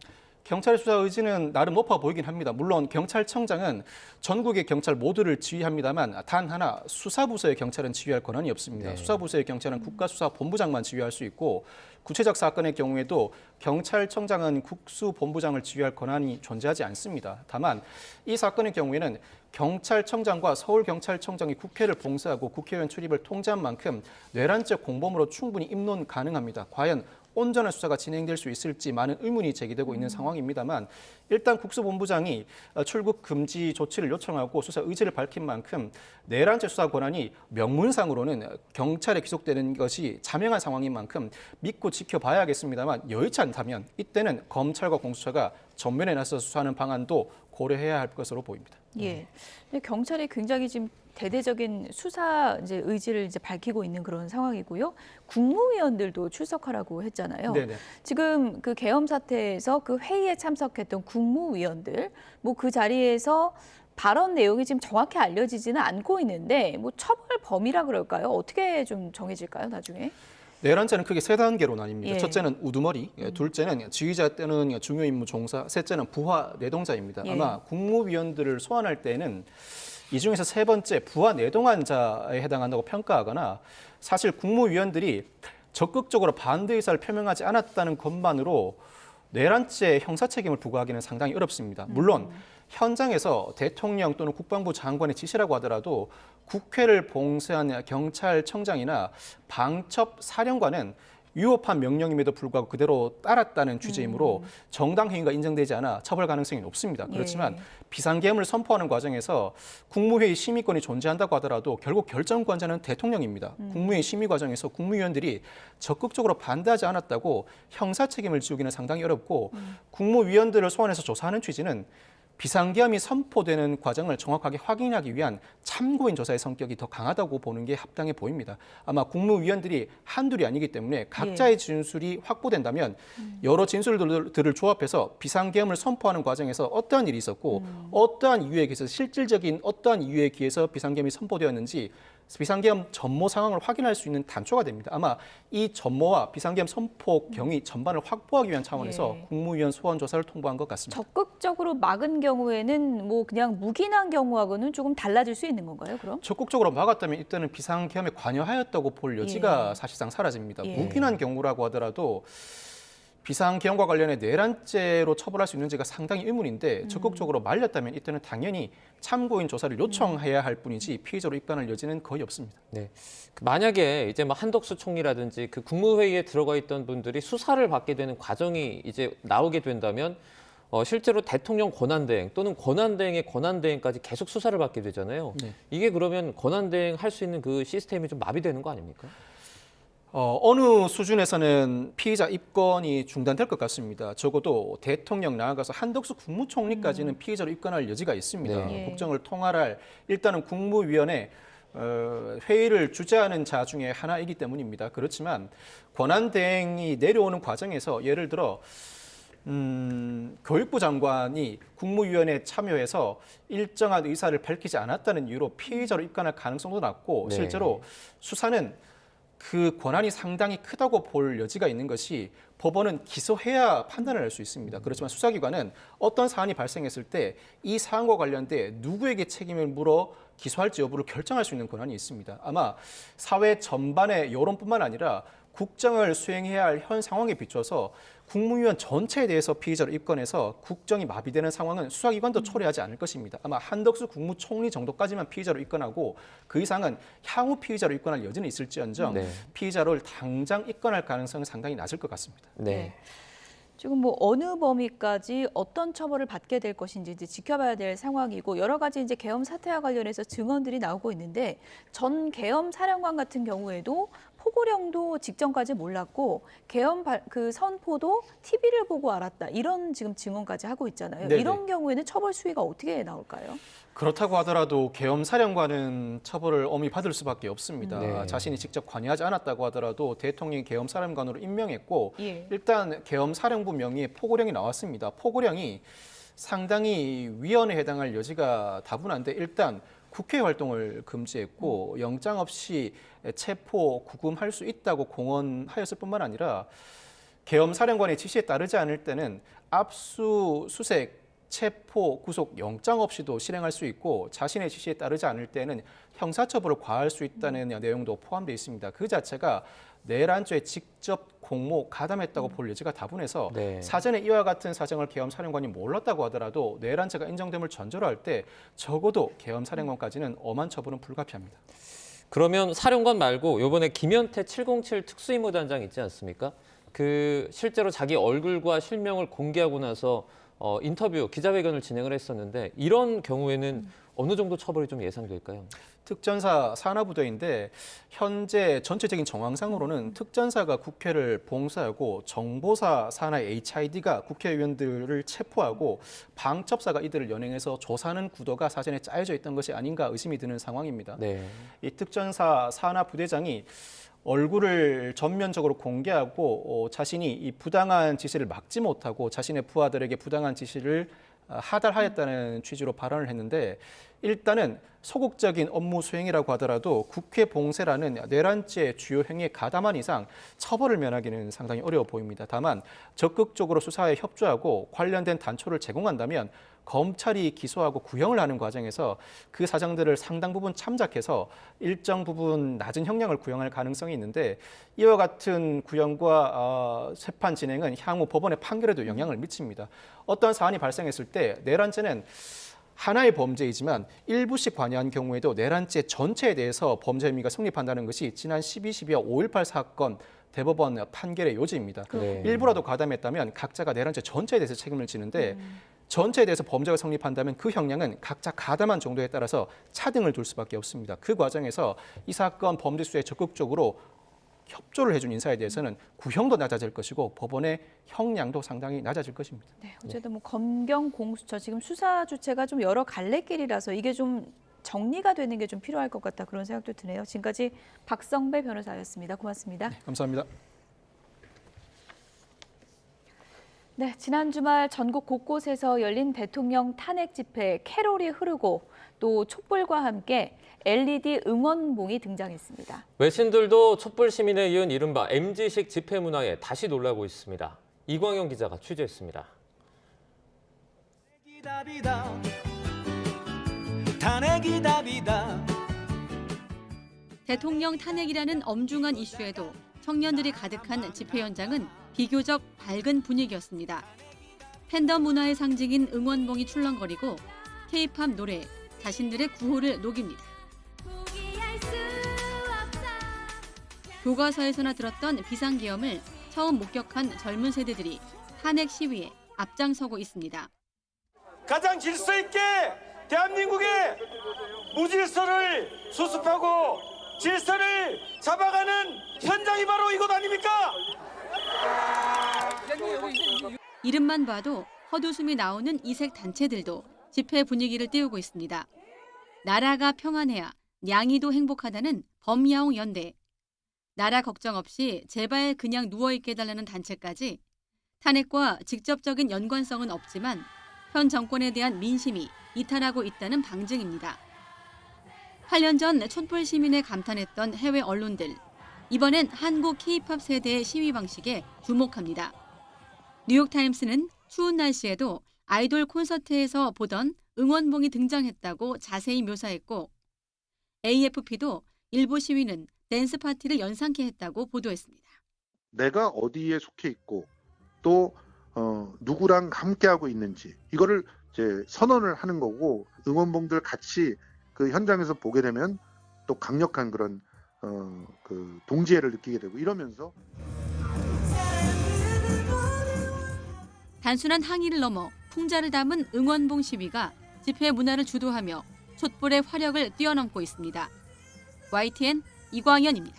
경찰의 수사 의지는 나름 높아 보이긴 합니다. 물론 경찰청장은 전국의 경찰 모두를 지휘합니다만 단 하나 수사부서의 경찰은 지휘할 권한이 없습니다. 네. 수사부서의 경찰은 국가수사본부장만 지휘할 수 있고 구체적 사건의 경우에도 경찰청장은 국수본부장을 지휘할 권한이 존재하지 않습니다. 다만 이 사건의 경우에는 경찰청장과 서울경찰청장이 국회를 봉쇄하고 국회의원 출입을 통제한 만큼 뇌란죄 공범으로 충분히 입론 가능합니다. 과연 온전한 수사가 진행될 수 있을지 많은 의문이 제기되고 있는 상황입니다만 일단 국수본부장이 출국 금지 조치를 요청하고 수사 의지를 밝힌 만큼 내란죄 수사 권한이 명문상으로는 경찰에 귀속되는 것이 자명한 상황인 만큼 믿고 지켜봐야겠습니다만 여의치 않다면 이때는 검찰과 공수처가 전면에 나서 수사하는 방안도 고려해야 할 것으로 보입니다. 예. 근데 경찰이 굉장히 지금 대대적인 수사 의지를 밝히고 있는 그런 상황이고요. 국무위원들도 출석하라고 했잖아요. 네네. 지금 그 계엄 사태에서 그 회의에 참석했던 국무위원들, 뭐 그 자리에서 발언 내용이 지금 정확히 알려지지는 않고 있는데, 뭐 처벌 범위라 그럴까요? 어떻게 좀 정해질까요, 나중에? 내란죄는 크게 세 단계로 나뉩니다. 예. 첫째는 우두머리, 둘째는 지휘자 또는 중요임무 종사, 셋째는 부하 내동자입니다. 예. 아마 국무위원들을 소환할 때는 이 중에서 세 번째 부하 내동한 자에 해당한다고 평가하거나 사실 국무위원들이 적극적으로 반대 의사를 표명하지 않았다는 것만으로 내란죄 형사 책임을 부과하기는 상당히 어렵습니다. 물론 현장에서 대통령 또는 국방부 장관의 지시라고 하더라도 국회를 봉쇄한 경찰청장이나 방첩 사령관은 위법한 명령임에도 불구하고 그대로 따랐다는 취지이므로 정당 행위가 인정되지 않아 처벌 가능성이 높습니다. 그렇지만 비상계엄을 선포하는 과정에서 국무회의 심의권이 존재한다고 하더라도 결국 결정권자는 대통령입니다. 국무회의 심의 과정에서 국무위원들이 적극적으로 반대하지 않았다고 형사 책임을 지우기는 상당히 어렵고 국무위원들을 소환해서 조사하는 취지는 비상계엄이 선포되는 과정을 정확하게 확인하기 위한 참고인 조사의 성격이 더 강하다고 보는 게 합당해 보입니다. 아마 국무위원들이 한둘이 아니기 때문에 각자의 진술이 확보된다면 여러 진술들을 조합해서 비상계엄을 선포하는 과정에서 어떠한 일이 있었고 어떠한 이유에 기해서 실질적인 어떠한 이유에 기해서 비상계엄이 선포되었는지 비상계엄 전모 상황을 확인할 수 있는 단초가 됩니다. 아마 이 전모와 비상계엄 선포 경위 전반을 확보하기 위한 차원에서 국무위원 소환 조사를 통보한 것 같습니다. 적극적으로 막은 경우에는 뭐 그냥 묵인한 경우하고는 조금 달라질 수 있는 건가요, 그럼? 적극적으로 막았다면 이때는 비상계엄에 관여하였다고 볼 여지가 사실상 사라집니다. 묵인한 경우라고 하더라도 비상계엄과 관련해 내란죄로 처벌할 수 있는지가 상당히 의문인데 적극적으로 말렸다면 이때는 당연히 참고인 조사를 요청해야 할 뿐이지 피의자로 입건할 여지는 거의 없습니다. 네. 만약에 이제 뭐 한덕수 총리라든지 그 국무회의에 들어가 있던 분들이 수사를 받게 되는 과정이 이제 나오게 된다면 실제로 대통령 권한대행 또는 권한대행의 권한대행까지 계속 수사를 받게 되잖아요. 네. 이게 그러면 권한대행 할 수 있는 그 시스템이 좀 마비되는 거 아닙니까? 어느 수준에서는 피의자 입건이 중단될 것 같습니다. 적어도 대통령 나아가서 한덕수 국무총리까지는 피의자로 입건할 여지가 있습니다. 네. 국정을 통할할 일단은 국무위원회 회의를 주재하는 자 중에 하나이기 때문입니다. 그렇지만 권한대행이 내려오는 과정에서 예를 들어 교육부 장관이 국무위원회에 참여해서 일정한 의사를 밝히지 않았다는 이유로 피의자로 입건할 가능성도 낮고 네. 실제로 수사는 그 권한이 상당히 크다고 볼 여지가 있는 것이 법원은 기소해야 판단을 할 수 있습니다. 그렇지만 수사기관은 어떤 사안이 발생했을 때 이 사안과 관련돼 누구에게 책임을 물어 기소할지 여부를 결정할 수 있는 권한이 있습니다. 아마 사회 전반의 여론뿐만 아니라 국정을 수행해야 할 현 상황에 비춰서 국무위원 전체에 대해서 피의자로 입건해서 국정이 마비되는 상황은 수사기관도 초래하지 않을 것입니다. 아마 한덕수 국무총리 정도까지만 피의자로 입건하고 그 이상은 향후 피의자로 입건할 여지는 있을지언정 피의자를 당장 입건할 가능성은 상당히 낮을 것 같습니다. 네. 지금 뭐 어느 범위까지 어떤 처벌을 받게 될 것인지 이제 지켜봐야 될 상황이고 여러 가지 이제 계엄 사태와 관련해서 증언들이 나오고 있는데 전 계엄 사령관 같은 경우에도 포고령도 직전까지 몰랐고 계엄 그 선포도 TV를 보고 알았다 이런 지금 증언까지 하고 있잖아요. 네네. 이런 경우에는 처벌 수위가 어떻게 나올까요? 그렇다고 하더라도 계엄 사령관은 처벌을 엄히 받을 수밖에 없습니다. 네. 자신이 직접 관여하지 않았다고 하더라도 대통령이 계엄 사령관으로 임명했고 예. 일단 계엄 사령부 명의의 포고령이 나왔습니다. 포고령이 상당히 위헌에 해당할 여지가 다분한데 일단 국회 활동을 금지했고 영장 없이 체포, 구금할 수 있다고 공언하였을 뿐만 아니라 계엄 사령관의 지시에 따르지 않을 때는 압수수색, 체포, 구속, 영장 없이도 실행할 수 있고 자신의 지시에 따르지 않을 때는 형사처벌을 과할 수 있다는 내용도 포함되어 있습니다. 그 자체가 내란죄에 직접 공모, 가담했다고 볼 여지가 다분해서 사전에 이와 같은 사정을 계엄 사령관이 몰랐다고 하더라도 내란죄가 인정됨을 전제로 할 때 적어도 계엄 사령관까지는 엄한 처벌은 불가피합니다. 그러면 사령관 말고 이번에 김현태 707 특수임무단장 있지 않습니까? 그 실제로 자기 얼굴과 실명을 공개하고 나서 인터뷰, 기자회견을 진행을 했었는데 이런 경우에는 어느 정도 처벌이 좀 예상될까요? 특전사 산하부대인데 현재 전체적인 정황상으로는 특전사가 국회를 봉쇄하고 정보사 산하의 HID가 국회의원들을 체포하고 방첩사가 이들을 연행해서 조사하는 구도가 사전에 짜여져 있던 것이 아닌가 의심이 드는 상황입니다. 이 특전사 산하부대장이 얼굴을 전면적으로 공개하고 자신이 이 부당한 지시를 막지 못하고 자신의 부하들에게 부당한 지시를 하달하였다는 취지로 발언을 했는데 일단은 소극적인 업무 수행이라고 하더라도 국회 봉쇄라는 내란죄 주요 행위에 가담한 이상 처벌을 면하기는 상당히 어려워 보입니다. 다만 적극적으로 수사에 협조하고 관련된 단초를 제공한다면 검찰이 기소하고 구형을 하는 과정에서 그 사정들을 상당 부분 참작해서 일정 부분 낮은 형량을 구형할 가능성이 있는데 이와 같은 구형과 재판 진행은 향후 법원의 판결에도 영향을 미칩니다. 어떤 사안이 발생했을 때 내란죄는 하나의 범죄이지만 일부씩 관여한 경우에도 내란죄 전체에 대해서 범죄 혐의가 성립한다는 것이 지난 12.12와 5.18 사건 대법원 판결의 요지입니다. 일부라도 가담했다면 각자가 내란죄 전체에 대해서 책임을 지는데 전체에 대해서 범죄가 성립한다면 그 형량은 각자 가담한 정도에 따라서 차등을 둘 수밖에 없습니다. 그 과정에서 이 사건 범죄 수사에 적극적으로 협조를 해준 인사에 대해서는 구형도 낮아질 것이고 법원의 형량도 상당히 낮아질 것입니다. 네, 어쨌든 뭐 검경 공수처 지금 수사 주체가 좀 여러 갈래길이라서 이게 좀 정리가 되는 게 좀 필요할 것 같다 그런 생각도 드네요. 지금까지 박성배 변호사였습니다. 고맙습니다. 네, 감사합니다. 네, 지난 주말 전국 곳곳에서 열린 대통령 탄핵 집회에 캐롤이 흐르고 또 촛불과 함께 LED 응원봉이 등장했습니다. 외신들도 촛불 시민에 이은 이른바 MZ식 집회 문화에 다시 놀라고 있습니다. 이광영 기자가 취재했습니다. 탄핵이 답이다. 대통령 탄핵이라는 엄중한 이슈에도 청년들이 가득한 집회 현장은 비교적 밝은 분위기였습니다. 팬덤 문화의 상징인 응원봉이 출렁거리고 K-팝 노래, 자신들의 구호를 녹입니다. 교과서에서나 들었던 비상계엄을 처음 목격한 젊은 세대들이 탄핵 시위에 앞장서고 있습니다. 가장 질서 있게 대한민국의 무질서를 수습하고 질서를 잡아가는 현장이 바로 이곳 아닙니까? 이름만 봐도 헛웃음이 나오는 이색 단체들도 집회 분위기를 띄우고 있습니다. 나라가 평안해야 냥이도 행복하다는 범야옹 연대. 나라 걱정 없이 제발 그냥 누워있게 해달라는 단체까지 탄핵과 직접적인 연관성은 없지만 현 정권에 대한 민심이 이탈하고 있다는 방증입니다. 8년 전 촛불 시민에 감탄했던 해외 언론들. 이번엔 한국 K-팝 세대의 시위 방식에 주목합니다. 뉴욕타임스는 추운 날씨에도 아이돌 콘서트에서 보던 응원봉이 등장했다고 자세히 묘사했고 AFP도 일부 시위는 댄스 파티를 연상케 했다고 보도했습니다. 내가 어디에 속해 있고 또 누구랑 함께하고 있는지 이거를 이제 선언을 하는 거고 응원봉들 같이 그 현장에서 보게 되면 또 강력한 그런 그 동지애를 느끼게 되고 이러면서 단순한 항의를 넘어 풍자를 담은 응원봉 시위가 집회 문화를 주도하며 촛불의 화력을 뛰어넘고 있습니다. YTN 이광현입니다.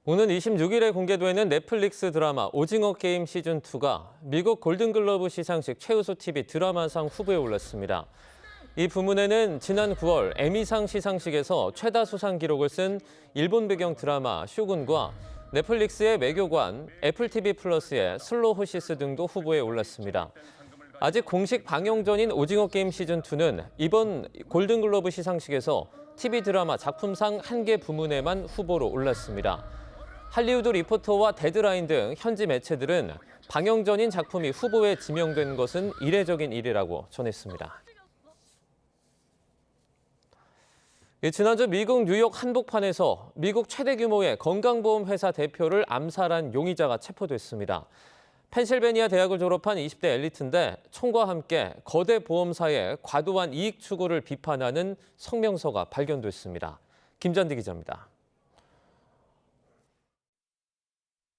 오는 26일에 공개되는 넷플릭스 드라마 오징어 게임 시즌2가 미국 골든글러브 시상식 최우수 TV 드라마상 후보에 올랐습니다. 이 부문에는 지난 9월 에미상 시상식에서 최다 수상 기록을 쓴 일본 배경 드라마 쇼군과 넷플릭스의 외교관, 애플 TV 플러스의 슬로우 호시스 등도 후보에 올랐습니다. 아직 공식 방영 전인 오징어 게임 시즌2는 이번 골든글로브 시상식에서 TV 드라마 작품상 1개 부문에만 후보로 올랐습니다. 할리우드 리포터와 데드라인 등 현지 매체들은 방영 전인 작품이 후보에 지명된 것은 이례적인 일이라고 전했습니다. 지난주 미국 뉴욕 한복판에서 미국 최대 규모의 건강보험 회사 대표를 암살한 용의자가 체포됐습니다. 펜실베니아 대학을 졸업한 20대 엘리트인데 총과 함께 거대 보험사의 과도한 이익 추구를 비판하는 성명서가 발견됐습니다. 김잔디 기자입니다.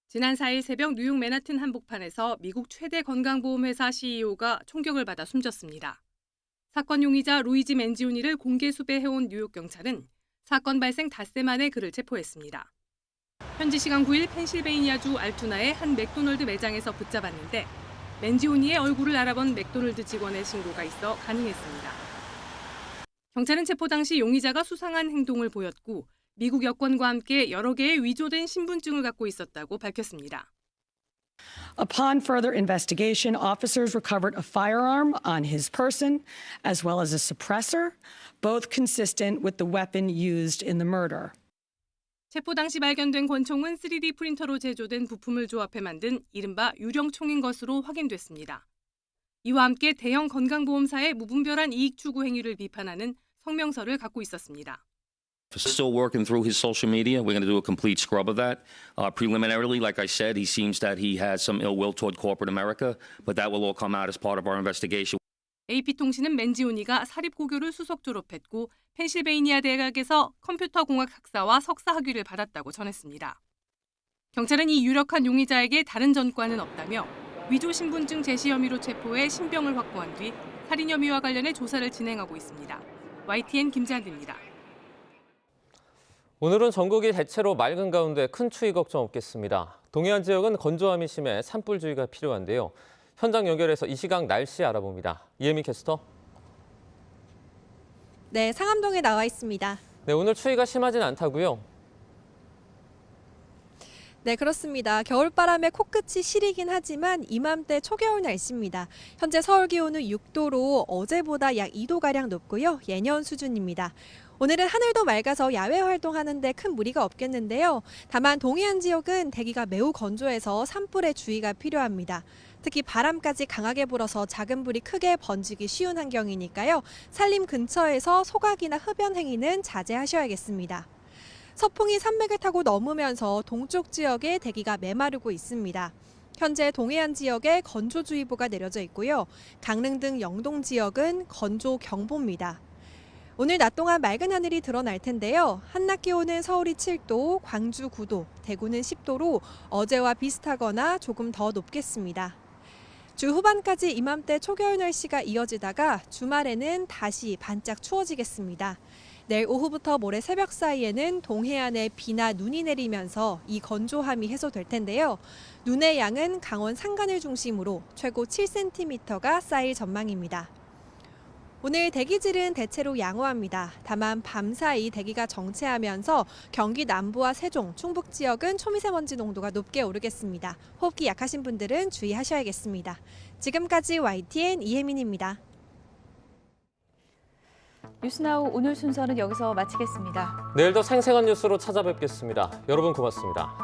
지난 4일 새벽 뉴욕 맨하튼 한복판에서 미국 최대 건강보험회사 CEO가 총격을 받아 숨졌습니다. 사건 용의자 루이지 맨지오니를 공개 수배해온 뉴욕 경찰은 사건 발생 닷새 만에 그를 체포했습니다. 현지 시간 9일 펜실베이니아주 알투나의 한 맥도널드 매장에서 붙잡았는데 맨지오니의 얼굴을 알아본 맥도널드 직원의 신고가 있어 가능했습니다. 경찰은 체포 당시 용의자가 수상한 행동을 보였고 미국 여권과 함께 여러 개의 위조된 신분증을 갖고 있었다고 밝혔습니다. Upon further investigation, officers recovered a firearm on his person, as well as a suppressor, both consistent with the weapon used in the murder. 체포 당시 발견된 권총은 3D 프린터로 제조된 부품을 조합해 만든 이른바 유령총인 것으로 확인됐습니다. 이와 함께 대형 건강보험사의 무분별한 이익 추구 행위를 비판하는 성명서를 갖고 있었습니다. Still working through his social media. We're going to do a complete scrub of that. Preliminarily, like I said, he seems that he has some ill will toward corporate America, but that will all come out as part of our investigation. AP통신은 맨지오니가 사립고교를 수석 졸업했고 펜실베이니아 대학에서 컴퓨터공학 학사와 석사 학위를 받았다고 전했습니다. 경찰은 이 유력한 용의자에게 다른 전과는 없다며 위조 신분증 제시 혐의로 체포해 신병을 확보한 뒤 살인 혐의와 관련해 조사를 진행하고 있습니다. YTN 김지한입니다. 오늘은 전국이 대체로 맑은 가운데 큰 추위 걱정 없겠습니다. 동해안 지역은 건조함이 심해 산불주의가 필요한데요. 현장 연결해서 이 시각 날씨 알아봅니다. 이혜미 캐스터. 네, 상암동에 나와 있습니다. 네, 오늘 추위가 심하진 않다고요? 네, 그렇습니다. 겨울바람에 코끝이 시리긴 하지만 이맘때 초겨울 날씨입니다. 현재 서울 기온은 6도로 어제보다 약 2도가량 높고요. 예년 수준입니다. 오늘은 하늘도 맑아서 야외 활동하는데 큰 무리가 없겠는데요. 다만 동해안 지역은 대기가 매우 건조해서 산불에 주의가 필요합니다. 특히 바람까지 강하게 불어서 작은 불이 크게 번지기 쉬운 환경이니까요. 산림 근처에서 소각이나 흡연 행위는 자제하셔야겠습니다. 서풍이 산맥을 타고 넘으면서 동쪽 지역에 대기가 메마르고 있습니다. 현재 동해안 지역에 건조주의보가 내려져 있고요. 강릉 등 영동 지역은 건조경보입니다. 오늘 낮 동안 맑은 하늘이 드러날 텐데요. 한낮 기온은 서울이 7도, 광주 9도, 대구는 10도로 어제와 비슷하거나 조금 더 높겠습니다. 주 후반까지 이맘때 초겨울 날씨가 이어지다가 주말에는 다시 반짝 추워지겠습니다. 내일 오후부터 모레 새벽 사이에는 동해안에 비나 눈이 내리면서 이 건조함이 해소될 텐데요. 눈의 양은 강원 산간을 중심으로 최고 7cm가 쌓일 전망입니다. 오늘 대기질은 대체로 양호합니다. 다만 밤사이 대기가 정체하면서 경기 남부와 세종, 충북 지역은 초미세먼지 농도가 높게 오르겠습니다. 호흡기 약하신 분들은 주의하셔야겠습니다. 지금까지 YTN 이혜민입니다. 뉴스나우 오늘 순서는 여기서 마치겠습니다. 내일 더 생생한 뉴스로 찾아뵙겠습니다. 여러분 고맙습니다.